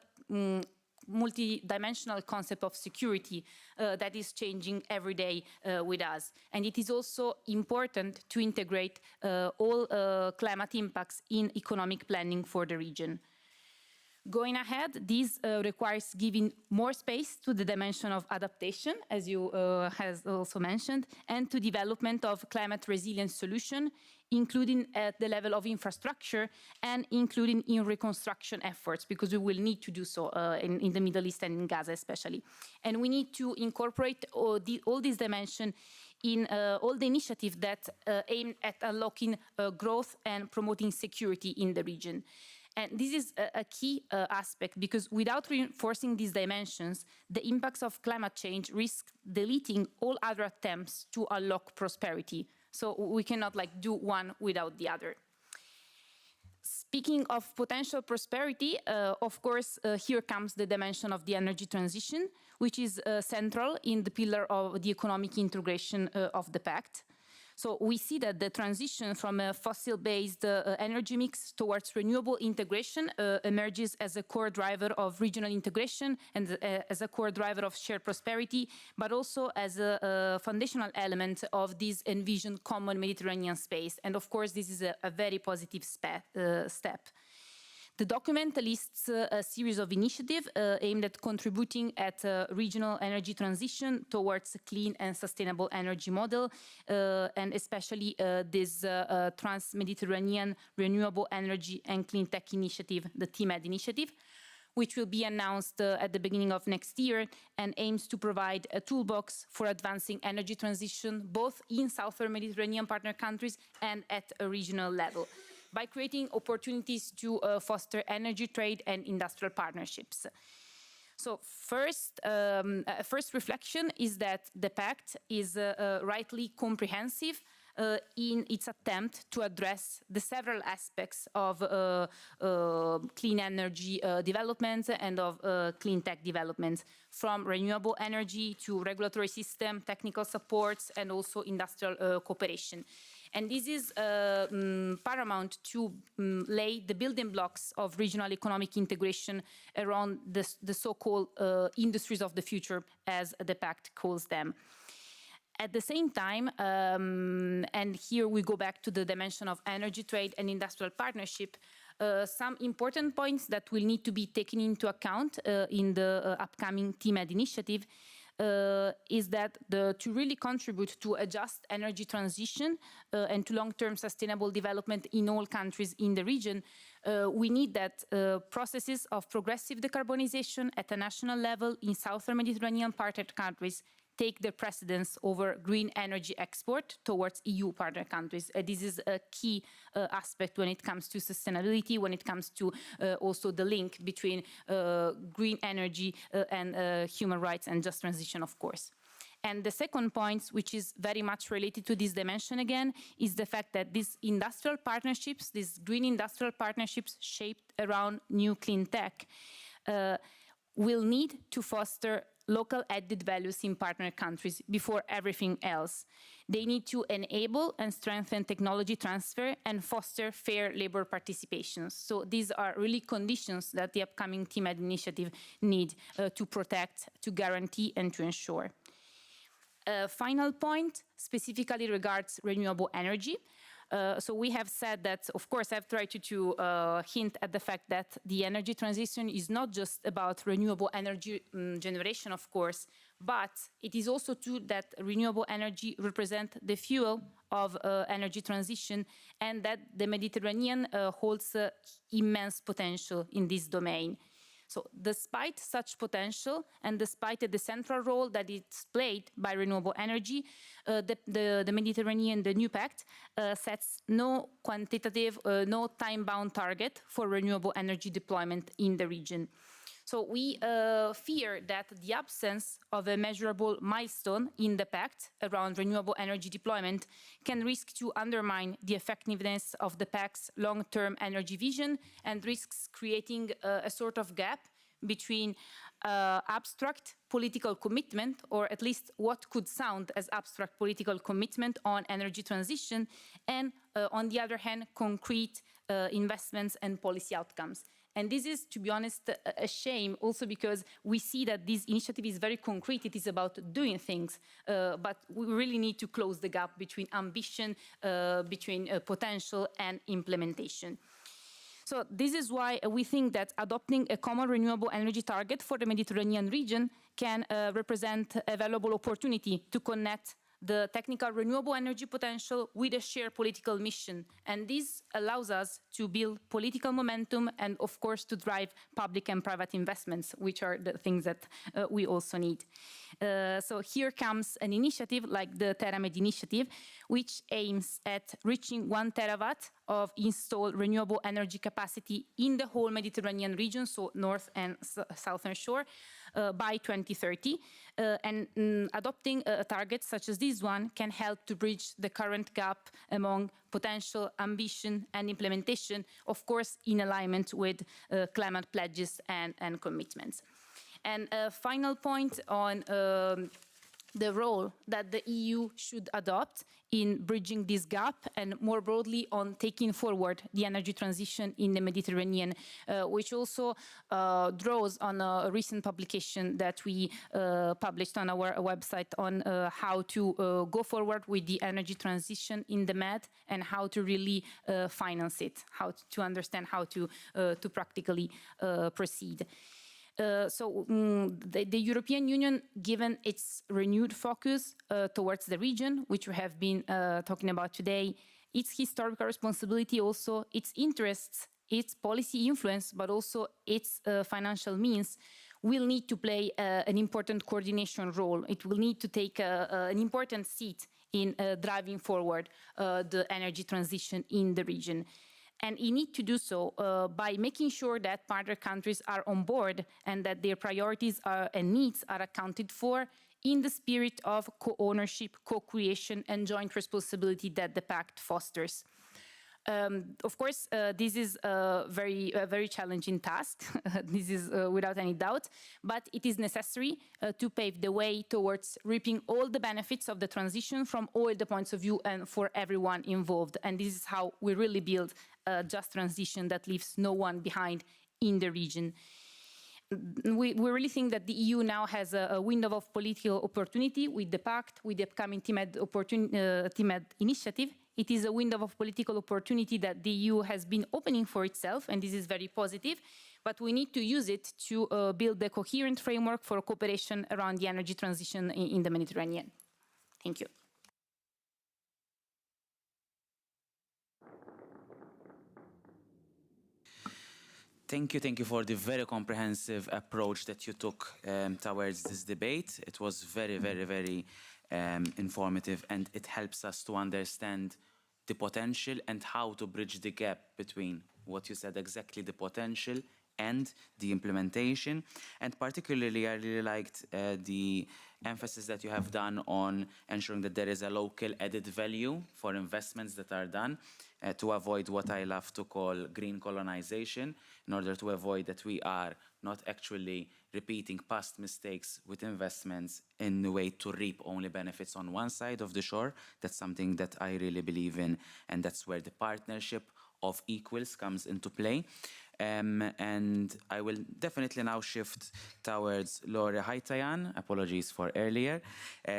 multi-dimensional concept of security that is changing every day with us. And it is also important to integrate all climate impacts in economic planning for the region. Going ahead, this requires giving more space to the dimension of adaptation, as you has also mentioned, and to development of climate resilient solution, including at the level of infrastructure and including in reconstruction efforts, because we will need to do so in the Middle East and in Gaza especially. And we need to incorporate all these dimensions in all the initiatives that aim at unlocking growth and promoting security in the region. And this is a key aspect, because without reinforcing these dimensions, the impacts of climate change risk deleting all other attempts to unlock prosperity. So we cannot do one without the other. Speaking of potential prosperity, of course, here comes the dimension of the energy transition, which is central in the pillar of the economic integration of the Pact. So we see that the transition from a fossil-based energy mix towards renewable integration emerges as a core driver of regional integration and as a core driver of shared prosperity, but also as a foundational element of this envisioned common Mediterranean space. And of course, this is a very positive step. The document lists a series of initiatives aimed at contributing at regional energy transition towards a clean and sustainable energy model, and especially this Trans-Mediterranean Renewable Energy and Clean Tech Initiative, the MED initiative, which will be announced at the beginning of next year and aims to provide a toolbox for advancing energy transition both in Southern Mediterranean partner countries and at a regional level, by creating opportunities to foster energy trade and industrial partnerships. So first reflection is that the Pact is rightly comprehensive in its attempt to address the several aspects of clean energy development and of clean tech development, from renewable energy to regulatory system, technical supports, and also industrial cooperation. And this is paramount to lay the building blocks of regional economic integration around the so-called industries of the future, as the Pact calls them. At the same time, and here we go back to the dimension of energy trade and industrial partnership, some important points that will need to be taken into account in the upcoming TMED initiative is that to really contribute to a just energy transition and to long-term sustainable development in all countries in the region, we need that processes of progressive decarbonization at a national level in southern Mediterranean partner countries take the precedence over green energy export towards EU partner countries. This is a key aspect when it comes to sustainability, when it comes to also the link between green energy and human rights and just transition, of course. And the second point, which is very much related to this dimension again, is the fact that these industrial partnerships, these green industrial partnerships shaped around new clean tech, will need to foster local added values in partner countries before everything else. They need to enable and strengthen technology transfer and foster fair labor participation. So these are really conditions that the upcoming TMED initiative need to protect, to guarantee, and to ensure. Final point specifically regards renewable energy. So we have said that, of course, I've tried to hint at the fact that the energy transition is not just about renewable energy generation, of course, but it is also true that renewable energy represents the fuel of energy transition and that the Mediterranean holds immense potential in this domain. So despite such potential and despite the central role that it's played by renewable energy, the Mediterranean, the new Pact, sets no quantitative, no time-bound target for renewable energy deployment in the region. So we fear that the absence of a measurable milestone in the Pact around renewable energy deployment can risk to undermine the effectiveness of the Pact's long-term energy vision and risks creating a sort of gap between abstract political commitment, or at least what could sound as abstract political commitment on energy transition, and on the other hand, concrete investments and policy outcomes. And this is, to be honest, a shame also because we see that this initiative is very concrete. It is about doing things, but we really need to close the gap between ambition, between potential and implementation. So this is why we think that adopting a common renewable energy target for the Mediterranean region can represent a valuable opportunity to connect the technical renewable energy potential with a shared political mission. And this allows us to build political momentum and, of course, to drive public and private investments, which are the things that we also need. So here comes an initiative like the TerraMed initiative, which aims at reaching 1 terawatt of installed renewable energy capacity in the whole Mediterranean region, so north and southern shore, by 2030. And adopting a target such as this one can help to bridge the current gap among potential ambition and implementation, of course, in alignment with climate pledges and commitments. And a final point on the role that the EU should adopt in bridging this gap and more broadly on taking forward the energy transition in the Mediterranean, which also draws on a recent publication that we published on our website on how to go forward with the energy transition in the Med and how to really finance it, how to understand how to practically proceed. The European Union, given its renewed focus towards the region, which we have been talking about today, its historical responsibility also, its interests, its policy influence, but also its financial means, will need to play an important coordination role. It will need to take an important seat in driving forward the energy transition in the region. And you need to do so by making sure that partner countries are on board and that their priorities and needs are accounted for in the spirit of co-ownership, co-creation, and joint responsibility that the Pact fosters. Of course, this is a very challenging task. This is without any doubt, but it is necessary to pave the way towards reaping all the benefits of the transition from all the points of view and for everyone involved. And this is how we really build a just transition that leaves no one behind in the region. We really think that the EU now has a window of political opportunity with the Pact, with the upcoming MED initiative. It is a window of political opportunity that the EU has been opening for itself, and this is very positive. But we need to use it to build a coherent framework for cooperation around the energy transition in the Mediterranean. Thank you. Thank you for the very comprehensive approach that you took towards this debate. It was very informative, and it helps us to understand the potential and how to bridge the gap between what you said exactly, the potential and the implementation. And particularly, I really liked the emphasis that you have done on ensuring that there is a local added value for investments that are done to avoid what I love to call green colonization, in order to avoid that we are not actually repeating past mistakes with investments in a way to reap only benefits on one side of the shore. That's something that I really believe in, and that's where the partnership of equals comes into play. And I will definitely now shift towards Laura Haitayan, apologies for earlier,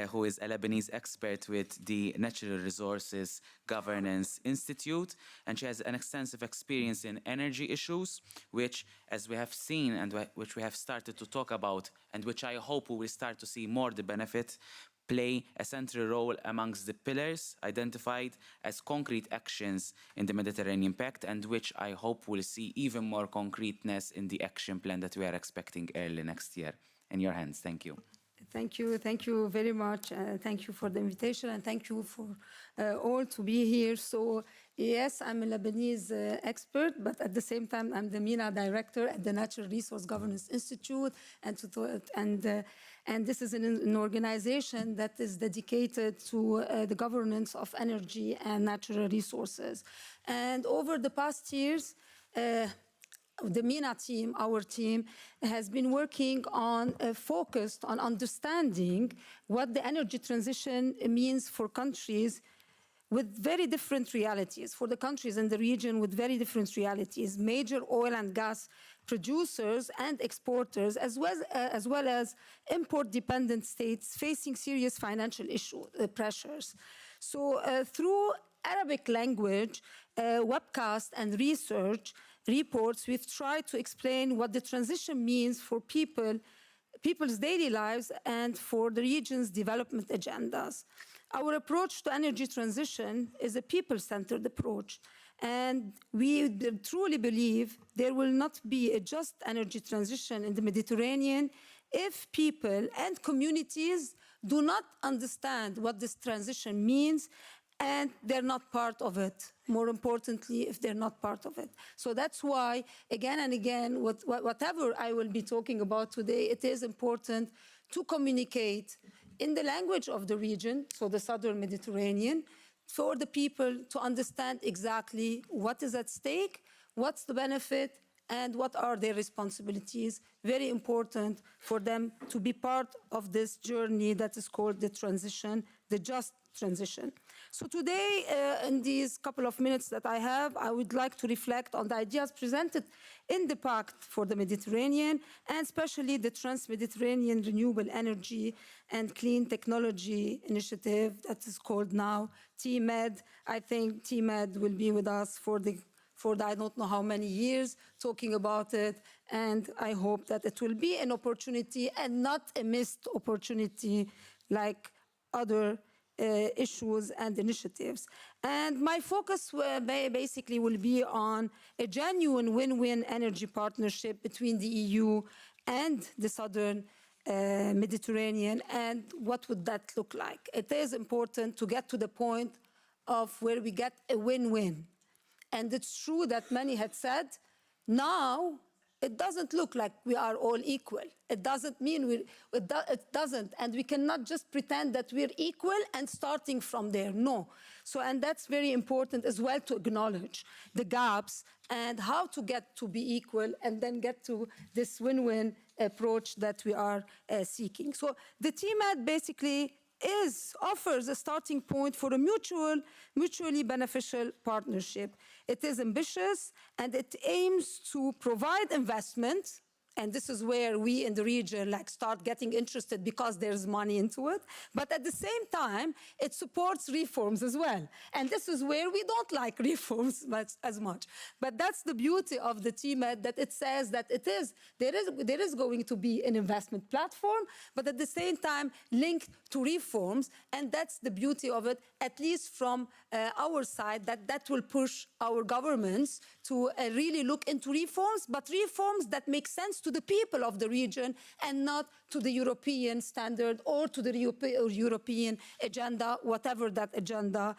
who is a Lebanese expert with the Natural Resources Governance Institute, and she has an extensive experience in energy issues, which, as we have seen and which we have started to talk about, and which I hope we will start to see more the benefit, play a central role amongst the pillars identified as concrete actions in the Mediterranean Pact, and which I hope will see even more concreteness in the action plan that we are expecting early next year. In your hands, thank you. Thank you very much. Thank you for the invitation, and thank you for all to be here. So yes, I'm a Lebanese expert, but at the same time, I'm the MENA director at the Natural Resource Governance Institute, and this is an organization that is dedicated to the governance of energy and natural resources. And over the past years, the MENA team, our team, has been working on, focused on understanding what the energy transition means for countries with very different realities, for the countries in the region with very different realities, major oil and gas producers and exporters, as well as import-dependent states facing serious financial pressures. So through Arabic language, webcast and research reports, we've tried to explain what the transition means for people's daily lives and for the region's development agendas. Our approach to energy transition is a people-centered approach, and we truly believe there will not be a just energy transition in the Mediterranean if people and communities do not understand what this transition means, and they're not part of it. More importantly, if they're not part of it. So that's why, again and again, whatever I will be talking about today, it is important to communicate in the language of the region, so the Southern Mediterranean, for the people to understand exactly what is at stake, what's the benefit, and what are their responsibilities. Very important for them to be part of this journey that is called the transition, the just transition. So today, in these couple of minutes that I have, I would like to reflect on the ideas presented in the Pact for the Mediterranean, and especially the Trans-Mediterranean Renewable Energy and Clean Technology Initiative that is called now MED. I think MED will be with us for I don't know how many years talking about it, and I hope that it will be an opportunity and not a missed opportunity like other issues and initiatives. And my focus basically will be on a genuine win-win energy partnership between the EU and the Southern Mediterranean, and what would that look like? It is important to get to the point of where we get a win-win. And it's true that many had said, now it doesn't look like we are all equal. It doesn't mean it doesn't, and we cannot just pretend that we're equal and starting from there. No. So, and that's very important as well to acknowledge the gaps and how to get to be equal and then get to this win-win approach that we are seeking. So the TMED basically offers a starting point for a mutually beneficial partnership. It is ambitious and it aims to provide investment, and this is where we in the region start getting interested because there's money into it. But at the same time, it supports reforms as well. And this is where we don't like reforms as much. But that's the beauty of the TMED, that it says that there is going to be an investment platform, but at the same time linked to reforms. And that's the beauty of it, at least from our side, that will push our governments to really look into reforms, but reforms that make sense to the people of the region and not to the European standard or to the European agenda, whatever that agenda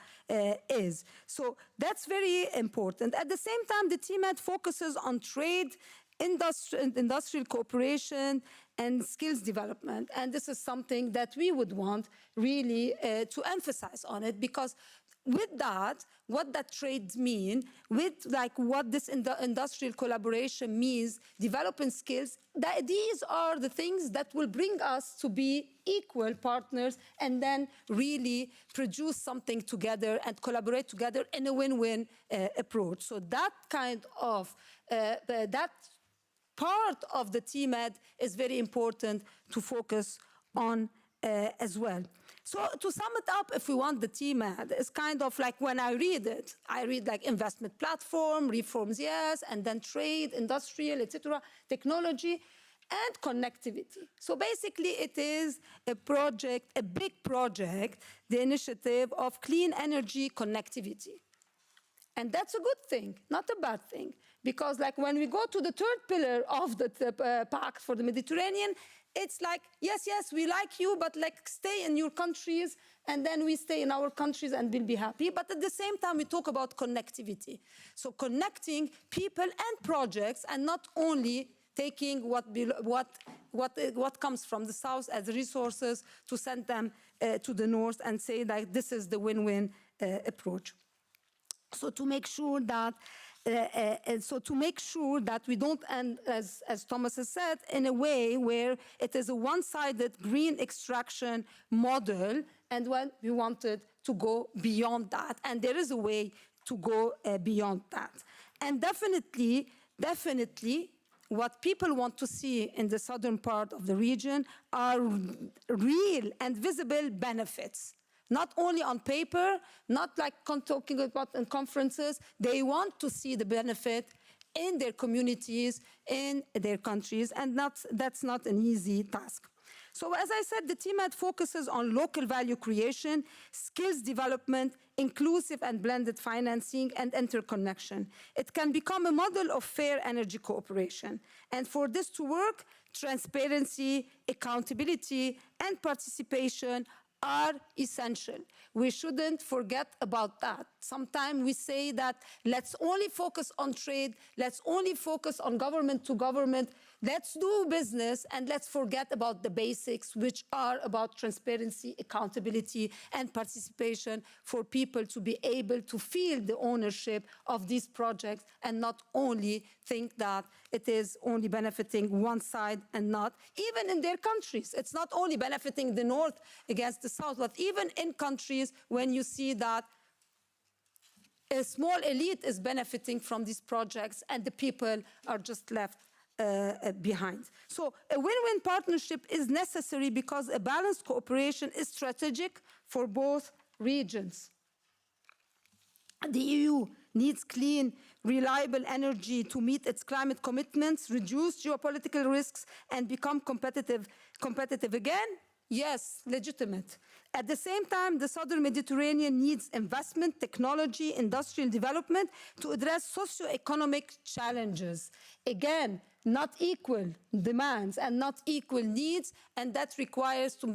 is. So that's very important. At the same time, the TMED focuses on trade, industrial cooperation, and skills development. And this is something that we would want really to emphasize on it, because with that, what that trade means, with what this industrial collaboration means, developing skills, these are the things that will bring us to be equal partners and then really produce something together and collaborate together in a win-win approach. So that kind of, that part of the TMED is very important to focus on as well. So to sum it up, if we want the TMED, it's kind of like when I read it, I read investment platform, reforms, yes, and then trade, industrial, etc., technology, and connectivity. So basically it is a project, a big project, the initiative of clean energy connectivity. And that's a good thing, not a bad thing, because when we go to the third pillar of the Pact for the Mediterranean, it's yes, we like you, but stay in your countries, and then we stay in our countries and we'll be happy. But at the same time, we talk about connectivity. So connecting people and projects, and not only taking what comes from the south as resources to send them to the north and say this is the win-win approach. So to make sure that we don't end, as Thomas has said, in a way where it is a one-sided green extraction model, and when we wanted to go beyond that, and there is a way to go beyond that. And definitely, what people want to see in the southern part of the region are real and visible benefits. Not only on paper, not talking about in conferences. They want to see the benefit in their communities, in their countries, and that's not an easy task. So as I said, the TMED focuses on local value creation, skills development, inclusive and blended financing, and interconnection. It can become a model of fair energy cooperation. And for this to work, transparency, accountability, and participation are essential. We shouldn't forget about that. Sometimes we say that let's only focus on trade, let's only focus on government to government, let's do business, and let's forget about the basics, which are about transparency, accountability, and participation for people to be able to feel the ownership of these projects and not only think that it is only benefiting one side and not, even in their countries. It's not only benefiting the north against the south, but even in countries when you see that a small elite is benefiting from these projects and the people are just left behind. So a win-win partnership is necessary because a balanced cooperation is strategic for both regions. The EU needs clean, reliable energy to meet its climate commitments, reduce geopolitical risks, and become competitive again. Yes, legitimate. At the same time, the Southern Mediterranean needs investment, technology, industrial development to address socio-economic challenges. Again, not equal demands and not equal needs, and that requires to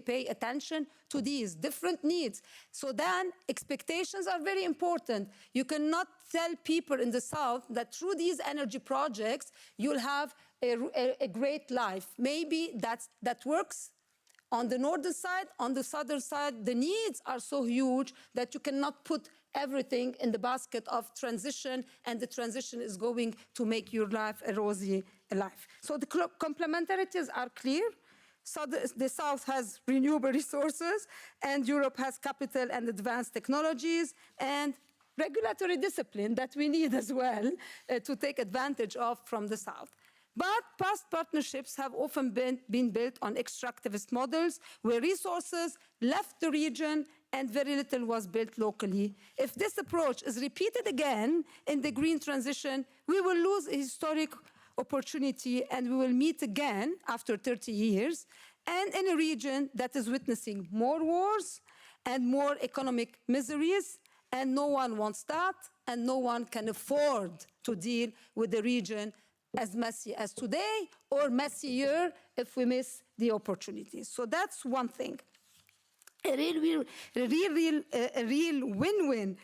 pay attention to these different needs. So then expectations are very important. You cannot tell people in the South that through these energy projects, you'll have a great life. Maybe that works on the northern side. On the southern side, the needs are so huge that you cannot put everything in the basket of transition, and the transition is going to make your life a rosy life. So the complementarities are clear. So the South has renewable resources, and Europe has capital and advanced technologies, and regulatory discipline that we need as well to take advantage of from the South. But past partnerships have often been built on extractivist models where resources left the region and very little was built locally. If this approach is repeated again in the green transition, we will lose a historic opportunity, and we will meet again after 30 years and in a region that is witnessing more wars and more economic miseries, and no one wants that, and no one can afford to deal with the region as messy as today or messier if we miss the opportunities. So that's one thing. A real win-win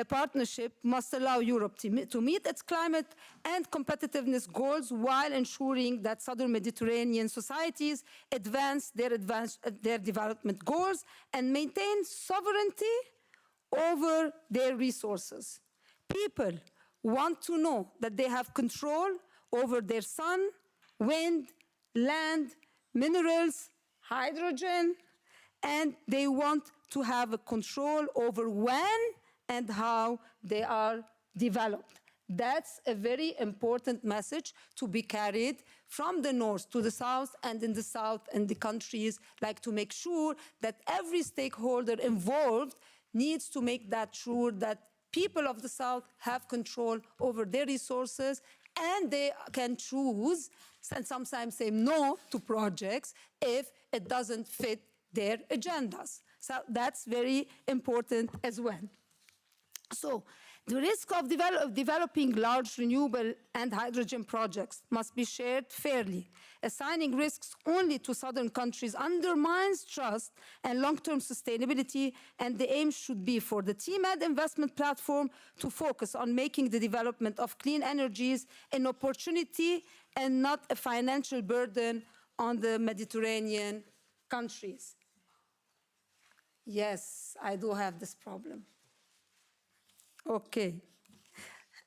partnership must allow Europe to meet its climate and competitiveness goals while ensuring that Southern Mediterranean societies advance their development goals and maintain sovereignty over their resources. People want to know that they have control over their sun, wind, land, minerals, hydrogen, and they want to have a control over when and how they are developed. That's a very important message to be carried from the north to the south, and in the south and the countries, like to make sure that every stakeholder involved needs to make that sure that people of the south have control over their resources, and they can choose and sometimes say no to projects if it doesn't fit their agendas. So that's very important as well. So the risk of developing large renewable and hydrogen projects must be shared fairly. Assigning risks only to southern countries undermines trust and long-term sustainability, and the aim should be for the MED investment platform to focus on making the development of clean energies an opportunity and not a financial burden on the Mediterranean countries. Yes, I do have this problem. Okay.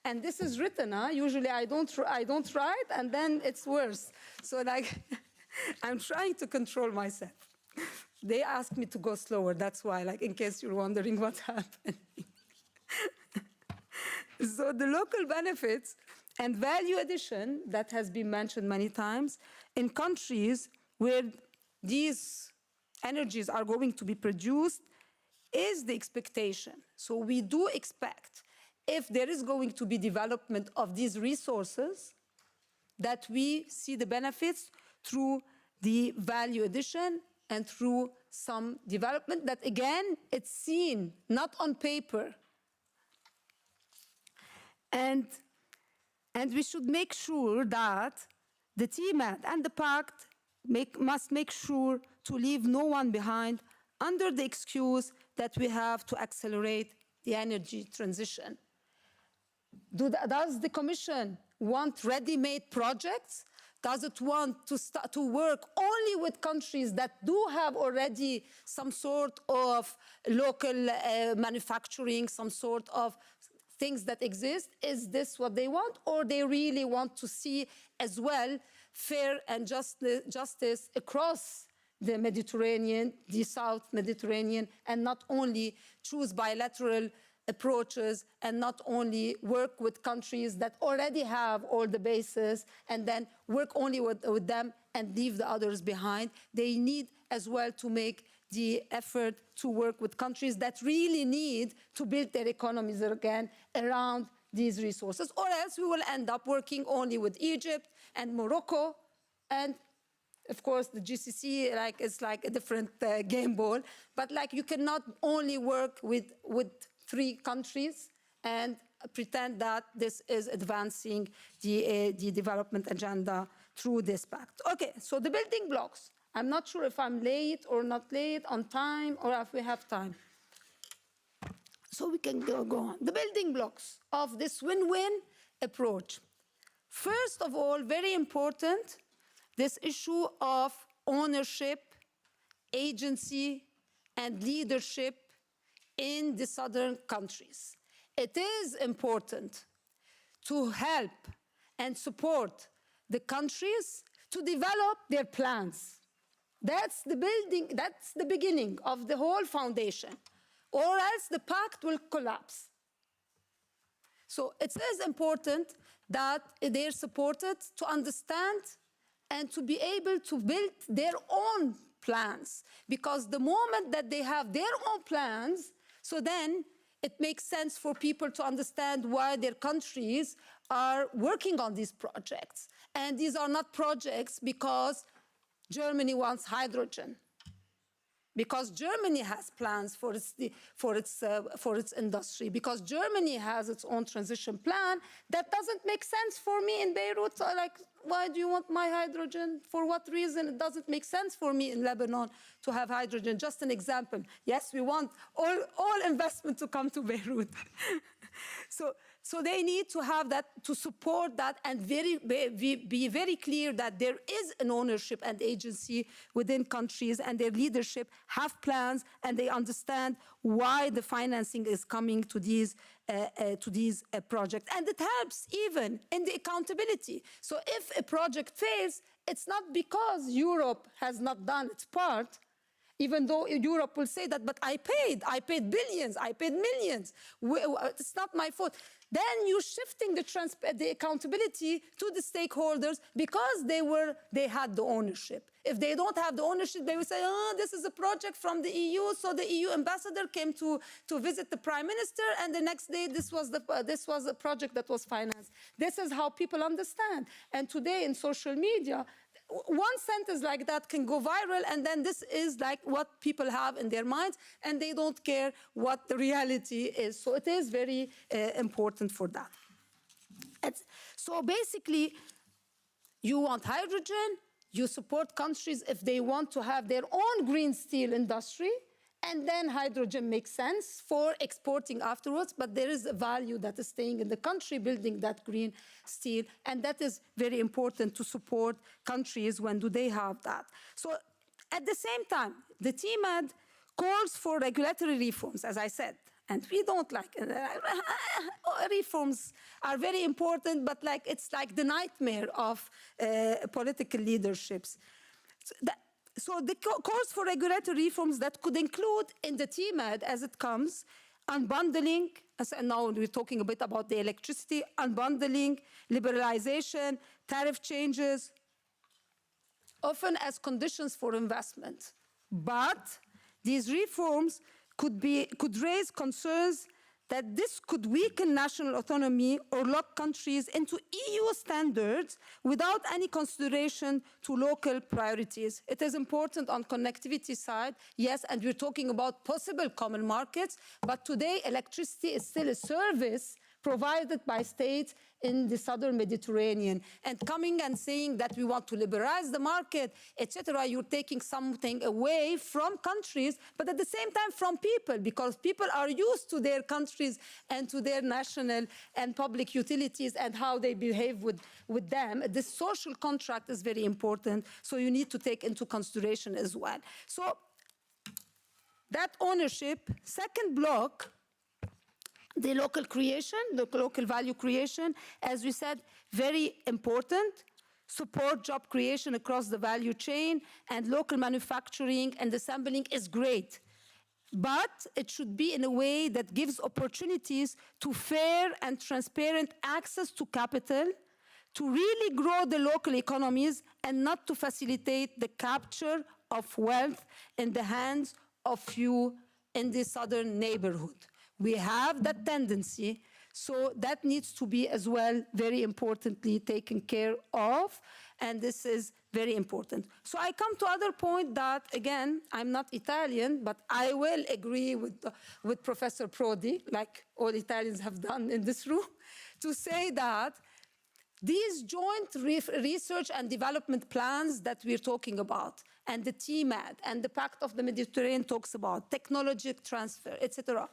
And this is written, huh? Usually I don't write, and then it's worse. So like, I'm trying to control myself. They asked me to go slower, that's why, like, in case you're wondering what's happening. So the local benefits and value addition that has been mentioned many times in countries where these energies are going to be produced is the expectation. So we do expect, if there is going to be development of these resources, that we see the benefits through the value addition and through some development that, again, it's seen, not on paper. And we should make sure that the MED and the Pact must make sure to leave no one behind under the excuse that we have to accelerate the energy transition. Does the Commission want ready-made projects? Does it want to work only with countries that do have already some sort of local manufacturing, some sort of things that exist? Is this what they want? Or they really want to see as well fair and justice across the Mediterranean, the South Mediterranean, and not only choose bilateral approaches and not only work with countries that already have all the bases and then work only with them and leave the others behind. They need as well to make the effort to work with countries that really need to build their economies again around these resources, or else we will end up working only with Egypt and Morocco, and Of course, the GCC is like a different game ball, but you cannot only work with 3 countries and pretend that this is advancing the development agenda through this pact. Okay, so the building blocks. I'm not sure if I'm late or not late on time or if we have time. So we can go on. The building blocks of this win-win approach. First of all, very important, this issue of ownership, agency, and leadership in the southern countries. It is important to help and support the countries to develop their plans. That's the beginning of the whole foundation, or else the pact will collapse. So it is important that they're supported to understand and to be able to build their own plans. Because the moment that they have their own plans, so then it makes sense for people to understand why their countries are working on these projects. And these are not projects because Germany wants hydrogen, because Germany has plans for its industry, because Germany has its own transition plan. That doesn't make sense for me in Beirut. So why do you want my hydrogen? For what reason? It doesn't make sense for me in Lebanon to have hydrogen. Just an example. Yes, we want all investment to come to Beirut. So they need to have that, to support that, and be very clear that there is an ownership and agency within countries, and their leadership have plans, and they understand why the financing is coming to these projects. And it helps even in the accountability. So if a project fails, it's not because Europe has not done its part, even though Europe will say that, but I paid billions, I paid millions. It's not my fault. Then you're shifting the accountability to the stakeholders because they had the ownership. If they don't have the ownership, they will say, oh, this is a project from the EU, so the EU ambassador came to visit the prime minister, and the next day this was a project that was financed. This is how people understand. And today in social media, one sentence like that can go viral, and then this is what people have in their minds, and they don't care what the reality is. So it is very important for that. So basically, you want hydrogen, you support countries if they want to have their own green steel industry, and then hydrogen makes sense for exporting afterwards, but there is a value that is staying in the country, building that green steel, and that is very important to support countries when do they have that. So at the same time, the TMED calls for regulatory reforms, as I said, and we don't reforms are very important, but it's like the nightmare of political leaderships. So the calls for regulatory reforms that could include in the TMED as it comes, unbundling, and now we're talking a bit about the electricity, unbundling, liberalization, tariff changes, often as conditions for investment. But these reforms could raise concerns that this could weaken national autonomy or lock countries into EU standards without any consideration to local priorities. It is important on connectivity side, yes, and we're talking about possible common markets, but today electricity is still a service provided by states in the southern Mediterranean. And coming and saying that we want to liberalize the market, etc., you're taking something away from countries, but at the same time from people, because people are used to their countries and to their national and public utilities and how they behave with them. This social contract is very important, so you need to take into consideration as well. So that ownership, second block, the local creation, the local value creation, as we said, very important. Support job creation across the value chain, and local manufacturing and assembling is great. But it should be in a way that gives opportunities to fair and transparent access to capital, to really grow the local economies, and not to facilitate the capture of wealth in the hands of few in the southern neighborhood. We have that tendency, so that needs to be as well very importantly taken care of. and this is very important. So I come to other point that, again, I'm not Italian, but I will agree with Professor Prodi, like all Italians have done in this room, to say that these joint research and development plans that we're talking about, and the TMED, and the Pact of the Mediterranean talks about, technology transfer, etc.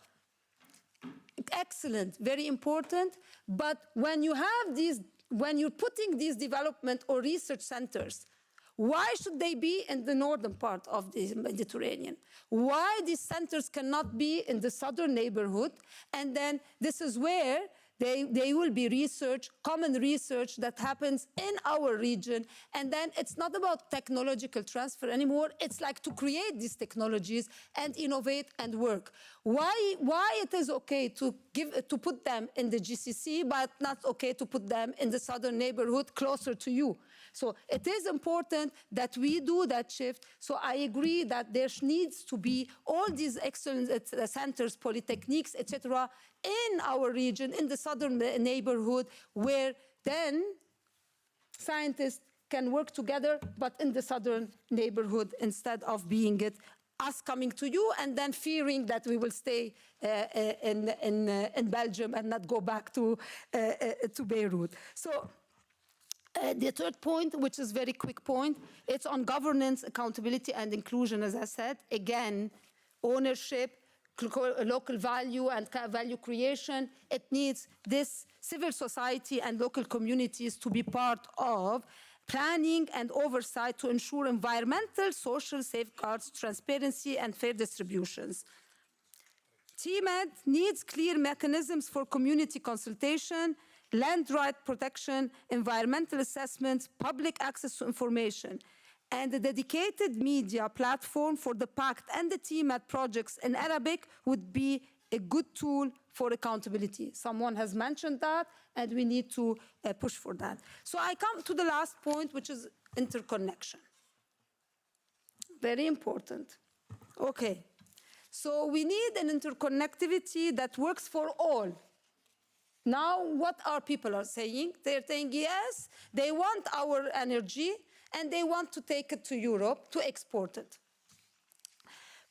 Excellent, very important, but when you have these, when you're putting these development or research centers, why should they be in the northern part of the Mediterranean? Why these centers cannot be in the southern neighborhood? And then this is where they will be research, common research that happens in our region. And then it's not about technological transfer anymore. It's like to create these technologies and innovate and work. Why it is okay to put them in the GCC, but not okay to put them in the southern neighborhood closer to you? So it is important that we do that shift. So I agree that there needs to be all these excellent centers, polytechniques, etc., in our region, in the southern neighborhood, where then scientists can work together, but in the southern neighborhood instead of being it us coming to you and then fearing that we will stay in Belgium and not go back to Beirut. So. The third point, which is a very quick point, it's on governance, accountability, and inclusion, as I said. Again, ownership, local value and value creation. It needs this civil society and local communities to be part of planning and oversight to ensure environmental, social safeguards, transparency, and fair distributions. TMED needs clear mechanisms for community consultation, land right protection, environmental assessments, public access to information, and a dedicated media platform for the Pact and the TMED projects in Arabic would be a good tool for accountability. Someone has mentioned that, and we need to push for that. So I come to the last point, which is interconnection. Very important. Okay. So we need an interconnectivity that works for all. Now, what our people are saying? They're saying, yes, they want our energy, and they want to take it to Europe to export it.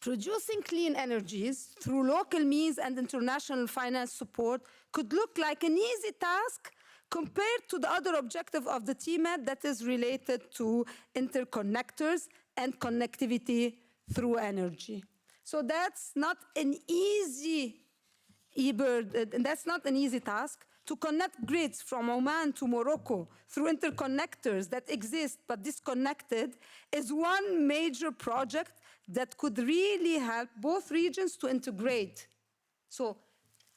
Producing clean energies through local means and international finance support could look like an easy task compared to the other objective of the TMED that is related to interconnectors and connectivity through energy. So that's not an easy that's not an easy task. To connect grids from Oman to Morocco through interconnectors that exist but disconnected is one major project that could really help both regions to integrate. So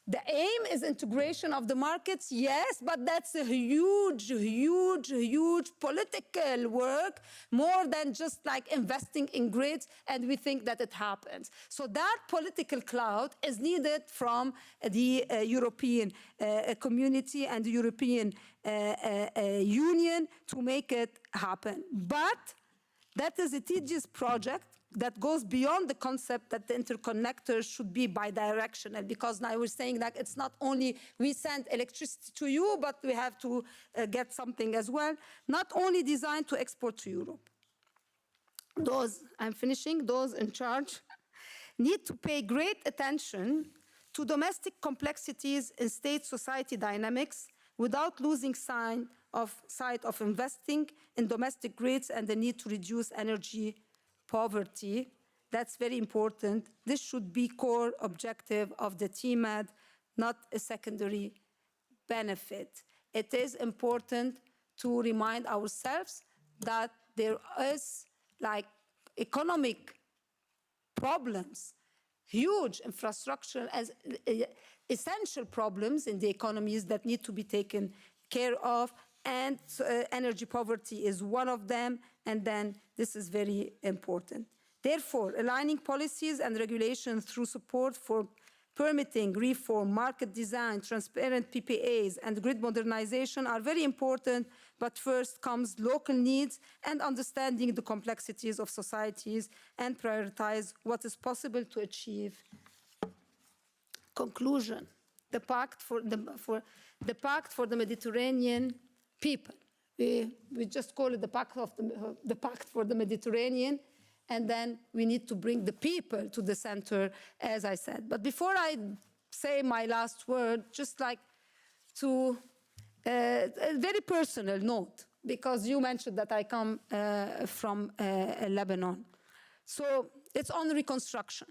the aim is integration of the markets, yes, but that's a huge, huge, huge political work, more than just like investing in grids, and we think that it happens. So that political clout is needed from the European community and the European Union to make it happen. But that is a tedious project that goes beyond the concept that the interconnectors should be bidirectional, because now we're saying that it's not only we send electricity to you, but we have to get something as well, not only designed to export to Europe. Those, I'm finishing, those in charge need to pay great attention to domestic complexities in state-society dynamics without losing sight of investing in domestic grids and the need to reduce energy poverty. That's very important. This should be core objective of the TMED, not a secondary benefit. It is important to remind ourselves that there is like economic problems, huge infrastructure as essential problems in the economies that need to be taken care of, and energy poverty is one of them, and then this is very important. Therefore, aligning policies and regulations through support for permitting, reform, market design, transparent PPAs, and grid modernization are very important, but first comes local needs and understanding the complexities of societies and prioritize what is possible to achieve. Conclusion, the Pact for the Mediterranean people, We just call it the Pact for the Mediterranean, and then we need to bring the people to the center, as I said. But before I say my last word, just like to a very personal note, because you mentioned that I come from Lebanon. So it's on reconstruction.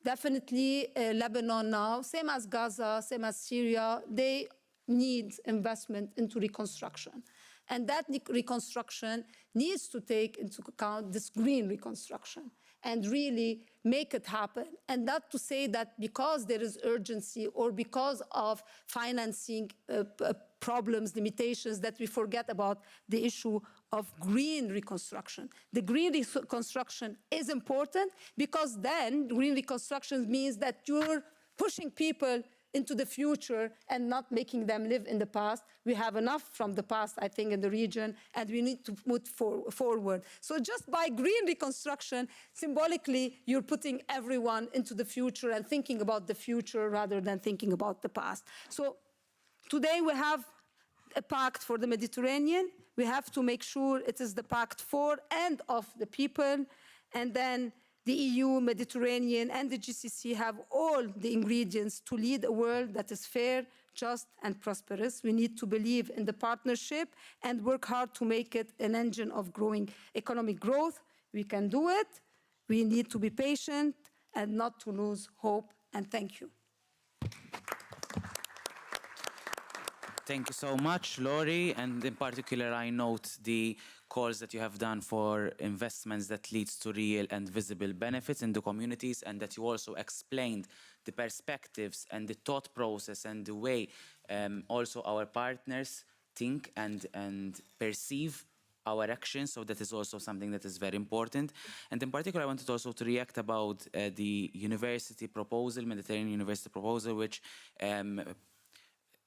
Definitely Lebanon now, same as Gaza, same as Syria, they need investment into reconstruction. And that reconstruction needs to take into account this green reconstruction and really make it happen. And not to say that because there is urgency or because of financing problems, limitations, that we forget about the issue of green reconstruction. The green reconstruction is important because then green reconstruction means that you're pushing people into the future and not making them live in the past. We have enough from the past, I think, in the region, and we need to move forward. So just by green reconstruction, symbolically, you're putting everyone into the future and thinking about the future rather than thinking about the past. So today we have a pact for the Mediterranean. We have to make sure it is the pact for and of the people, and then the EU, Mediterranean, and the GCC have all the ingredients to lead a world that is fair, just, and prosperous. We need to believe in the partnership and work hard to make it an engine of growing economic growth. We can do it. We need to be patient and not to lose hope. And thank you. Thank you so much, Laurie. And in particular, I note the calls that you have done for investments that leads to real and visible benefits in the communities, and that you also explained the perspectives and the thought process and the way also our partners think and perceive our actions. So that is also something that is very important. And in particular, I wanted also to react about the university proposal, Mediterranean University proposal, which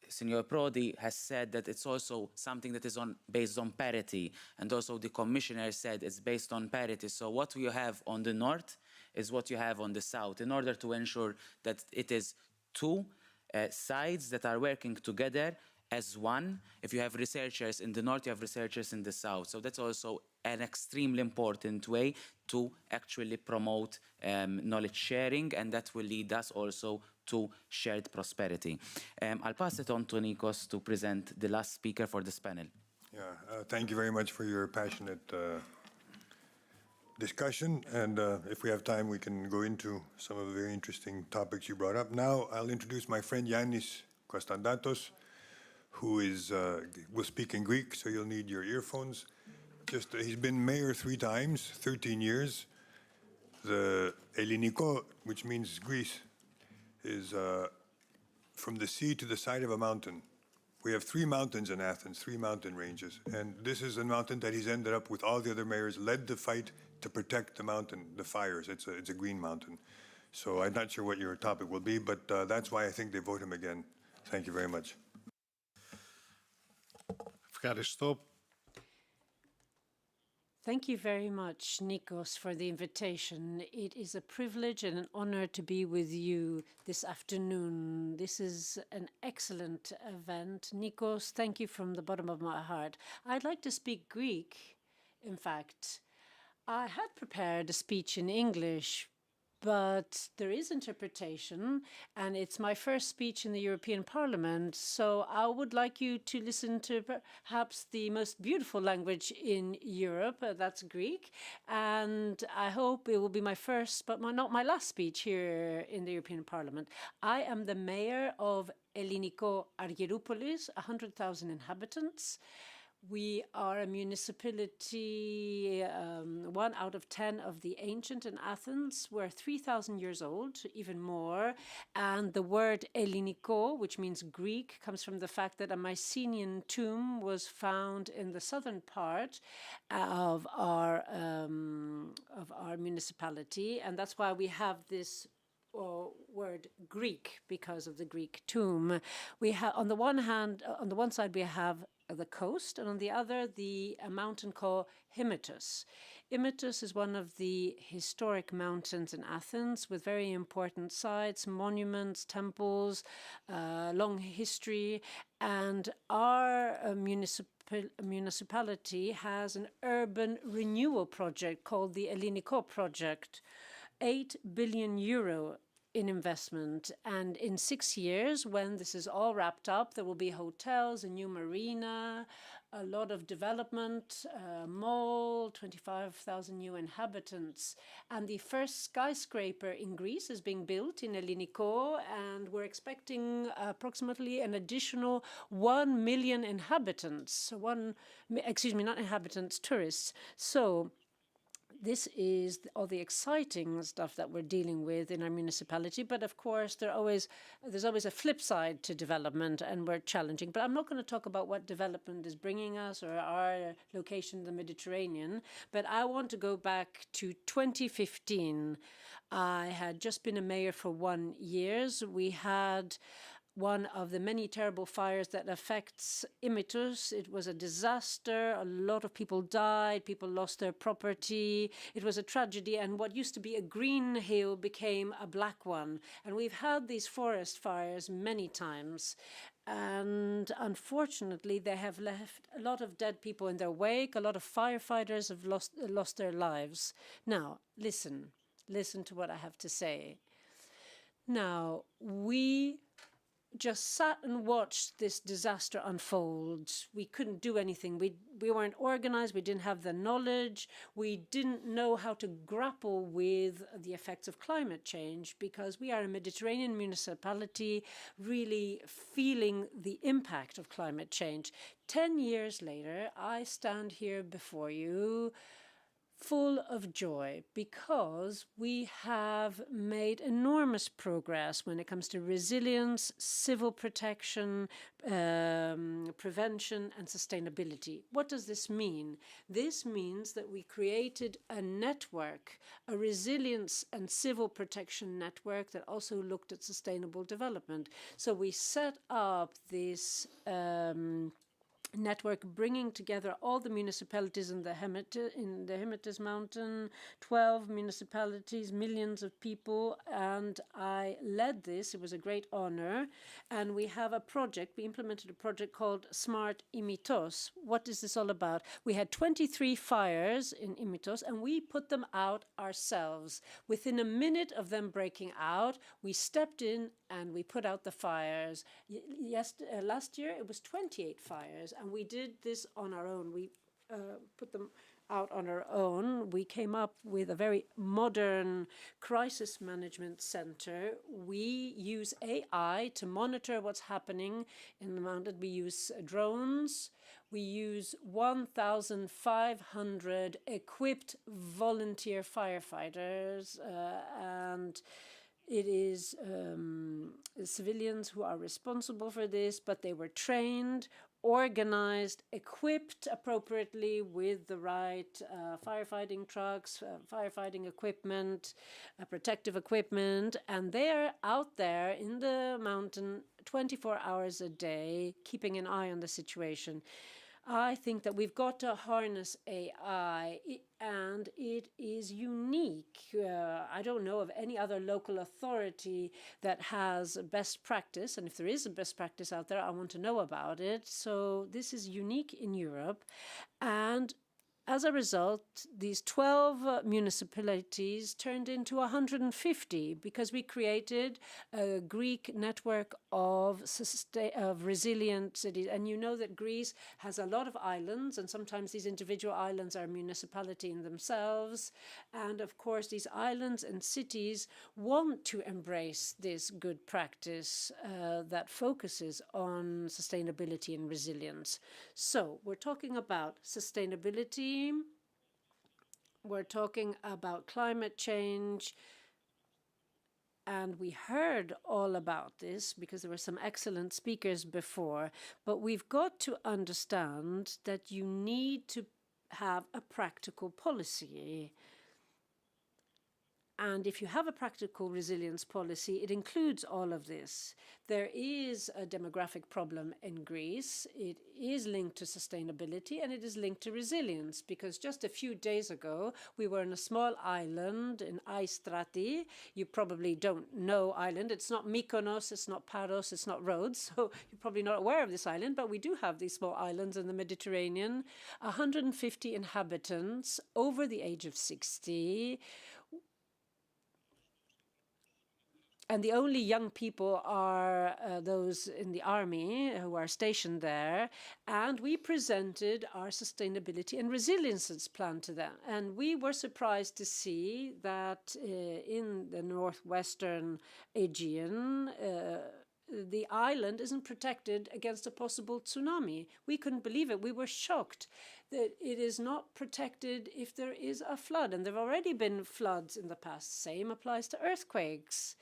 Signor Prodi has said that it's also something that is based on parity, and also the commissioner said it's based on parity. So what you have on the north is what you have on the south, in order to ensure that it is two sides that are working together as one. If you have researchers in the north, you have researchers in the south. So that's also an extremely important way to actually promote knowledge sharing, and that will lead us also to shared prosperity. I'll pass it on to Nikos to present the last speaker for this panel. Yeah, thank you very much for your passionate discussion. And if we have time, we can go into some of the very interesting topics you brought up. Now, I'll introduce my friend Yannis Kostandatos, who will speak in Greek, so you'll need your earphones. He's been mayor 3 times, 13 years. The Elliniko, which means Greece, is from the sea to the side of a mountain. We have 3 mountains in Athens, 3 mountain ranges. And this is a mountain that he's ended up with all the other mayors, led the fight to protect the mountain, the fires. It's a green mountain. So I'm not sure what your topic will be, but that's why I think they vote him again. Thank you very much. Thank you very much, Nikos, for the invitation. It is a privilege and an honor to be with you this afternoon. This is an excellent event. Nikos, thank you from the bottom of my heart. I'd like to speak Greek. In fact, I had prepared a speech in English, but there is interpretation, and it's my first speech in the European Parliament, so I would like you to listen to perhaps the most beautiful language in Europe, that's Greek, and I hope it will be my first, but not my last speech here in the European Parliament. I am the mayor of Elliniko Argyroupolis, 100,000 inhabitants. We are a municipality, 1 out of 10 of the ancient in Athens. We're 3,000 years old, even more. And the word Elliniko, which means Greek, comes from the fact that a Mycenaean tomb was found in the southern part of our municipality. And that's why we have this word Greek, because of the Greek tomb. We have, on the one side, we have the coast, and on the other, a mountain called Hymettus. Hymettus is one of the historic mountains in Athens with very important sites, monuments, temples, long history, And our municipality has an urban renewal project called the Elliniko project, 8 billion euro in investment. And in 6 years, when this is all wrapped up, there will be hotels, a new marina, a lot of development, a mall, 25,000 new inhabitants. And the first skyscraper in Greece is being built in Elliniko, and we're expecting approximately an additional 1 million inhabitants. Not inhabitants, tourists. So this is all the exciting stuff that we're dealing with in our municipality. But of course, there's always a flip side to development, and we're challenging. But I'm not going to talk about what development is bringing us or our location in the Mediterranean. But I want to go back to 2015. I had just been a mayor for 1 year. We had one of the many terrible fires that affects Imitus. It was a disaster. A lot of people died. People lost their property. It was a tragedy. And what used to be a green hill became a black one. And we've had these forest fires many times. And unfortunately, they have left a lot of dead people in their wake. A lot of firefighters have lost their lives. Now, listen to what I have to say. Now, we just sat and watched this disaster unfold. We couldn't do anything. We weren't organized. We didn't have the knowledge. We didn't know how to grapple with the effects of climate change, because we are a Mediterranean municipality really feeling the impact of climate change. 10 years later, I stand here before you full of joy, because we have made enormous progress when it comes to resilience, civil protection, prevention, and sustainability. What does this mean? This means that we created a network, a resilience and civil protection network that also looked at sustainable development. So we set up this network bringing together all the municipalities in the Hymettus mountain, 12 municipalities, millions of people, and I led this. It was a great honor. And we have a project, we implemented a project called Smart Imitos. What is this all about? We had 23 fires in Imitos, and we put them out ourselves. Within a minute of them breaking out, we stepped in and we put out the fires. Last year, it was 28 fires, and we did this on our own. We put them out on our own. We came up with a very modern crisis management center. We use AI to monitor what's happening in the mountain. We use drones. We use 1,500 equipped volunteer firefighters, and it is civilians who are responsible for this, but they were trained, organized, equipped appropriately with the right firefighting trucks, firefighting equipment, protective equipment, and they're out there in the mountain 24 hours a day, keeping an eye on the situation. I think that we've got to harness AI, and it is unique. I don't know of any other local authority that has best practice, and if there is a best practice out there, I want to know about it. So this is unique in Europe, and as a result, these 12 municipalities turned into 150 because we created a Greek network of resilient cities. And you know that Greece has a lot of islands, and sometimes these individual islands are a municipality in themselves. And of course, these islands and cities want to embrace this good practice that focuses on sustainability and resilience. So we're talking about sustainability. We're talking about climate change, and we heard all about this because there were some excellent speakers before, but we've got to understand that you need to have a practical policy. And if you have a practical resilience policy, it includes all of this. There is a demographic problem in Greece. It is linked to sustainability and it is linked to resilience, because just a few days ago, we were in a small island in Aistrati. You probably don't know Ireland. It's not Mykonos, it's not Paros, it's not Rhodes. So you're probably not aware of this island, but we do have these small islands in the Mediterranean. 150 inhabitants over the age of 60. And the only young people are those in the army who are stationed there. And we presented our sustainability and resilience plan to them. And we were surprised to see that in the northwestern Aegean, the island isn't protected against a possible tsunami. We couldn't believe it. We were shocked that it is not protected if there is a flood. And there have already been floods in the past. Same applies to earthquakes.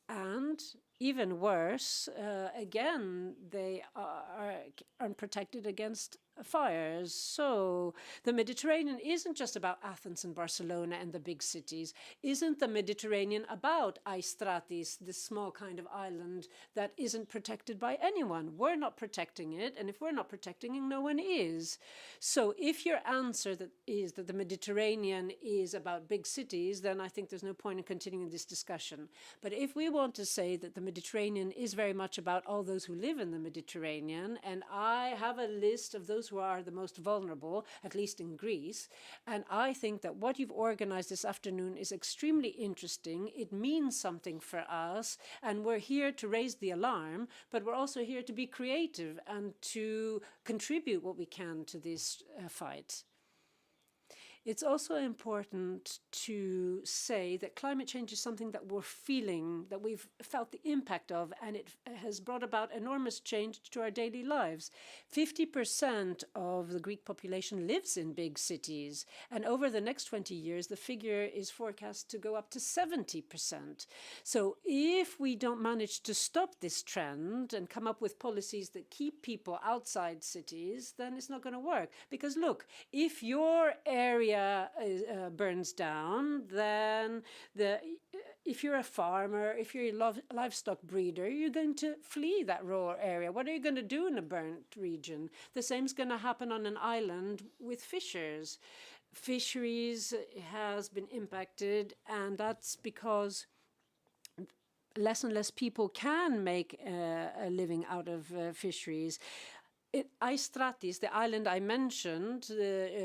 And even worse, again, they are unprotected against fires. So the Mediterranean isn't just about Athens and Barcelona and the big cities. Isn't the Mediterranean about Aistratis, this small kind of island that isn't protected by anyone? We're not protecting it, and if we're not protecting it, no one is. So if your answer is that the Mediterranean is about big cities, then I think there's no point in continuing this discussion. But if we want to say that the Mediterranean is very much about all those who live in the Mediterranean, and I have a list of those who are the most vulnerable, at least in Greece. And I think that what you've organized this afternoon is extremely interesting. It means something for us, and we're here to raise the alarm, but we're also here to be creative and to contribute what we can to this fight. It's also important to say that climate change is something that we're feeling, that we've felt the impact of, and it has brought about enormous change to our daily lives. 50% of the Greek population lives in big cities, and over the next 20 years, the figure is forecast to go up to 70%. So if we don't manage to stop this trend and come up with policies that keep people outside cities, then it's not going to work. Because look, if your area burns down, then if you're a farmer, if you're a livestock breeder, you're going to flee that rural area. What are you going to do in a burnt region? The same is going to happen on an island with fishers. Fisheries has been impacted, and that's because less and less people can make a living out of fisheries. Aistratis, the island I mentioned,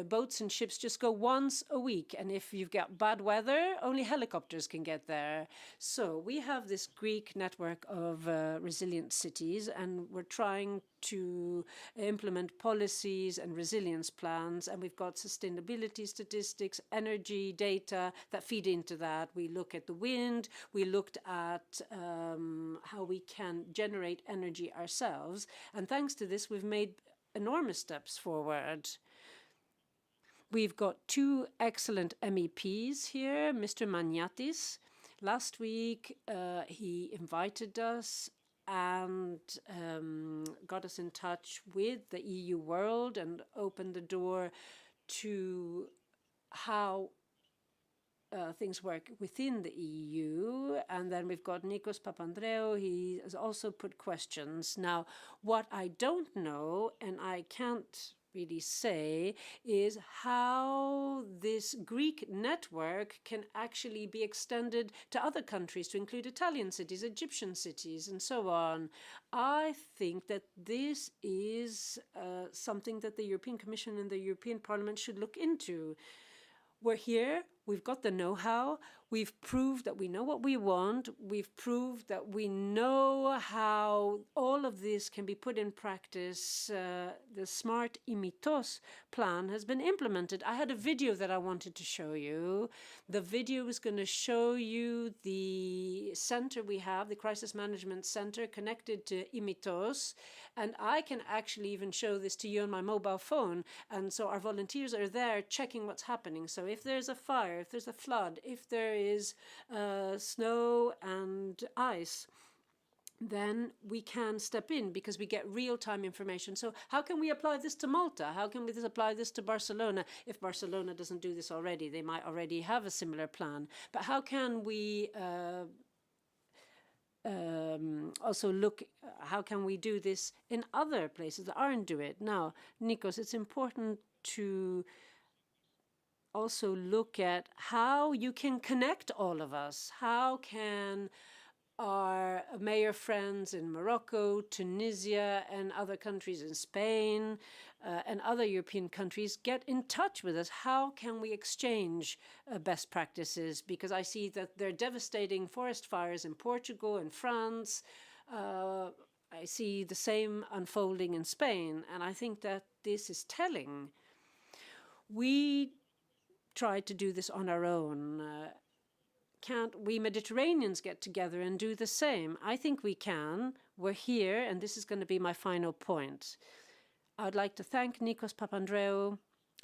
boats and ships just go once a week. And if you've got bad weather, only helicopters can get there. So we have this Greek network of resilient cities, and we're trying to implement policies and resilience plans. And we've got sustainability statistics, energy data that feed into that. We look at the wind. We looked at how we can generate energy ourselves. And thanks to this, we've made enormous steps forward. We've got two excellent MEPs here, Mr. Magnatis. Last week, he invited us and got us in touch with the EU world and opened the door to how things work within the EU. And then we've got Nikos Papandreou. He has also put questions. Now, what I don't know, and I can't really say, is how this Greek network can actually be extended to other countries, to include Italian cities, Egyptian cities, and so on. I think that this is something that the European Commission and the European Parliament should look into. We're here. We've got the know-how. We've proved that we know what we want. We've proved that we know how all of this can be put in practice. The Smart Imitos plan has been implemented. I had a video that I wanted to show you. The video is going to show you the center we have, the Crisis Management Center, connected to Imitos. And I can actually even show this to you on my mobile phone. And so our volunteers are there checking what's happening. So if there's a fire, if there's a flood, if there is snow and ice, then we can step in because we get real-time information. So how can we apply this to Malta? How can we apply this to Barcelona? If Barcelona doesn't do this already, they might already have a similar plan. But how can we also look, how can we do this in other places that aren't doing it? Now, Nikos, it's important to also look at how you can connect all of us. How can our mayor friends in Morocco, Tunisia, and other countries in Spain and other European countries get in touch with us? How can we exchange best practices? Because I see that there are devastating forest fires in Portugal and France. I see the same unfolding in Spain, and I think that this is telling. We tried to do this on our own. Can't we Mediterraneans get together and do the same? I think we can. We're here, and this is going to be my final point. I'd like to thank Nikos Papandreou.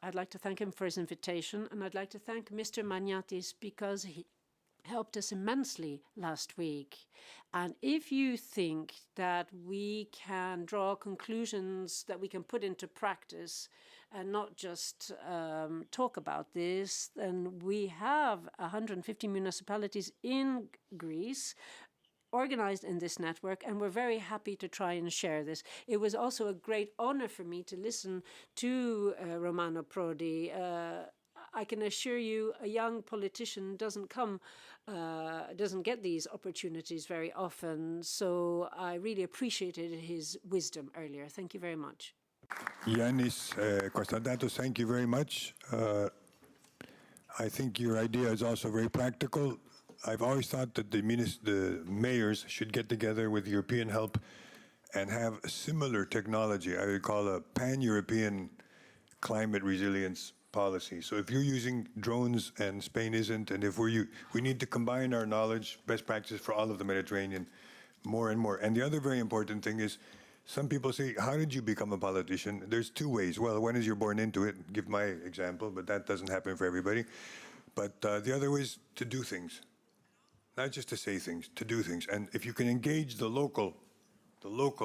I'd like to thank him for his invitation, and I'd like to thank Mr. Magnatis because he helped us immensely last week. And if you think that we can draw conclusions that we can put into practice and not just talk about this, then we have 150 municipalities in Greece organized in this network, and we're very happy to try and share this. It was also a great honor for me to listen to Romano Prodi. I can assure you, a young politician doesn't get these opportunities very often. So I really appreciated his wisdom earlier. Thank you very much. Yannis Konstantatos, thank you very much. I think your idea is also very practical. I've always thought that the mayors should get together with European help and have a similar technology. I would call a pan-European climate resilience policy. So if you're using drones and Spain isn't, and if we need to combine our knowledge, best practices for all of the Mediterranean more and more. And the other very important thing is, some people say, how did you become a politician? There's two ways. Well, one is you're born into it, give my example, but that doesn't happen for everybody. But the other way is to do things. Not just to say things, to do things. And if you can engage the local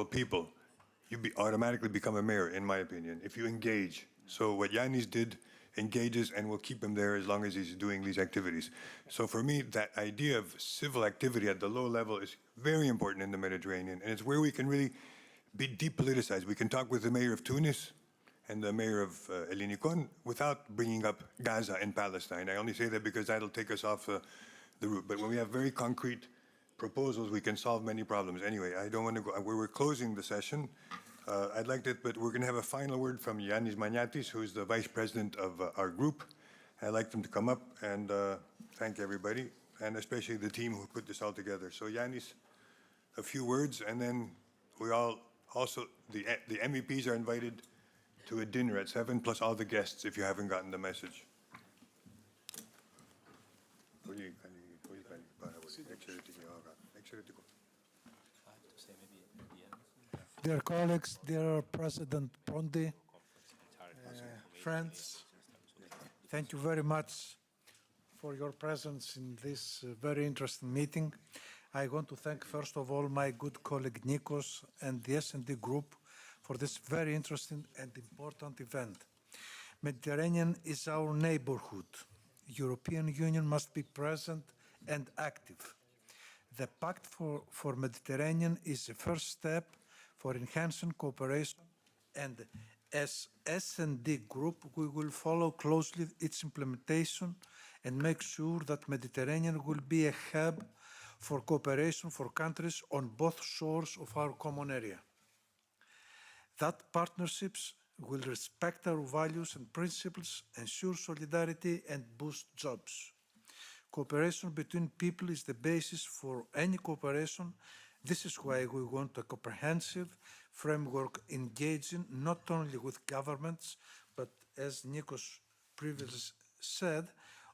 people, you automatically become a mayor, in my opinion, if you engage. So what Yannis did engages, and we'll keep him there as long as he's doing these activities. So for me, that idea of civil activity at the low level is very important in the Mediterranean, and it's where we can really be depoliticized. We can talk with the mayor of Tunis and the mayor of Elinikon without bringing up Gaza and Palestine. I only say that because that'll take us off the route. But when we have very concrete proposals, we can solve many problems. Anyway, I don't want to go. We're closing the session. I'd like to, but we're going to have a final word from Yannis Magnatis, who's the vice president of our group. I'd like them to come up and thank everybody, and especially the team who put this all together. So Yannis, a few words, and then we all, also, the MEPs are invited to a dinner at 7, plus all the guests if you haven't gotten the message. Dear colleagues, dear President Prodi, friends, thank you very much for your presence in this very interesting meeting. I want to thank, first of all, my good colleague Nikos and the S&D Group for this very interesting and important event. Mediterranean is our neighborhood. European Union must be present and active. The Pact for Mediterranean is the first step for enhancing cooperation, and as S&D Group, we will follow closely its implementation and make sure that Mediterranean will be a hub for cooperation for countries on both shores of our common area. That partnerships will respect our values and principles, ensure solidarity, and boost jobs. Cooperation between people is the basis for any cooperation. This is why we want a comprehensive framework engaging not only with governments, but as Nikos previously said,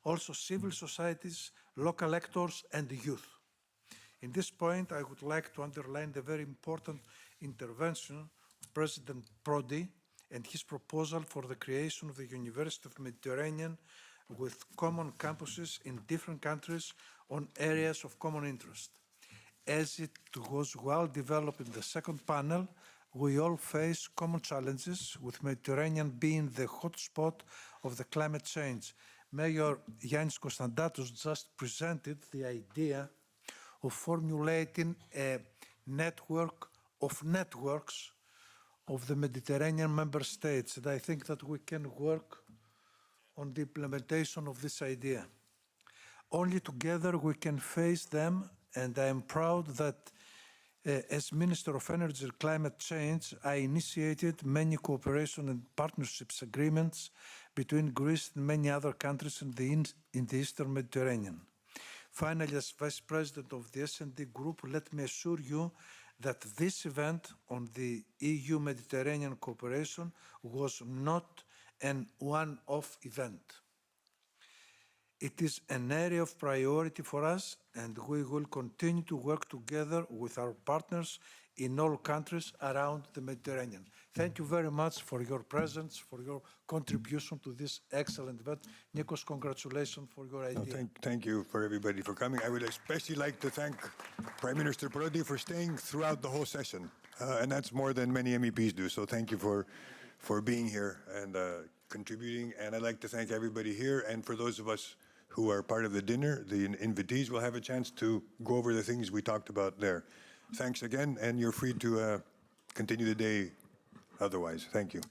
also civil societies, local actors, and youth. In this point, I would like to underline the very important intervention of President Prodi and his proposal for the creation of the University of the Mediterranean with common campuses in different countries on areas of common interest. As it was well developed in the second panel, we all face common challenges, with Mediterranean being the hotspot of the climate change. Mayor Yannis Konstantatos just presented the idea of formulating a network of networks of the Mediterranean member states, and I think that we can work on the implementation of this idea. Only together we can face them, and I am proud that as Minister of Energy and Climate Change, I initiated many cooperation and partnerships agreements between Greece and many other countries in the Eastern Mediterranean. Finally, as Vice President of the S&D Group, let me assure you that this event on the EU-Mediterranean cooperation was not an one-off event. It is an area of priority for us, and we will continue to work together with our partners in all countries around the Mediterranean. Thank you very much for your presence, for your contribution to this excellent event. Nikos, congratulations for your idea. No, thank you for everybody for coming. I would especially like to thank Prime Minister Prodi for staying throughout the whole session, and that's more than many MEPs do. So thank you for being here and contributing. And I'd like to thank everybody here, and for those of us who are part of the dinner, the invitees will have a chance to go over the things we talked about there. Thanks again, and you're free to continue the day otherwise. Thank you.